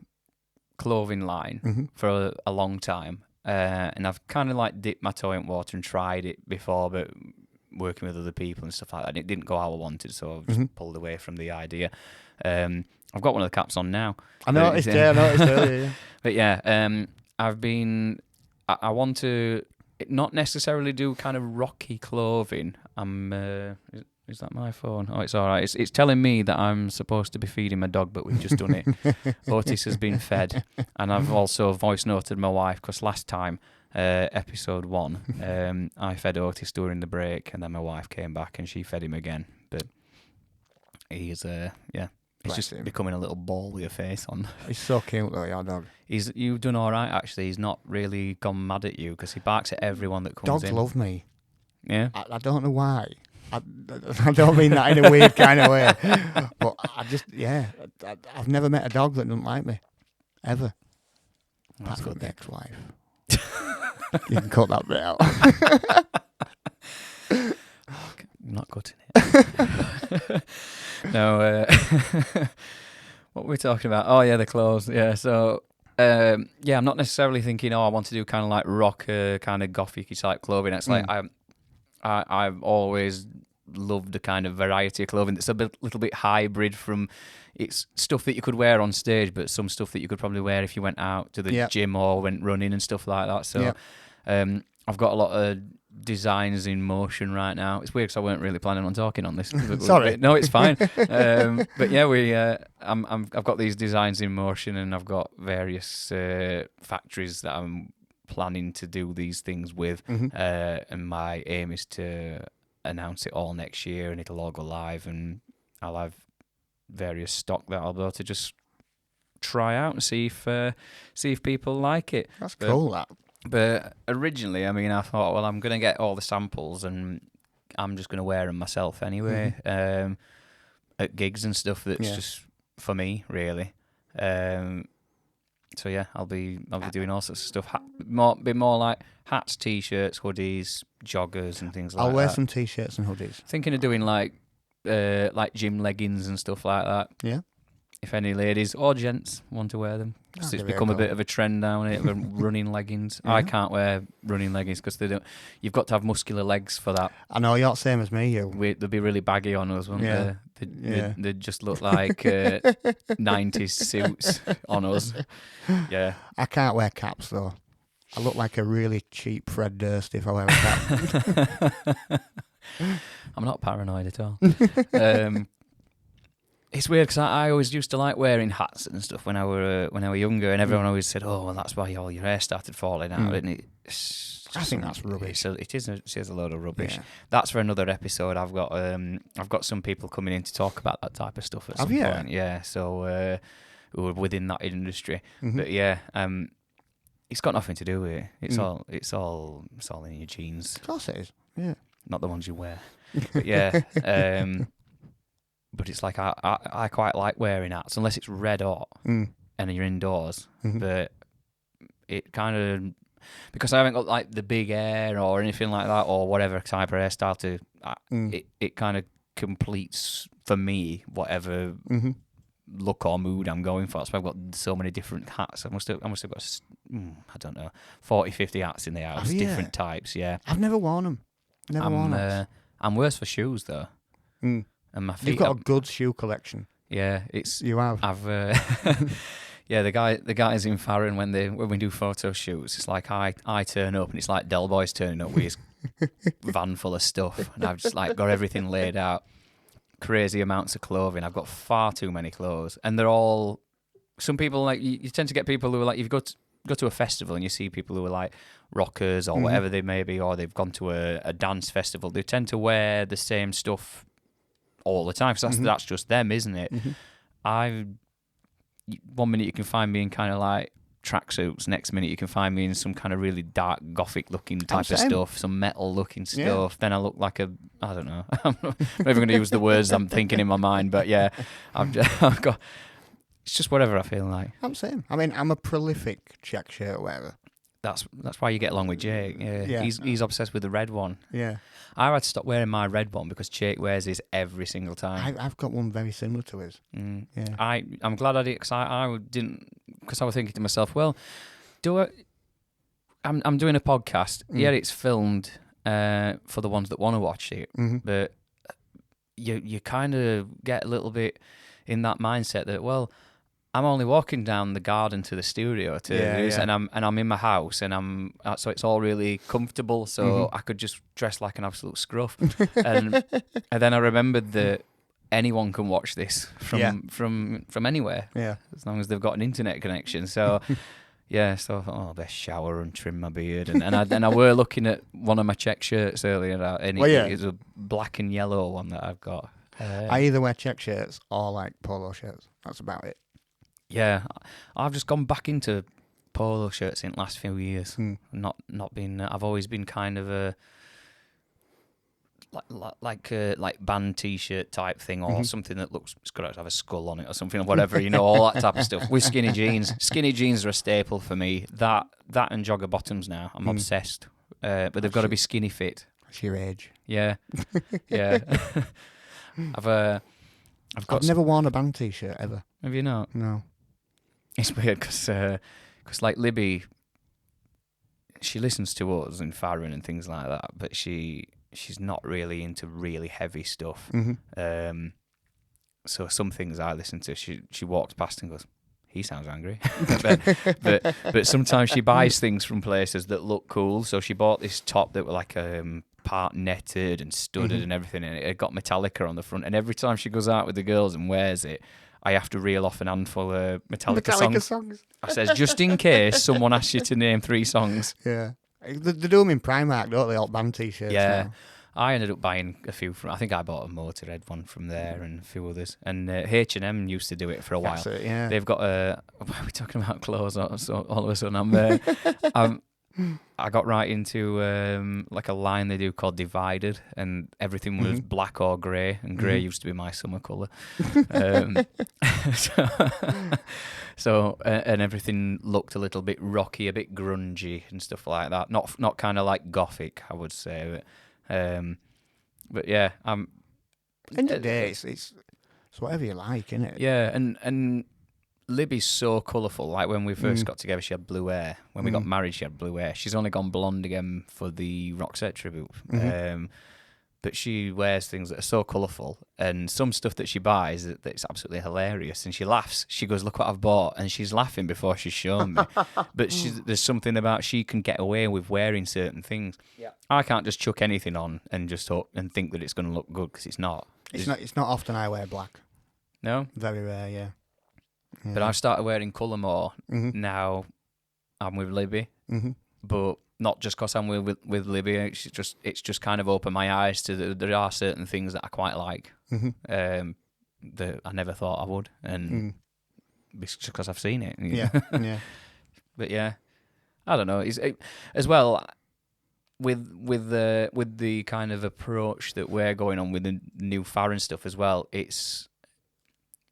clothing line for a long time, and I've kind of like dipped my toe in water and tried it before, but working with other people and stuff like that, and it didn't go how I wanted, so I've just pulled away from the idea. I've got one of the caps on now. I noticed earlier. Yeah. But yeah, I want to not necessarily do kind of rocky clothing. Is Is that my phone? Oh, it's all right. It's telling me that I'm supposed to be feeding my dog, but we've just done it. Otis has been fed, and I've also voice noted my wife because last time, episode 1, I fed Otis during the break, and then my wife came back and she fed him again. But he's he's just becoming a little ball with a face on. He's so cute though, your dog. You've done all right actually. He's not really gone mad at you because he barks at everyone that comes in. Dogs love me. Yeah. I don't know why. I don't mean that in a weird kind of way, but I've never met a dog that doesn't like me, ever. Apart from the ex-wife. You can cut that bit out. I'm not cutting it. No, what were we talking about? Oh yeah, the clothes. Yeah, so I'm not necessarily thinking, I want to do kind of like rocker, kind of gothic type clothing. It's like I've always loved the kind of variety of clothing that's little bit hybrid from it's stuff that you could wear on stage, but some stuff that you could probably wear if you went out to the gym or went running and stuff like that. So I've got a lot of designs in motion right now. It's weird because I weren't really planning on talking on this. Sorry. No, it's fine. But yeah, I've got these designs in motion, and I've got various factories that I'm planning to do these things with, and my aim is to announce it all next year, and it'll all go live, and I'll have various stock that I'll be able to just try out and see if people like it. That's cool, that. But originally, I mean, I thought, well, I'm going to get all the samples and I'm just going to wear them myself anyway, at gigs and stuff. That's just for me, really. So yeah, I'll be doing all sorts of stuff. Be more like hats, t-shirts, hoodies, joggers, and things like that. I'll wear some t-shirts and hoodies. Thinking of doing like gym leggings and stuff like that. Yeah. If any ladies or gents want to wear them, because it's become a bit of a trend now, isn't it? Running leggings. Yeah. I can't wear running leggings because they don't. You've got to have muscular legs for that. I know, you're the same as me. They'd be really baggy on us, wouldn't they? They'd just look like 90s suits on us. Yeah. I can't wear caps though. I look like a really cheap Fred Durst if I wear a cap. I'm not paranoid at all. It's weird because I always used to like wearing hats and stuff when I were younger, and everyone always said, "Oh, well, that's why all your hair started falling out." And I think that's rubbish. So it is a load of rubbish. Yeah. That's for another episode. I've got some people coming in to talk about that type of stuff at some point. Yeah, so who are within that industry. But yeah, it's got nothing to do with it. It's all in your jeans. Of course it is. Yeah, not the ones you wear. But yeah. But it's like I quite like wearing hats unless it's red hot and you're indoors. But it kind of, because I haven't got like the big hair or anything like that or whatever type of hairstyle it kind of completes for me whatever look or mood I'm going for. So I've got so many different hats. I must have got I don't know 40, 50 hats in the house, different types. Yeah, I've never worn them. I'm worse for shoes though. And my feet. You've got a good shoe collection. Yeah, you have. I've yeah, the guys in FAHRAN when we do photo shoots, it's like I turn up and it's like Del Boy's turning up with his van full of stuff, and I've just like got everything laid out, crazy amounts of clothing. I've got far too many clothes, and they're all. Some people like you tend to get people who are like you've got go to a festival and you see people who are like rockers or whatever they may be, or they've gone to a dance festival. They tend to wear the same stuff all the time, so that's just them, isn't it? 1 minute you can find me in kind of like tracksuits, next minute you can find me in some kind of really dark gothic looking type of stuff, some metal looking stuff. Then I look like I don't know, I'm not even going to use the words I'm thinking in my mind, but yeah, I've got, it's just whatever I feel like. I'm same. I mean, I'm a prolific check shirt wearer. That's why you get along with Jake. Yeah. He's obsessed with the red one. Yeah. I had to stop wearing my red one because Jake wears his every single time. I've got one very similar to his. Yeah. I'm glad I did, because I didn't, because I was thinking to myself, well, I'm doing a podcast. Yeah, it's filmed for the ones that want to watch it, but you kind of get a little bit in that mindset that, well, I'm only walking down the garden to the studio to do this, and I'm in my house, and so it's all really comfortable. So I could just dress like an absolute scruff, and then I remembered that anyone can watch this from anywhere, as long as they've got an internet connection. So. Yeah, so I thought, I best shower and trim my beard. And I were looking at one of my check shirts earlier, and it's a black and yellow one that I've got. I either wear check shirts or like polo shirts. That's about it. Yeah, I've just gone back into polo shirts in the last few years. Not been. I've always been kind of a like band T-shirt type thing, or something that looks, it's got to have a skull on it or something, or whatever, all that type of stuff. With skinny jeans. Skinny jeans are a staple for me. That and jogger bottoms now. I'm obsessed. But they've got to be skinny fit. That's your age. Yeah, yeah. I've never worn a band T-shirt ever. Have you not? No. It's weird because like Libby, she listens to us and FAHRAN and things like that, but she's not really into really heavy stuff. So some things I listen to, she walks past and goes, he sounds angry. but sometimes she buys things from places that look cool. So she bought this top that were like part netted and studded and everything, and it had got Metallica on the front. And every time she goes out with the girls and wears it, I have to reel off an handful of Metallica songs. I says, just in case someone asks you to name 3 songs. Yeah. They do them in Primark, don't they? All band T-shirts. Yeah. Now. I ended up buying a few I think I bought a Motorhead one from there and a few others. And H&M used to do it for a while. That's it, yeah. They've got why are we talking about clothes? So all of a sudden I got right into like a line they do called Divided, and everything was black or grey, and grey used to be my summer colour. So and everything looked a little bit rocky, a bit grungy and stuff like that. Not kind of like gothic, I would say. But yeah, end of the day, it's whatever you like, innit? Yeah, and Libby's so colourful. Like when we first got together, she had blue hair. When we got married, she had blue hair. She's only gone blonde again for the Roxette tribute. But she wears things that are so colourful, and some stuff that she buys that's absolutely hilarious. And she laughs. She goes, "Look what I've bought," and she's laughing before she's shown me. But there's something about she can get away with wearing certain things. Yeah. I can't just chuck anything on and just hope and think that it's going to look good, because it's not. It's not often I wear black. No? Very rare, yeah. But I've started wearing colour more now. I'm with Libby, but not just because I'm with Libby. It's just kind of opened my eyes to there are certain things that I quite like that I never thought I would, and it's just because I've seen it. Yeah. But yeah, I don't know. As well with the kind of approach that we're going on with the new FAHRAN stuff as well.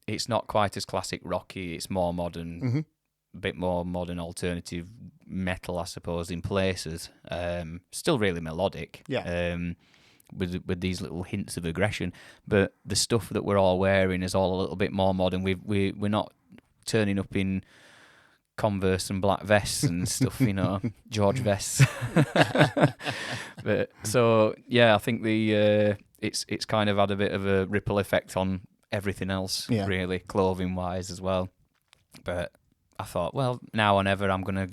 It's not quite as classic rocky. It's more modern, a bit more modern alternative metal, I suppose, in places. Still really melodic. Yeah. With these little hints of aggression, but the stuff that we're all wearing is all a little bit more modern. We're not turning up in Converse and black vests and stuff, George vests. But so yeah, I think it's kind of had a bit of a ripple effect on everything else, really, clothing wise as well. But I thought, well, now or never, I'm gonna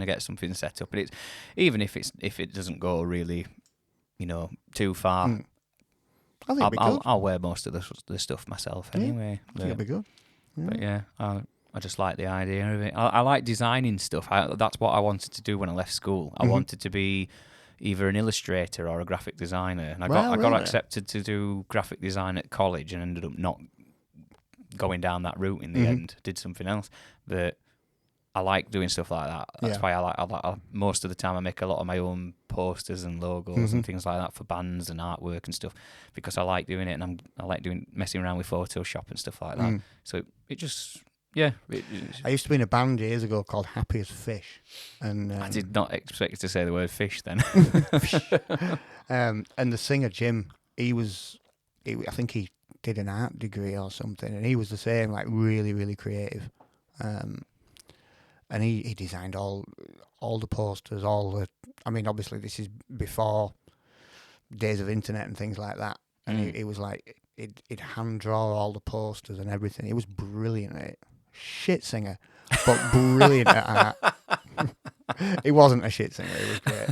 get something set up. And even if it doesn't go really, too far, I'll wear most of the stuff myself anyway. I think it'll be good. Yeah. But yeah, I just like the idea of it. I like designing stuff. That's what I wanted to do when I left school. I wanted to be either an illustrator or a graphic designer, and I got accepted to do graphic design at college, and ended up not going down that route in the end. Did something else, but I like doing stuff like that. That's why I most of the time I make a lot of my own posters and logos and things like that for bands and artwork and stuff, because I like doing it, and I like messing around with Photoshop and stuff like that. So it just. Yeah. I used to be in a band years ago called Happy as Fish. And I did not expect you to say the word fish then. And the singer, Jim, I think he did an art degree or something, and he was the same, like really, really creative. And he designed all the posters, obviously this is before days of internet and things like that. And he was like, he'd hand draw all the posters and everything. It was brilliant, mate. shit singer, but brilliant at art. He wasn't a shit singer. He was great.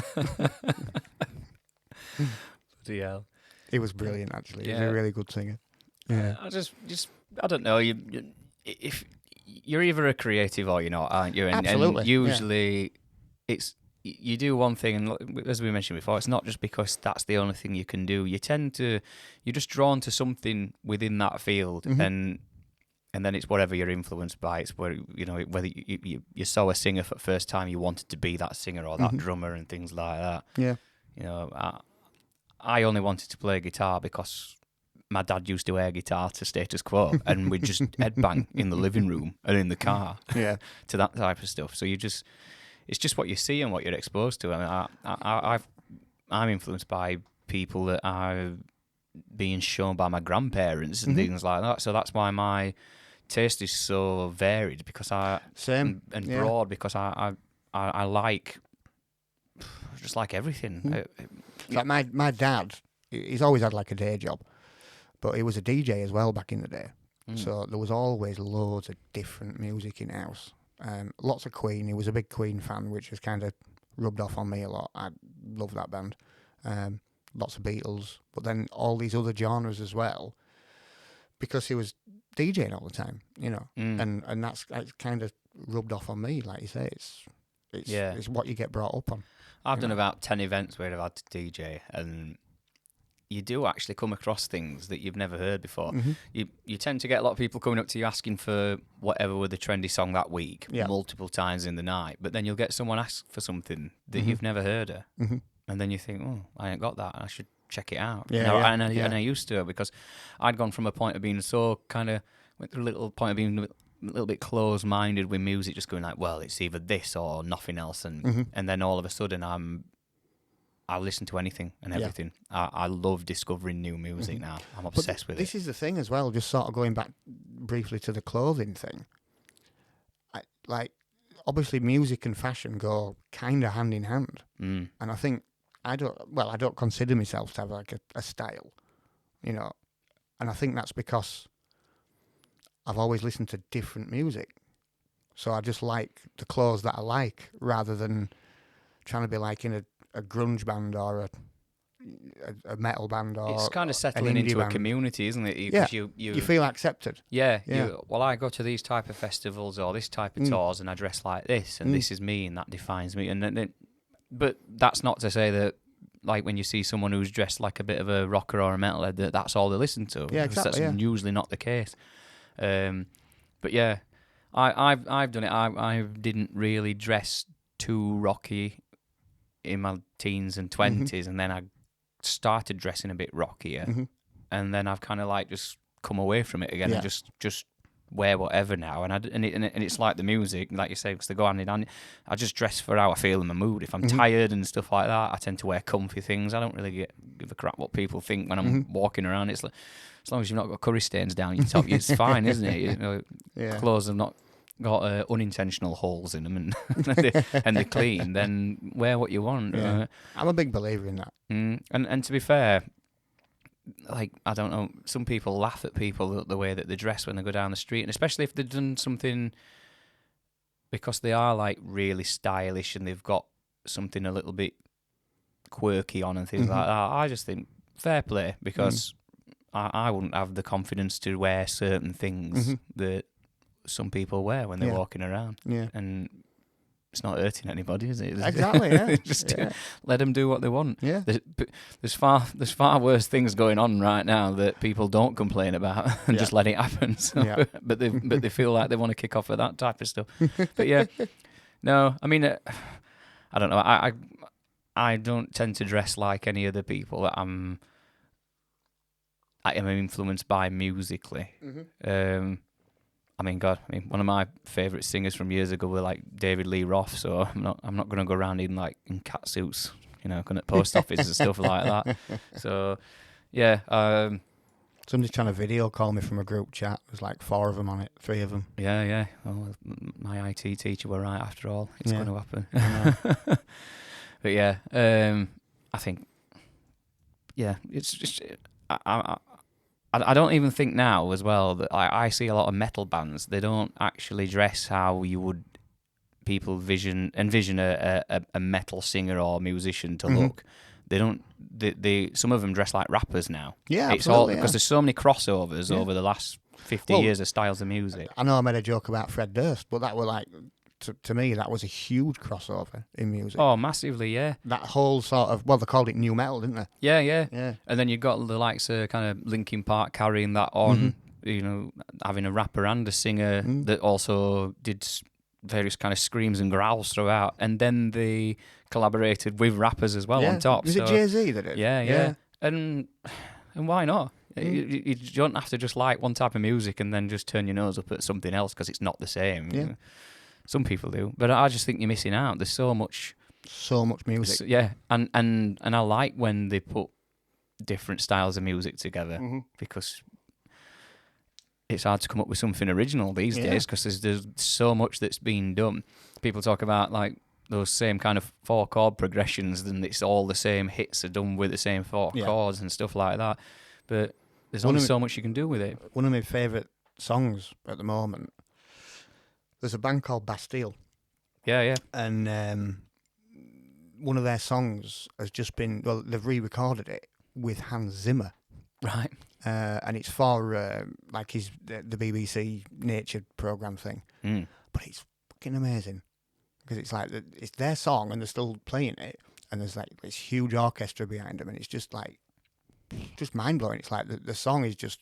Bloody hell. He was brilliant, actually. He was Yeah. a really good singer. Yeah. I don't know. If you're either a creative or you're not, aren't you? Absolutely, And usually, you do one thing, and as we mentioned before, it's not just because that's the only thing you can do. You're just drawn to something within that field, and then it's whatever you're influenced by. It's whether you saw a singer for the first time, you wanted to be that singer or that drummer and things like that. Yeah. You know, I only wanted to play guitar because my dad used to air guitar to Status Quo, and we'd just headbang in the living room and in the car to that type of stuff. So it's just what you see and what you're exposed to. I mean, I'm influenced by people that are being shown by my grandparents and things like that. So that's why my taste is so varied, because broad, because I like just like everything. Like my dad, he's always had like a day job, but he was a DJ as well back in the day. So there was always loads of different music in house. Lots of Queen. He was a big Queen fan, which has kind of rubbed off on me a lot. I love that band. Lots of Beatles, but then all these other genres as well, because he was DJing all the time, you know, and that's kind of rubbed off on me. Like you say, it's what you get brought up on. I've done about 10 events where I've had to DJ, and you do actually come across things that you've never heard before. You tend to get a lot of people coming up to you asking for whatever were the trendy song that week, multiple times in the night, but then you'll get someone ask for something that you've never heard of, and then you think, oh, I ain't got that, I should check it out. And I used to, because I'd gone from a point of being so kind of, went through a little point of being a little bit close-minded with music, just going like, well, it's either this or nothing else, and then all of a sudden I listen to anything and everything. I love discovering new music now. I'm obsessed with it. This is the thing as well, just sort of going back briefly to the clothing thing. Obviously music and fashion go kind of hand in hand. And I think, I don't consider myself to have like a style, you know. And I think that's because I've always listened to different music. So I just like the clothes that I like, rather than trying to be like in a grunge band or a metal band, or it's kind of settling into a community, isn't it? You feel accepted. Yeah. I go to these type of festivals or this type of tours, and I dress like this, and this is me, and that defines me. And then, but that's not to say that, like, when you see someone who's dressed like a bit of a rocker or a metalhead, that's all they listen to. Yeah, exactly. That's usually not the case. But yeah, I've done it. I didn't really dress too rocky in my teens and 20s, and then I started dressing a bit rockier, and then I've kind of like just come away from it again and just wear whatever now. And it's like the music, like you say, because they go hand in hand. I just dress for how I feel in my mood. If I'm tired and stuff like that, I tend to wear comfy things. I don't really give a crap what people think when I'm walking around. It's like, as long as you've not got curry stains down your top, it's fine, isn't it? You know, clothes have not got unintentional holes in them, and they're clean, then wear what you want. I'm a big believer in that. And to be fair, like, I don't know, some people laugh at people the way that they dress when they go down the street, and especially if they've done something because they are like really stylish and they've got something a little bit quirky on and things like that. I just think fair play, because I wouldn't have the confidence to wear certain things that some people wear when they're walking around. And it's not hurting anybody, is it? Exactly, yeah. Just let them do what they want. Yeah. There's far worse things going on right now that people don't complain about and just let it happen. So, but they feel like they want to kick off with that type of stuff. But yeah, no, I mean, I don't know. I don't tend to dress like any other people that I am influenced by musically. I mean, one of my favourite singers from years ago were like David Lee Roth, so I'm not going to go around in cat suits, you know, going to post offices and stuff like that. So, yeah. Somebody's trying to video call me from a group chat. There's like 4 of them on it, 3 of them. Yeah. Well, my IT teacher were right after all. It's going to happen. But yeah, I think, it's just, I don't even think now as well that I see a lot of metal bands. They don't actually dress how you would people envision a metal singer or musician to look. They don't. They some of them dress like rappers now. Yeah, it's absolutely. because there's so many crossovers over the last 50 years of styles of music. I know I made a joke about Fred Durst, but that were like, to me, that was a huge crossover in music. Oh, massively, yeah. That whole sort of, well, they called it new metal, didn't they? Yeah. Yeah. And then you've got the likes of kind of Linkin Park carrying that on, you know, having a rapper and a singer that also did various kind of screams and growls throughout. And then they collaborated with rappers as well on top. Was it Jay-Z that did? Yeah. And why not? You don't have to just like one type of music and then just turn your nose up at something else because it's not the same. Yeah. Some people do, but I just think you're missing out. There's so much music. And I like when they put different styles of music together because it's hard to come up with something original these days because there's so much that's been done. People talk about like those same kind of 4 chord progressions, and it's all the same hits are done with the same 4 chords and stuff like that. But there's only so much you can do with it. One of my favourite songs at the moment, there's a band called Bastille. Yeah. And one of their songs has just been, well, they've re-recorded it with Hans Zimmer. Right. And it's for like the BBC Nature programme thing. But it's fucking amazing. Because it's like, it's their song and they're still playing it. And there's like this huge orchestra behind them. And it's just like, just mind-blowing. It's like the song is just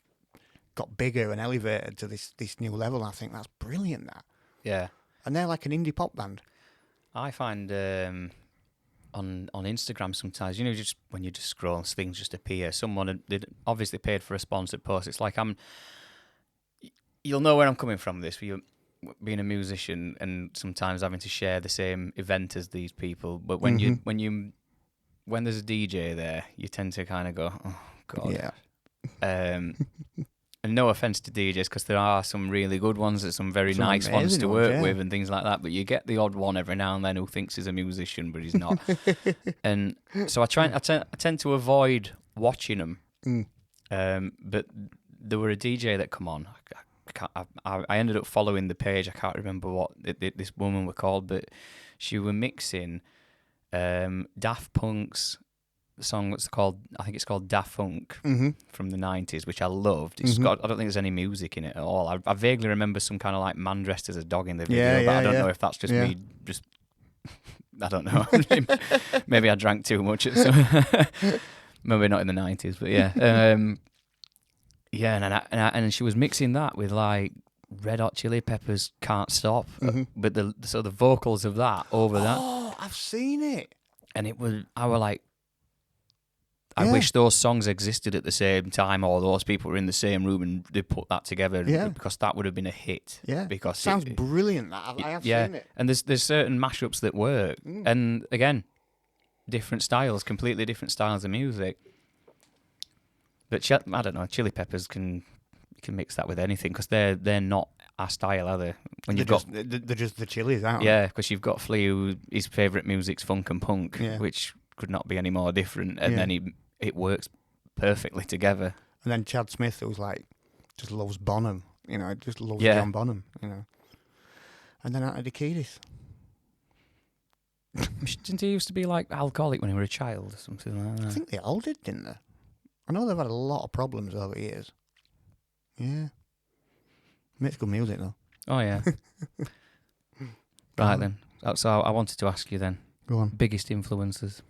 got bigger and elevated to this new level. I think that's brilliant, that. Yeah. And they're like an indie pop band. I find on Instagram sometimes, you know, just when you just scroll, things just appear. Someone did obviously paid for a sponsored post. It's like you'll know where I'm coming from. This, you being a musician and sometimes having to share the same event as these people. But when when there's a DJ there, you tend to kind of go, oh god. Yeah. And no offense to DJs, because there are some really good ones, there's some very nice ones to work with and things like that, but you get the odd one every now and then who thinks he's a musician, but he's not. And so I tend to avoid watching them. But there were a DJ that come on. I ended up following the page. I can't remember what this woman were called, but she were mixing Daft Punk's song that's called, I think it's called Daft Funk from the 90s, which I loved. It's got, I don't think there's any music in it at all. I vaguely remember some kind of like man dressed as a dog in the video, but I don't know if that's just me, just, I don't know. Maybe I drank too much. Maybe not in the 90s, but yeah. And she was mixing that with like Red Hot Chili Peppers' Can't Stop, but the vocals of that over that. Oh, I've seen it. And I were like, I wish those songs existed at the same time, or those people were in the same room and they put that together, because that would have been a hit. Yeah, because sounds brilliant. I have seen it. And there's certain mashups that work, and again, different styles, completely different styles of music. But I don't know, Chili Peppers can mix that with anything because they're not our style, are they? When they're just the Chili's, aren't they? Yeah, because you've got Flea, who his favourite music's funk and punk, which could not be any more different, and then it works perfectly together. And then Chad Smith, who's like, just loves Bonham, you know, just loves John Bonham, you know. And then Andy Kiedis. Didn't he used to be like alcoholic when he was a child or something like that? I think they all did, didn't they? I know they've had a lot of problems over the years. Yeah. Makes good music, though. Oh, yeah. Right, then. So I wanted to ask you then. Go on. Biggest influences?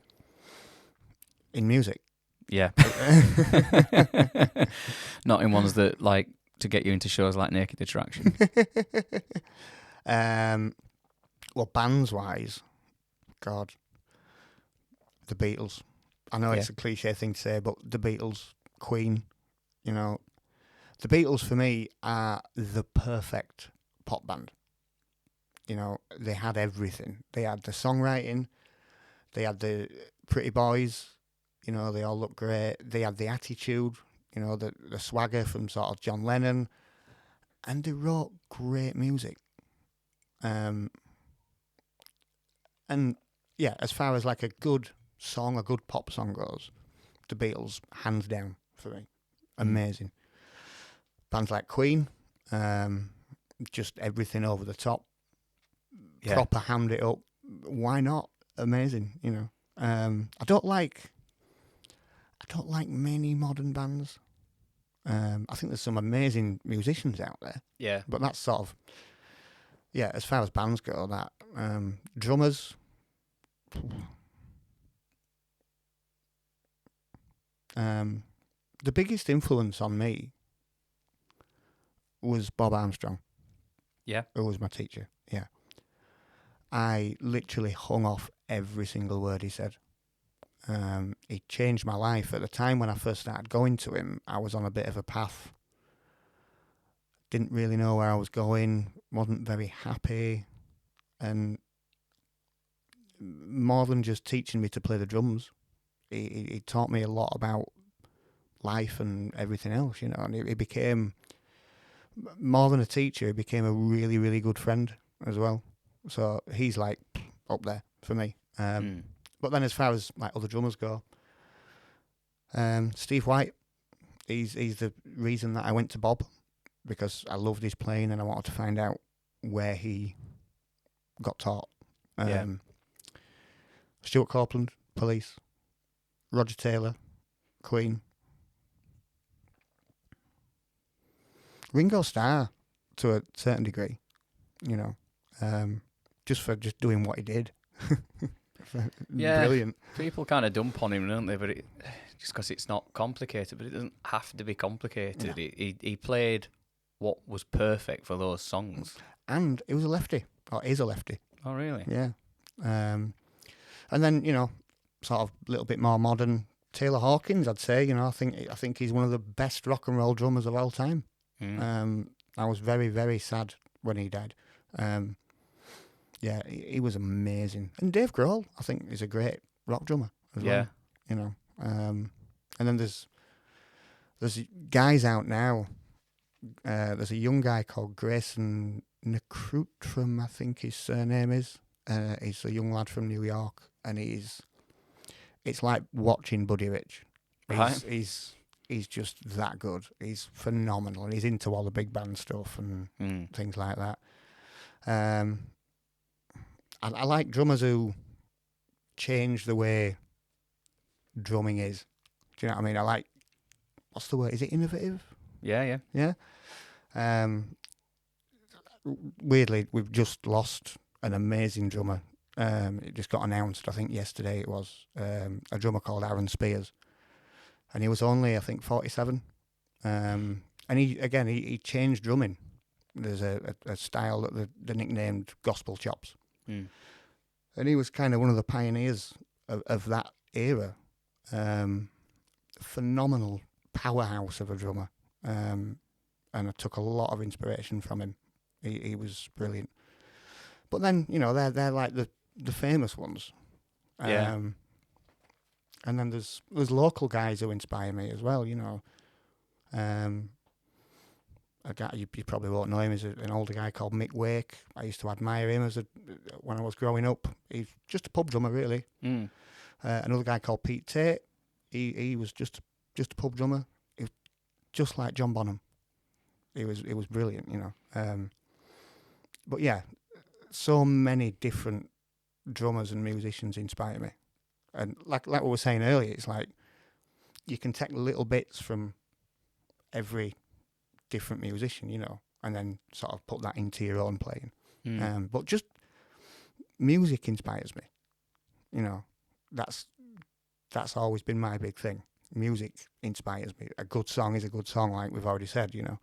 In music? Yeah. Not in ones that, like, to get you into shows like Naked Attraction. Well, bands-wise, God, the Beatles. I know it's a cliche thing to say, but the Beatles, Queen, you know. The Beatles, for me, are the perfect pop band. You know, they had everything. They had the songwriting, they had the pretty boys, you know, they all look great. They had the attitude, you know, the swagger from sort of John Lennon, and they wrote great music. And yeah, as far as like a good song, a good pop song goes, the Beatles, hands down for me. Amazing. bands like Queen, just everything over the top, proper hammed it up. Why not? Amazing, you know. I don't like many modern bands. I think there's some amazing musicians out there. Yeah. But that's sort of, as far as bands go, that drummers. The biggest influence on me was Bob Armstrong. Yeah. Who was my teacher. Yeah. I literally hung off every single word he said. He changed my life. At the time when I first started going to him, I was on a bit of a path. Didn't really know where I was going, wasn't very happy. And more than just teaching me to play the drums, he taught me a lot about life and everything else, you know. And he became, more than a teacher, he became a really, really good friend as well. So he's like up there for me. But then as far as like other drummers go, Steve White, he's the reason that I went to Bob, because I loved his playing and I wanted to find out where he got taught. Stuart Copeland, Police, Roger Taylor, Queen, Ringo Starr to a certain degree, you know, just doing what he did. Brilliant. People kind of dump on him, don't they? But just because it's not complicated, but it doesn't have to be complicated. No. He played what was perfect for those songs. And he was a lefty, or is a lefty. Oh, really? Yeah. And then, you know, sort of a little bit more modern, Taylor Hawkins, I'd say. You know, I think he's one of the best rock and roll drummers of all time. I was very, very sad when he died. Yeah, he was amazing. And Dave Grohl, I think, is a great rock drummer as well. You know, and then there's guys out now. There's a young guy called Grayson Necrutrum, I think his surname is. He's a young lad from New York, and it's like watching Buddy Rich. Right. He's just that good. He's phenomenal, and he's into all the big band stuff and things like that. I like drummers who change the way drumming is. Do you know what I mean? I like, what's the word? Is it innovative? Yeah. Weirdly, we've just lost an amazing drummer. It just got announced, I think yesterday it was, a drummer called Aaron Spears. And he was only, I think, 47. And he changed drumming. There's a style that they nicknamed gospel chops. And he was kind of one of the pioneers of that era. Phenomenal powerhouse of a drummer. And I took a lot of inspiration from him. He was brilliant. But then, you know, they're like the famous ones. And then there's local guys who inspire me as well, you know. A guy you probably won't know him, is an older guy called Mick Wake. I used to admire him when I was growing up. He's just a pub drummer, really. Another guy called Pete Tate. He was just a pub drummer. He was just like John Bonham. He was brilliant, you know. But yeah, so many different drummers and musicians inspire me. And like we were saying earlier, it's like you can take little bits from every different musician, you know, and then sort of put that into your own playing. But just music inspires me, you know. That's always been my big thing. Music inspires me. A good song is a good song, like we've already said, you know.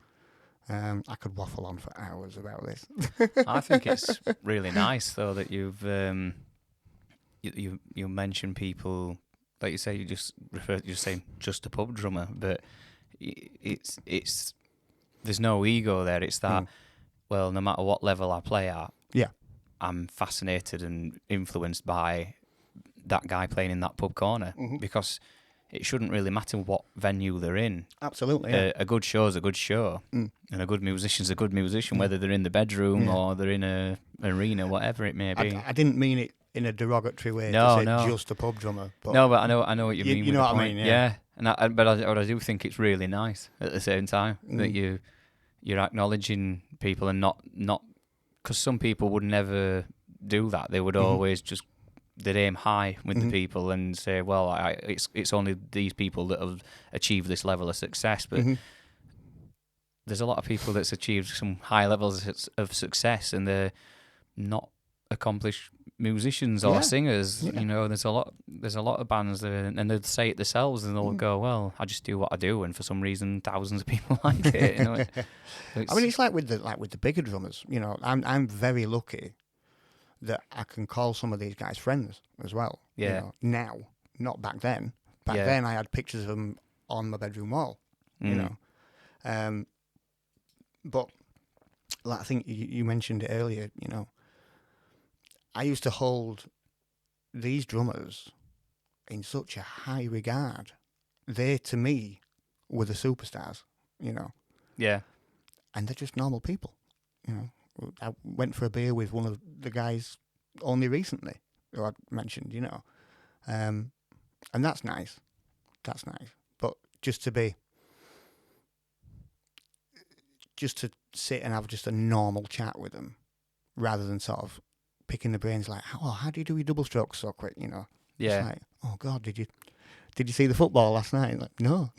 I could waffle on for hours about this. I think it's really nice though that you've you mention people, like you say, you just refer to, you're saying just a pub drummer, but it's there's no ego there. It's that well, no matter what level I play at, I'm fascinated and influenced by that guy playing in that pub corner, because it shouldn't really matter what venue they're in. Absolutely. Yeah. A good show's a good show, and a good musician's a good musician, whether they're in the bedroom or they're in a arena, whatever it may be. I didn't mean it in a derogatory way no, to say just a pub drummer. But no, but I know what you mean. You know what I mean? Yeah. And I do think it's really nice at the same time that you you're acknowledging people and not because some people would never do that. They would always just they'd aim high with the people and say, well, it's only these people that have achieved this level of success. But there's a lot of people that's achieved some high levels of success and they're not accomplished musicians or singers. You know, there's a lot of bands that and they'd say it themselves and they'll go, well, I just do what I do, and for some reason thousands of people like it. You know, I mean, it's like with the bigger drummers. You know, I'm very lucky that I can call some of these guys friends as well. Yeah. You know, now, not back then. Back then, I had pictures of them on my bedroom wall. You know, but like I think you mentioned it earlier. You know, I used to hold these drummers in such a high regard. They, to me, were the superstars. You know. Yeah. And they're just normal people. You know. I went for a beer with one of the guys only recently, who I mentioned, you know. And that's nice. That's nice. But just to sit and have just a normal chat with them, rather than sort of picking the brains like, how do you do your double strokes so quick, you know? Yeah. It's like, oh, God, did you see the football last night? Like, no.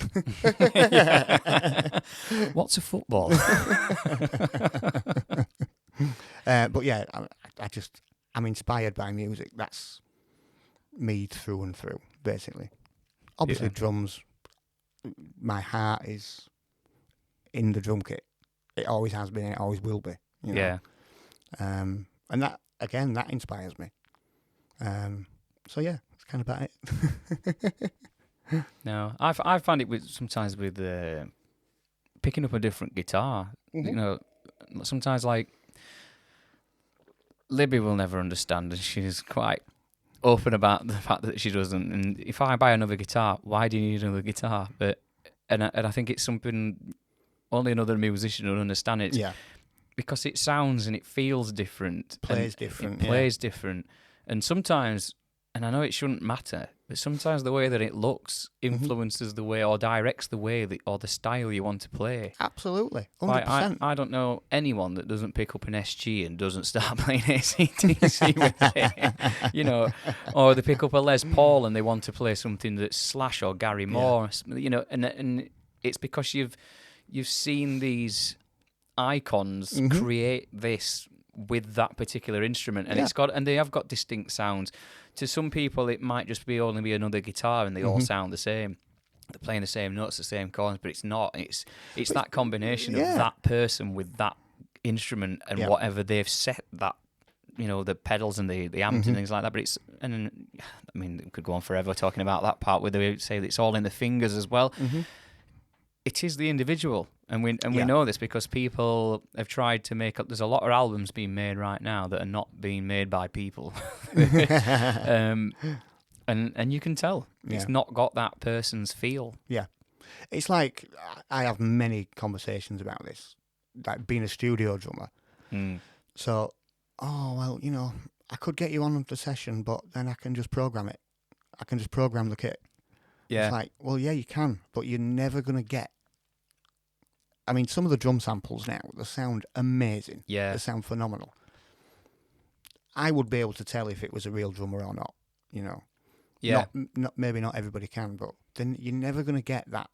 What's a football? But yeah, I'm inspired by music. That's me through and through, basically. Obviously, drums, my heart is in the drum kit. It always has been, it always will be. You know? Yeah. And that, again, that inspires me. So yeah, that's kind of about it. No, I find it sometimes with picking up a different guitar. You know, sometimes like Libby will never understand, and she's quite open about the fact that she doesn't. And if I buy another guitar, why do you need another guitar? And I think it's something only another musician will understand. It because it sounds and it feels different, plays different, plays different, and sometimes. And I know it shouldn't matter, but sometimes the way that it looks influences the way or directs the way or the style you want to play. Absolutely, 100%. Like, I don't know anyone that doesn't pick up an SG and doesn't start playing AC/DC with it, you know, or they pick up a Les Paul and they want to play something that's Slash or Gary Moore, you know, and it's because you've seen these icons create this with that particular instrument, and they have got distinct sounds. To some people, it might just only be another guitar, and they all sound the same. They're playing the same notes, the same chords, but it's not. It's that combination of that person with that instrument and whatever they've set that, you know, the pedals and the amps and things like that. But I mean, we could go on forever talking about that part where they say that it's all in the fingers as well. It is the individual, and we know this because people have tried to make up. There's a lot of albums being made right now that are not being made by people, and you can tell it's not got that person's feel. Yeah, it's like I have many conversations about this, like being a studio drummer. So, well, you know, I could get you on the session, but then I can just program it. I can just program the kit. Yeah, it's like, well, yeah, you can, but you're never gonna get. I mean, some of the drum samples now, they sound amazing. Yeah. They sound phenomenal. I would be able to tell if it was a real drummer or not, you know. Yeah. Maybe not everybody can, but then you're never going to get that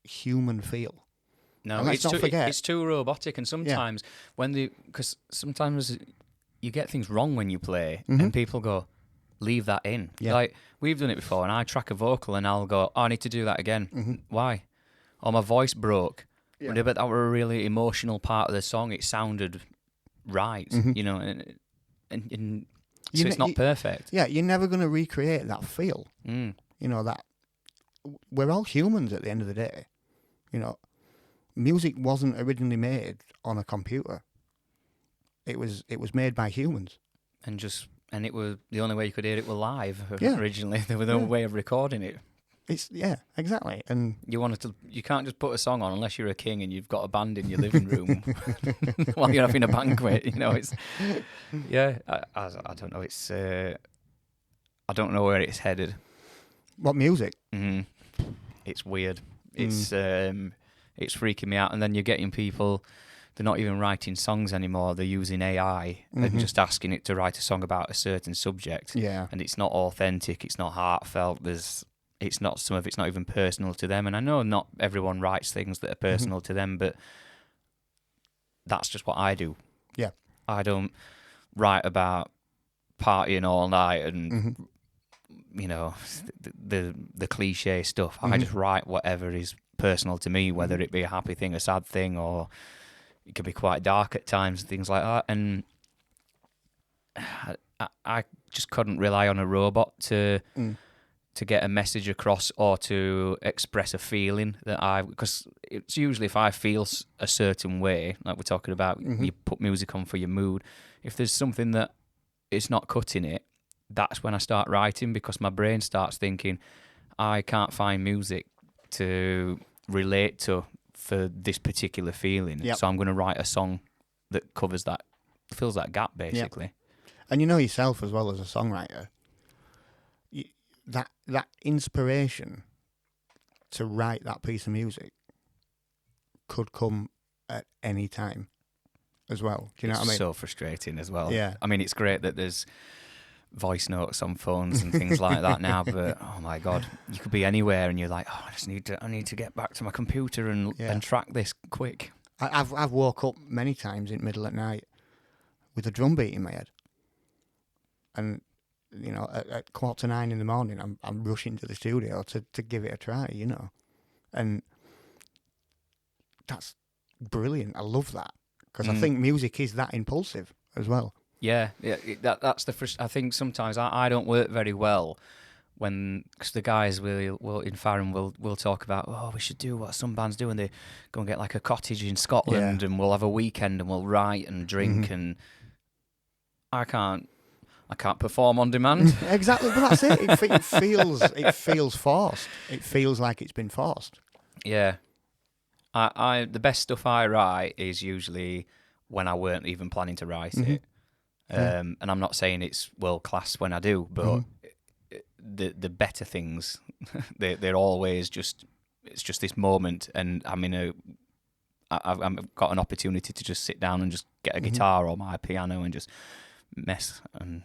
human feel. No, it's too robotic, and sometimes because sometimes you get things wrong when you play, and people go, leave that in. Yeah. Like, we've done it before, and I track a vocal, and I'll go, I need to do that again. Why? Or my voice broke. Yeah. But that were a really emotional part of the song. It sounded right, you know, and so it's not perfect. Yeah, you're never going to recreate that feel. You know, that we're all humans at the end of the day. You know, music wasn't originally made on a computer. It was made by humans. And it was the only way you could hear it was live originally. There was no way of recording it. Exactly. And you can't just put a song on unless you're a king and you've got a band in your living room while you're having a banquet. You know, it's I don't know. It's I don't know where it's headed. What music? It's weird. It's freaking me out. And then you're getting people they're not even writing songs anymore. They're using AI and just asking it to write a song about a certain subject. Yeah. And it's not authentic. It's not heartfelt. Some of it's not even personal to them. And I know not everyone writes things that are personal to them, but that's just what I do. Yeah. I don't write about partying all night and you know the cliche stuff. I just write whatever is personal to me, whether it be a happy thing, a sad thing, or it can be quite dark at times, things like that. And I just couldn't rely on a robot to get a message across or to express a feeling because it's usually if I feel a certain way, like we're talking about, you put music on for your mood. If there's something that is not cutting it, that's when I start writing, because my brain starts thinking, I can't find music to relate to for this particular feeling. Yep. So I'm going to write a song that covers that, fills that gap, basically. Yep. And you know yourself as well as a songwriter, that inspiration to write that piece of music could come at any time as well. Do you know what I mean? It's so frustrating as well. Yeah. I mean, it's great that there's voice notes on phones and things like that now, but oh my God, you could be anywhere and you're like, oh, I need to get back to my computer and track this quick. I've woke up many times in the middle of the night with a drum beat in my head. And you know, at 8:45 in the morning, I'm rushing to the studio to give it a try, you know, and that's brilliant. I love that because I think music is that impulsive as well. Yeah, that's the first. I think sometimes I don't work very well because the guys will in FAHRAN will talk about, oh, we should do what some bands do, and they go and get like a cottage in Scotland and we'll have a weekend and we'll write and drink and I can't perform on demand. Exactly, but that's it. It feels forced. It feels like it's been forced. Yeah, I the best stuff I write is usually when I weren't even planning to write it. And I'm not saying it's world class when I do, but the better things, they're always it's just this moment, and I've got an opportunity to just sit down and just get a guitar or my piano and just mess. And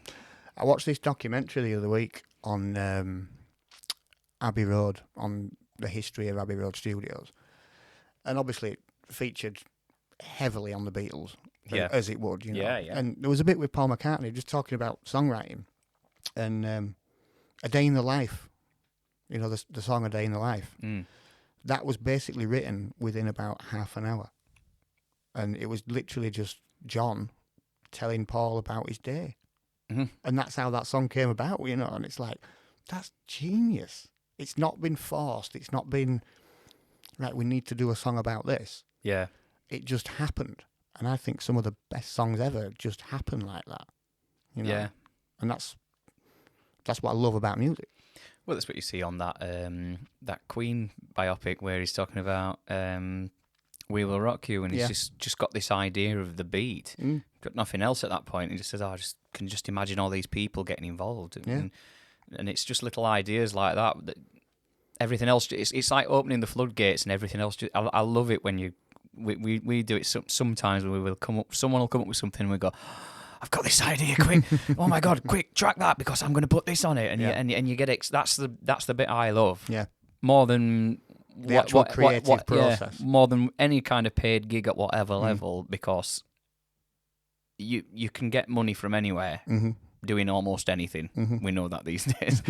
I watched this documentary the other week on Abbey Road, on the history of Abbey Road Studios, and obviously it featured heavily on the Beatles, as it would, you know. Yeah. And there was a bit with Paul McCartney just talking about songwriting, and A Day in the Life, you know, the song A Day in the Life, that was basically written within about half an hour, and it was literally just John telling Paul about his day. And that's how that song came about, you know. And it's like, that's genius. It's not been forced. It's not been, right, we need to do a song about this. Yeah. It just happened. And I think some of the best songs ever just happen like that, you know. Yeah. And that's what I love about music. Well, that's what you see on that that Queen biopic where he's talking about We Will Rock You, and he's just got this idea of the beat. Got nothing else at that point. He just says, I can just imagine all these people getting involved. And it's just little ideas like that. Everything else, it's like opening the floodgates, and everything else. I love it when we do it sometimes when someone will come up with something and we go, I've got this idea, quick! Oh my God, quick, track that because I'm going to put this on it, and you get that's the bit I love. Yeah, more than the actual creative process. More than any kind of paid gig at whatever level, because you can get money from anywhere doing almost anything. We know that these days.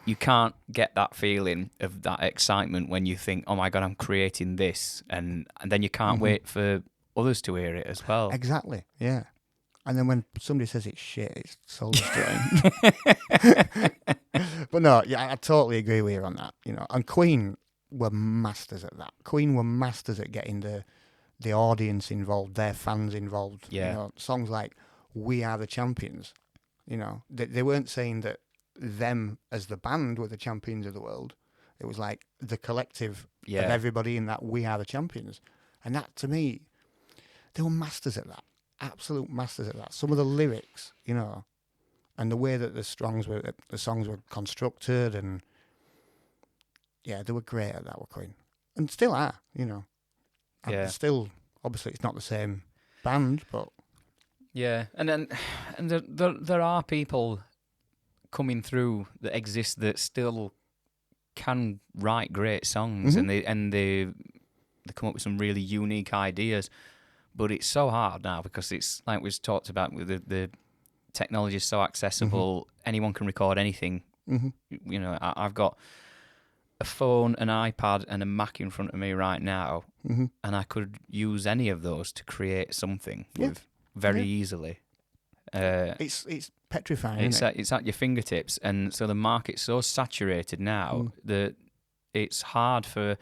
You can't get that feeling of that excitement when you think, oh my God, I'm creating this, and then you can't wait for others to hear it as well. Exactly, yeah. And then when somebody says it's shit, it's soul destroying. But no, I totally agree with you on that. You know, and Queen were masters at that. Queen were masters at getting the audience involved, their fans involved. Yeah. You know, songs like "We Are the Champions." You know, they weren't saying that them as the band were the champions of the world. It was like the collective of everybody in that "We Are the Champions," and that to me, they were masters at that. Absolute masters at that. Some of the lyrics, you know, and the way that the songs were constructed, and they were great at that. Were Queen, and still are, you know. I still Obviously, it's not the same band, but yeah, and there are people coming through that exist that still can write great songs, and they come up with some really unique ideas. But it's so hard now because it's like we've talked about with the technology is so accessible. Anyone can record anything. You know, I've got a phone, an iPad, and a Mac in front of me right now, and I could use any of those to create something with very easily. It's petrifying. It's at your fingertips, and so the market's so saturated now that it's hard for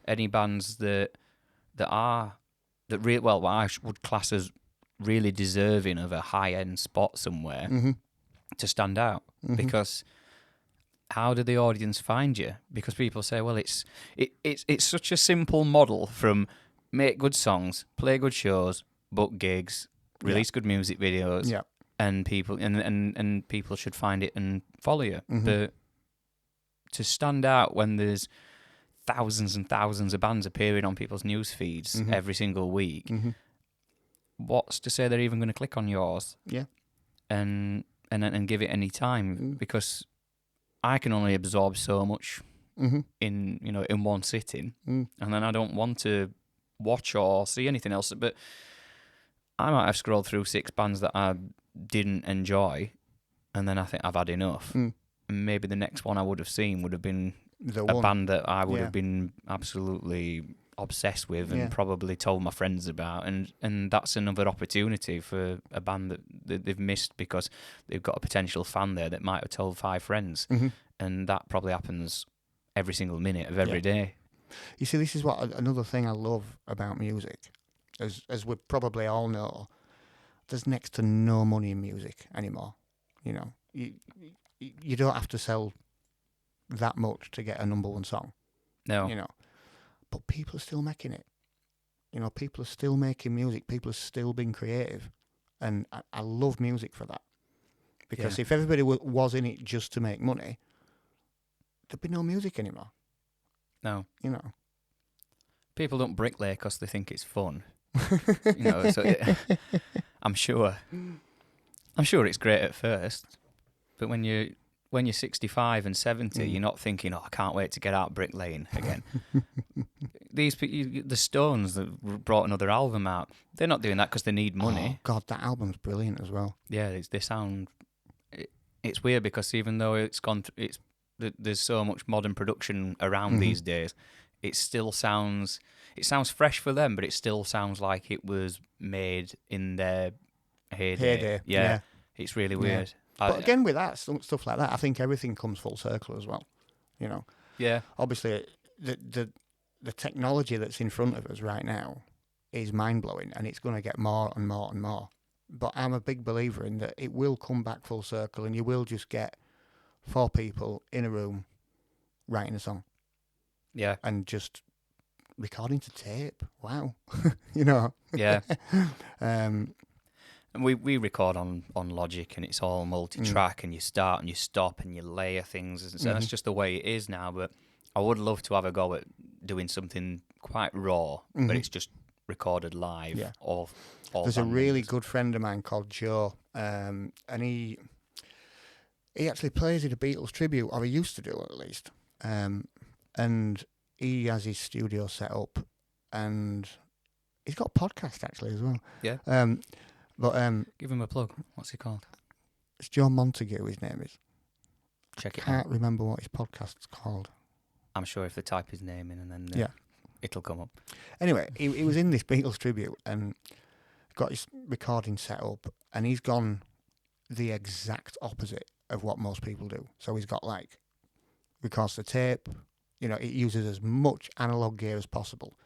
any bands that what I would class as really deserving of a high-end spot somewhere to stand out. Because how do the audience find you? Because people say, well, it's such a simple model from make good songs, play good shows, book gigs, release good music videos, and people and people should find it and follow you. But to stand out when there's thousands and thousands of bands appearing on people's news feeds every single week, what's to say they're even going to click on yours? Yeah, and give it any time, because I can only absorb so much in one sitting, and then I don't want to watch or see anything else. But I might have scrolled through 6 bands that I didn't enjoy, and then I think I've had enough. And maybe the next one I would have seen would have been a band that I would have been absolutely obsessed with and probably told my friends about, and that's another opportunity for a band that they've missed because they've got a potential fan there that might have told 5 friends, and that probably happens every single minute of every day. You see, this is what another thing I love about music, as we probably all know, there's next to no money in music anymore. You know, you don't have to sell that much to get a number 1 song. No, you know. But people are still making it. You know, people are still making music. People are still being creative. And I love music for that. Because if everybody was in it just to make money, there'd be no music anymore. No. You know. People don't bricklay because they think it's fun. You know, so I'm sure it's great at first. But when you're 65 and 70, you're not thinking, oh, I can't wait to get out bricklaying again. The Stones that brought another album out, they're not doing that because they need money. Oh, God, that album's brilliant as well. Yeah, they sound... It's weird because even though there's so much modern production around these days, it still sounds... It sounds fresh for them, but it still sounds like it was made in their heyday. Yeah. It's really weird. But again, with that stuff like that, I think everything comes full circle as well. You know. Yeah. Obviously, the technology that's in front of us right now is mind blowing, and it's going to get more and more and more. But I'm a big believer in that it will come back full circle, and you will just get 4 people in a room writing a song. Yeah. And just recording to tape. Wow. You know. Yeah. And we record on Logic, and it's all multi-track, and you start and you stop and you layer things, and so that's just the way it is now. But I would love to have a go at doing something quite raw, but it's just recorded live. Yeah. All There's a really good friend of mine called Joe, and he actually plays at a Beatles tribute, or he used to do at least. And he has his studio set up, and he's got a podcast actually as well. Yeah. But give him a plug. What's he called? It's John Montague, his name is. Check it out. Can't remember what his podcast's called. I'm sure if they type his name in and then it'll come up. Anyway, he was in this Beatles tribute and got his recording set up, and he's gone the exact opposite of what most people do. So he's got records the tape, you know, it uses as much analog gear as possible.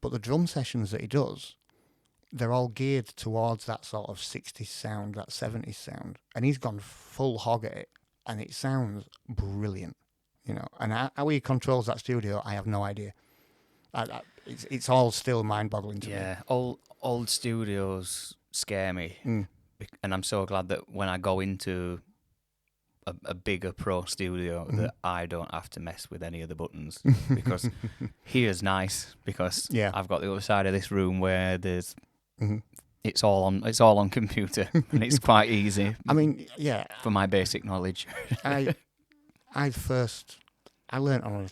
But the drum sessions that he does, they're all geared towards that sort of 60s sound, that 70s sound. And he's gone full hog at it, and it sounds brilliant, you know. And how he controls that studio, I have no idea. It's all still mind-boggling to me. Yeah, old studios scare me. And I'm so glad that when I go into a bigger pro studio that I don't have to mess with any of the buttons, because here's nice because I've got the other side of this room where there's it's all on computer and it's quite easy. I mean, for my basic knowledge. I learnt on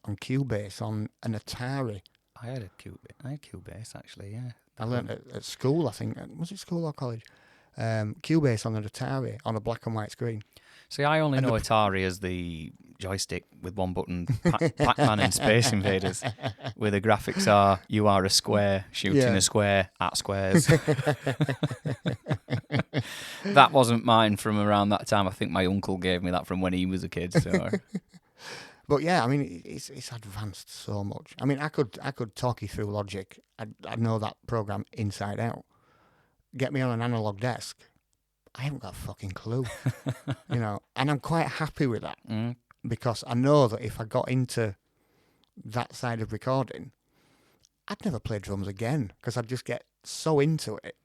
Cubase on an Atari. I had Cubase actually, yeah. I learnt at school, I think. Was it school or college? Cubase on an Atari on a black and white screen. See, I only know Atari as the joystick with one button, Pac-Man and Space Invaders, where the graphics are, you are a square shooting a square at squares. That wasn't mine from around that time. I think my uncle gave me that from when he was a kid. So. But yeah, I mean, it's advanced so much. I mean, I could talk you through Logic. I know that program inside out. Get me on an analog desk, I haven't got a fucking clue, and I'm quite happy with that because I know that if I got into that side of recording, I'd never play drums again because I'd just get so into it,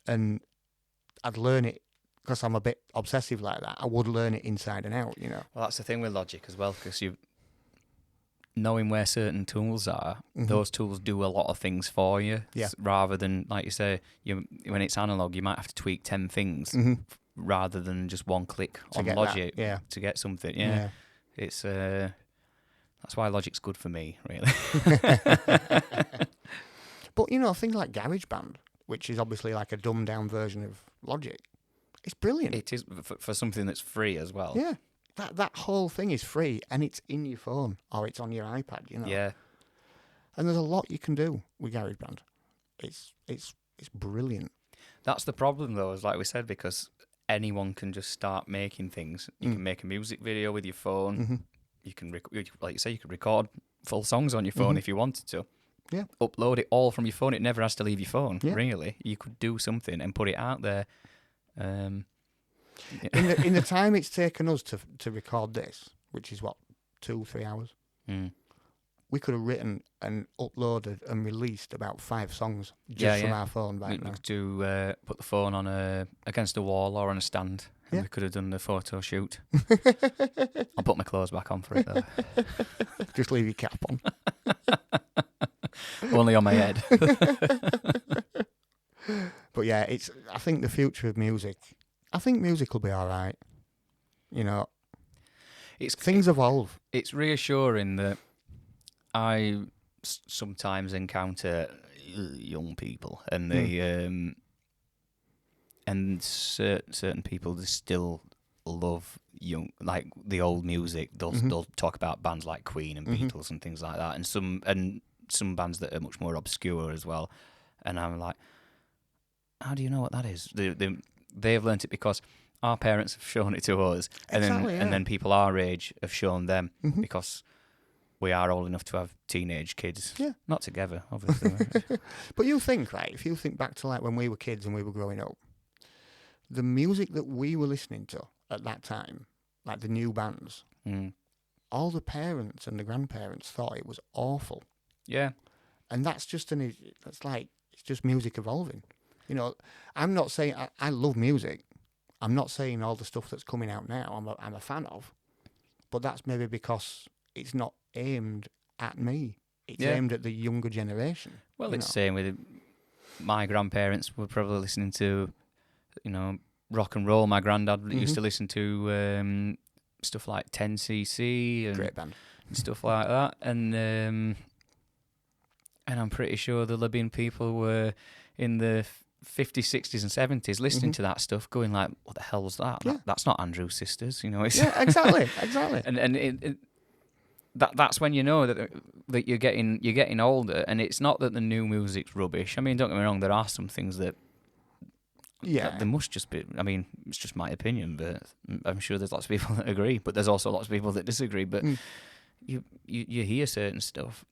and I'd learn it because I'm a bit obsessive like that. I would learn it inside and out, Well, that's the thing with Logic as well, because knowing where certain tools are, those tools do a lot of things for you. Yeah. Rather than, like you say, when it's analog, you might have to tweak 10 things rather than just one click on Logic to get something. Yeah. It's that's why Logic's good for me, really. But things like GarageBand, which is obviously like a dumbed down version of Logic, it's brilliant. It is for something that's free as well. Yeah. That whole thing is free, and it's in your phone or it's on your iPad, Yeah. And there's a lot you can do with GarageBand. It's brilliant. That's the problem, though, is like we said, because anyone can just start making things. You can make a music video with your phone. You can, like you say, you could record full songs on your phone if you wanted to. Yeah. Upload it all from your phone. It never has to leave your phone. Really, you could do something and put it out there. In the time it's taken us to record this, which is 2-3 hours, we could have written and uploaded and released about 5 songs just from our phone right now. To put the phone on against a wall or on a stand, and we could have done the photo shoot. I'll put my clothes back on for it though. Just leave your cap on. Only on my head. But yeah, I think the future of music. I think music will be all right. Things evolve. It's reassuring that I sometimes encounter young people, and they and certain people that still love like the old music. They'll talk about bands like Queen and Beatles and things like that, and some bands that are much more obscure as well. And I'm like, how do you know what that is? They've learnt it because our parents have shown it to us, and then people our age have shown them because we are old enough to have teenage kids. Yeah, not together, obviously. But you think, right? If you think back to like when we were kids and we were growing up, the music that we were listening to at that time, like the new bands, all the parents and the grandparents thought it was awful. Yeah, and that's just it's just music evolving. I'm not saying I love music. I'm not saying all the stuff that's coming out now I'm a fan of, but that's maybe because it's not aimed at me. It's aimed at the younger generation. Well, it's the same with my grandparents were probably listening to, rock and roll. My granddad used to listen to stuff like 10cc and great band and stuff like that, and I'm pretty sure there'll have been people were in the 50s, 60s and 70s listening to that stuff going like, what the hell's that? Yeah. That's not Andrew's Sisters, It's exactly. and that's when you know that you're getting older, and it's not that the new music's rubbish. I mean, don't get me wrong, there are some things that there must just be. I mean, it's just my opinion, but I'm sure there's lots of people that agree, but there's also lots of people that disagree. But you hear certain stuff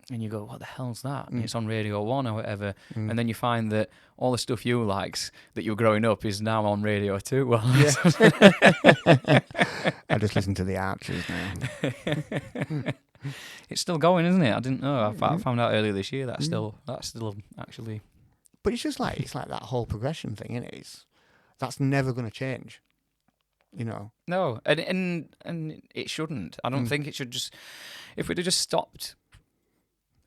and you go, what the hell's that? And it's on Radio 1 or whatever. And then you find that all the stuff you liked that you were growing up is now on Radio 2. Well, I just listen to the Archers now. It's still going, isn't it? I didn't know. I found out earlier this year that's still actually. But it's just like that whole progression thing, isn't it? That's never going to change. you know. No, and it shouldn't. I don't think it should just. If we'd have just stopped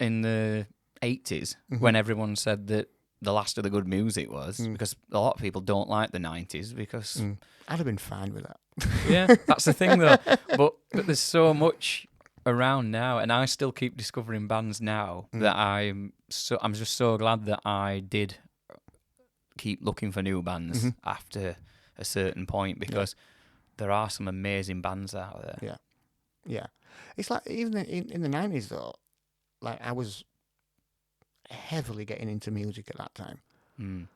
in the 80s when everyone said that the last of the good music was, because a lot of people don't like the 90s because I'd have been fine with that. Yeah, that's the thing though. But there's so much around now, and I still keep discovering bands now that I'm just so glad that I did keep looking for new bands after a certain point, because there are some amazing bands out there. Yeah. It's like even in the 90s though, like I was heavily getting into music at that time.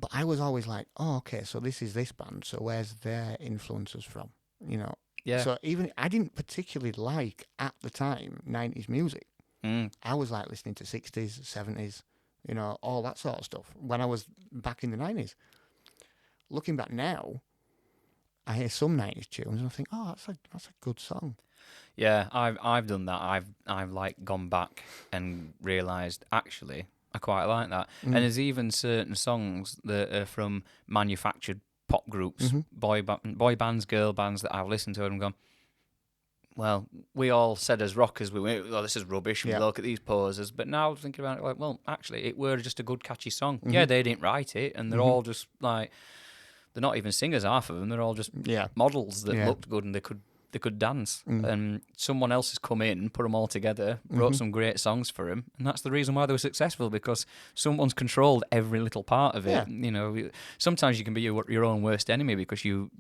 But I was always like, oh, okay, so this is this band, so where's their influences from? You know? Yeah. So even I didn't particularly like, at the time, 90s music. I was like listening to 60s, 70s, you know, all that sort of stuff when I was back in the 90s. Looking back now, I hear some 90s tunes and I think, oh, that's a good song. Yeah, I've done that. I've like gone back and realised actually I quite like that. And there's even certain songs that are from manufactured pop groups, boy bands, girl bands that I've listened to and gone, well, we all said as rockers, we went, oh, this is rubbish, we look at these posers. But now thinking about it, like, well, actually, it were just a good, catchy song. Yeah, they didn't write it, and they're all just like, they're not even singers, half of them. They're all just models that looked good and they could dance. And someone else has come in, put them all together, wrote some great songs for them, and that's the reason why they were successful, because someone's controlled every little part of it. You know, sometimes you can be your own worst enemy because you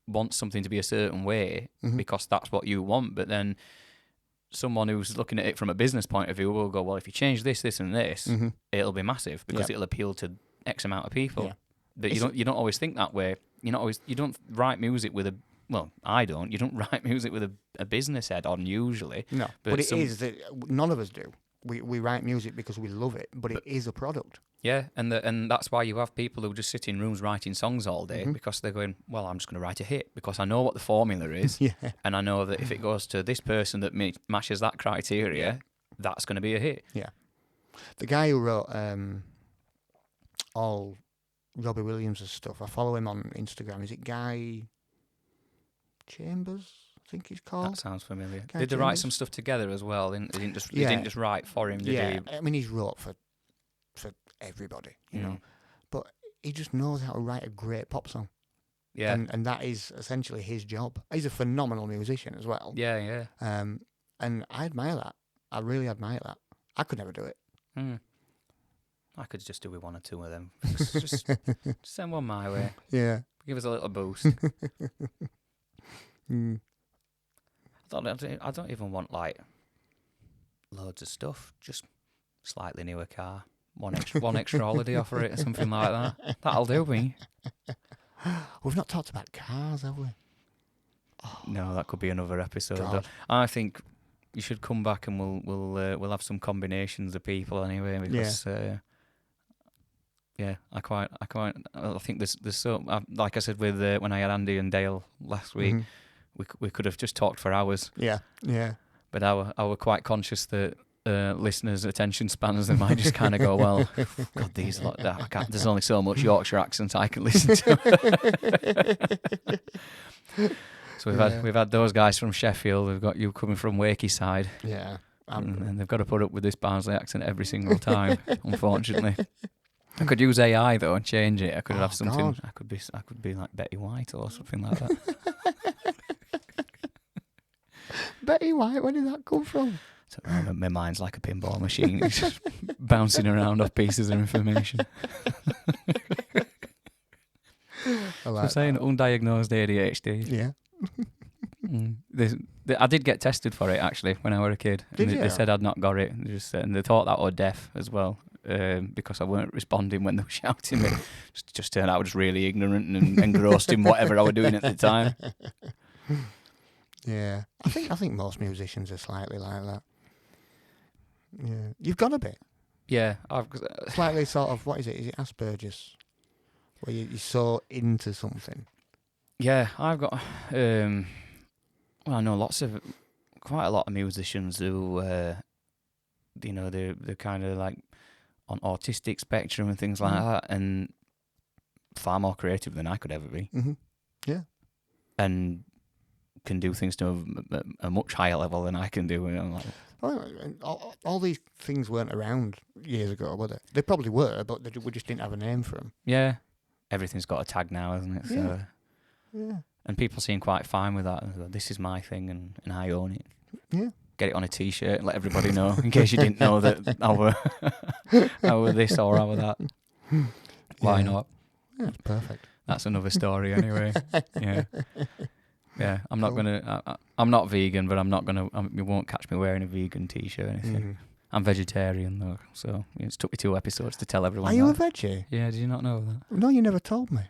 want something to be a certain way because that's what you want, but then someone who's looking at it from a business point of view will go, well, if you change this, this, and this, it'll be massive because it'll appeal to X amount of people. But you don't always think that way. You don't write music with a, well, I don't. You don't write music with a business head on usually. No, but it is that none of us do. We write music because we love it, but it is a product. Yeah, and that's why you have people who just sit in rooms writing songs all day because they're going, well, I'm just going to write a hit because I know what the formula is, and I know that if it goes to this person that matches that criteria, that's going to be a hit. Yeah. The guy who wrote all Robbie Williams' stuff, I follow him on Instagram. Is it Guy Chambers? I think he's called. That sounds familiar. Did they write some stuff together as well? They didn't just write for him, did he? I mean, he's wrote for everybody, you know. But he just knows how to write a great pop song. Yeah. And that is essentially his job. He's a phenomenal musician as well. Yeah. And I admire that. I really admire that. I could never do it. I could just do with one or two of them. Just send one my way. Yeah. Give us a little boost. I don't even want like loads of stuff. Just slightly newer car, one extra holiday offer it or something like that. That'll do me. We've not talked about cars, have we? Oh, no, that could be another episode. I think you should come back and we'll have some combinations of people anyway. Because I think there's so, like I said with when I had Andy and Dale last week. We could have just talked for hours. Yeah. But I were quite conscious that listeners' attention spans, they might just kind of go, well, God, these lot, there's only so much Yorkshire accent I can listen to. So we've had those guys from Sheffield. We've got you coming from Wakeside. Yeah. And they've got to put up with this Barnsley accent every single time, unfortunately. I could use AI though and change it. I could have something. God. I could be like Betty White or something like that. Betty White, where did that come from? So, my mind's like a pinball machine. It's just bouncing around off pieces of information. I'm saying undiagnosed ADHD. Yeah. I did get tested for it actually when I was a kid. Did you? They said I'd not got it. And they thought that I was deaf as well. Because I weren't responding when they were shouting me. Just turned out I was just really ignorant and engrossed in whatever I was doing at the time. Yeah, I think most musicians are slightly like that. Yeah, you've got a bit. Yeah, slightly sort of, what is it? Is it Asperger's? Where you're so into something. Yeah, I've got. Well, I know quite a lot of musicians who, they're kind of like on autistic spectrum and things like that, and far more creative than I could ever be. Yeah. and can do things to a much higher level than I can do. And I'm like, all these things weren't around years ago, were they? They probably were, but we just didn't have a name for them. yeah, everything's got a tag now, hasn't it? So, Yeah. and people seem quite fine with that. This is my thing, and I own it. Yeah. Get it on a T-shirt and let everybody know, in case you didn't know that our this or our that. Why not? Yeah, it's perfect. That's another story anyway. Yeah. Yeah, I'm not gonna. I'm not vegan, but I'm not gonna. You won't catch me wearing a vegan T-shirt or anything. Mm. I'm vegetarian though, so it took me 2 episodes to tell everyone. Are you a that. veggie? Yeah, did you not know that? No, you never told me.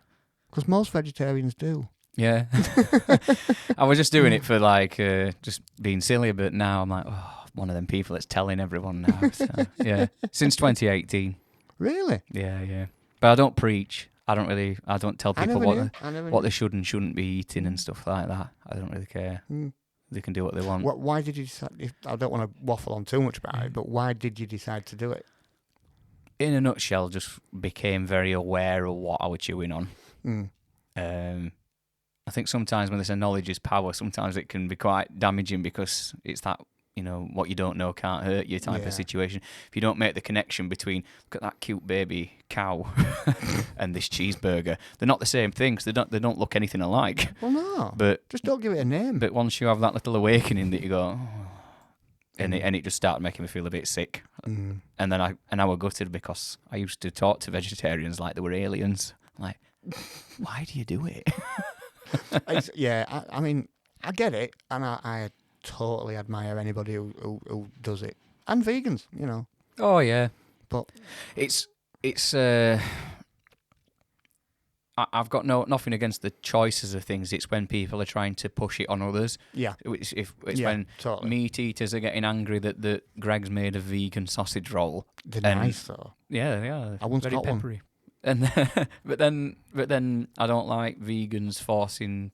Because most vegetarians do. Yeah, I was just doing it for like just being silly, but now I'm like, one of them people that's telling everyone now. So, yeah, since 2018. Really? Yeah. But I don't preach. I don't tell people what they should and shouldn't be eating and stuff like that. I don't really care. Mm. They can do what they want. Why did you decide? I don't want to waffle on too much about it, but why did you decide to do it? In a nutshell, just became very aware of what I was chewing on. Mm. I think sometimes when they say knowledge is power, sometimes it can be quite damaging because it's that, what you don't know can't hurt you type of situation. If you don't make the connection between, look at that cute baby cow and this cheeseburger, they're not the same things. They don't look anything alike. Well, no. But just don't give it a name. But once you have that little awakening that you go, and it just started making me feel a bit sick. Mm. And then I was gutted because I used to talk to vegetarians like they were aliens. Like, why do you do it? I mean, I get it, and I totally admire anybody who does it, and vegans, Oh yeah, but it's I've got nothing against the choices of things. It's when people are trying to push it on others. Yeah, It's when totally. Meat eaters are getting angry that Greg's made a vegan sausage roll. They're nice though. Yeah. I once very got peppery. And but then I don't like vegans forcing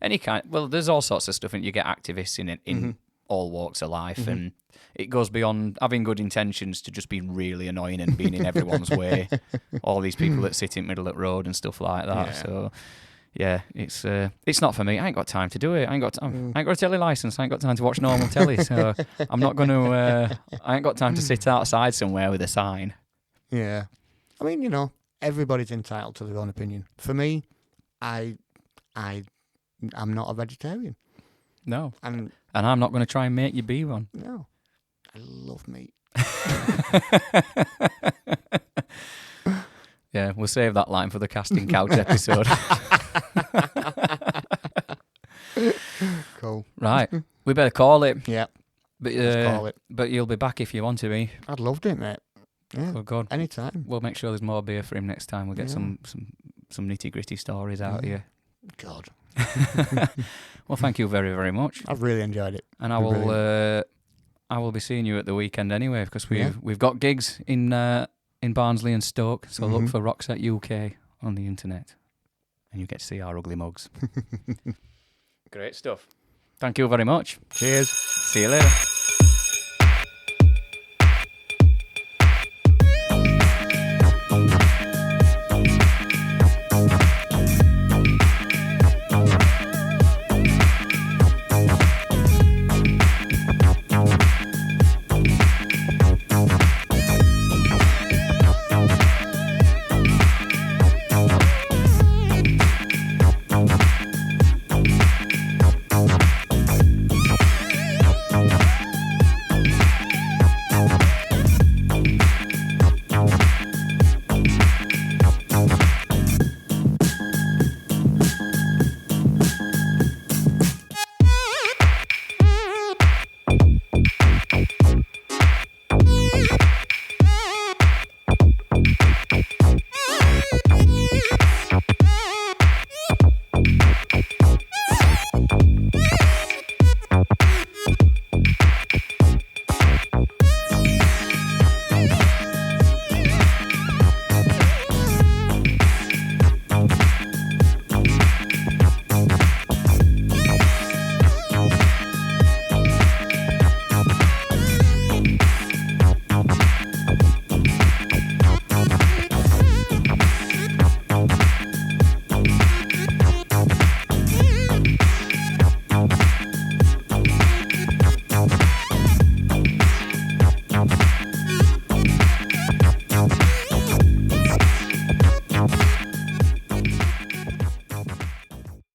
any kind. Well, there's all sorts of stuff, and you get activists in all walks of life, and it goes beyond having good intentions to just being really annoying and being in everyone's way. All these people that sit in the middle of the road and stuff like that. Yeah. So yeah, it's not for me. I ain't got time to do it. I ain't got a telly license. I ain't got time to watch normal telly. So I'm not gonna. I ain't got time to sit outside somewhere with a sign. Yeah. I mean, everybody's entitled to their own opinion. For me, I'm not a vegetarian. No. And I'm not going to try and make you be one. No. I love meat. Yeah, we'll save that line for the casting couch episode. Cool. Right. We better call it. Yeah. But, let's call it. But you'll be back if you want to be. I'd loved it, mate. Yeah. Oh, God. Anytime. We'll make sure there's more beer for him next time. We'll get some nitty-gritty stories out of you. God. Well, thank you very, very much. I've really enjoyed it. And I will be seeing you at the weekend anyway, because we've got gigs in Barnsley and Stoke. So look for Roxette UK on the internet, and you get to see our ugly mugs. Great stuff. Thank you very much. Cheers. See you later.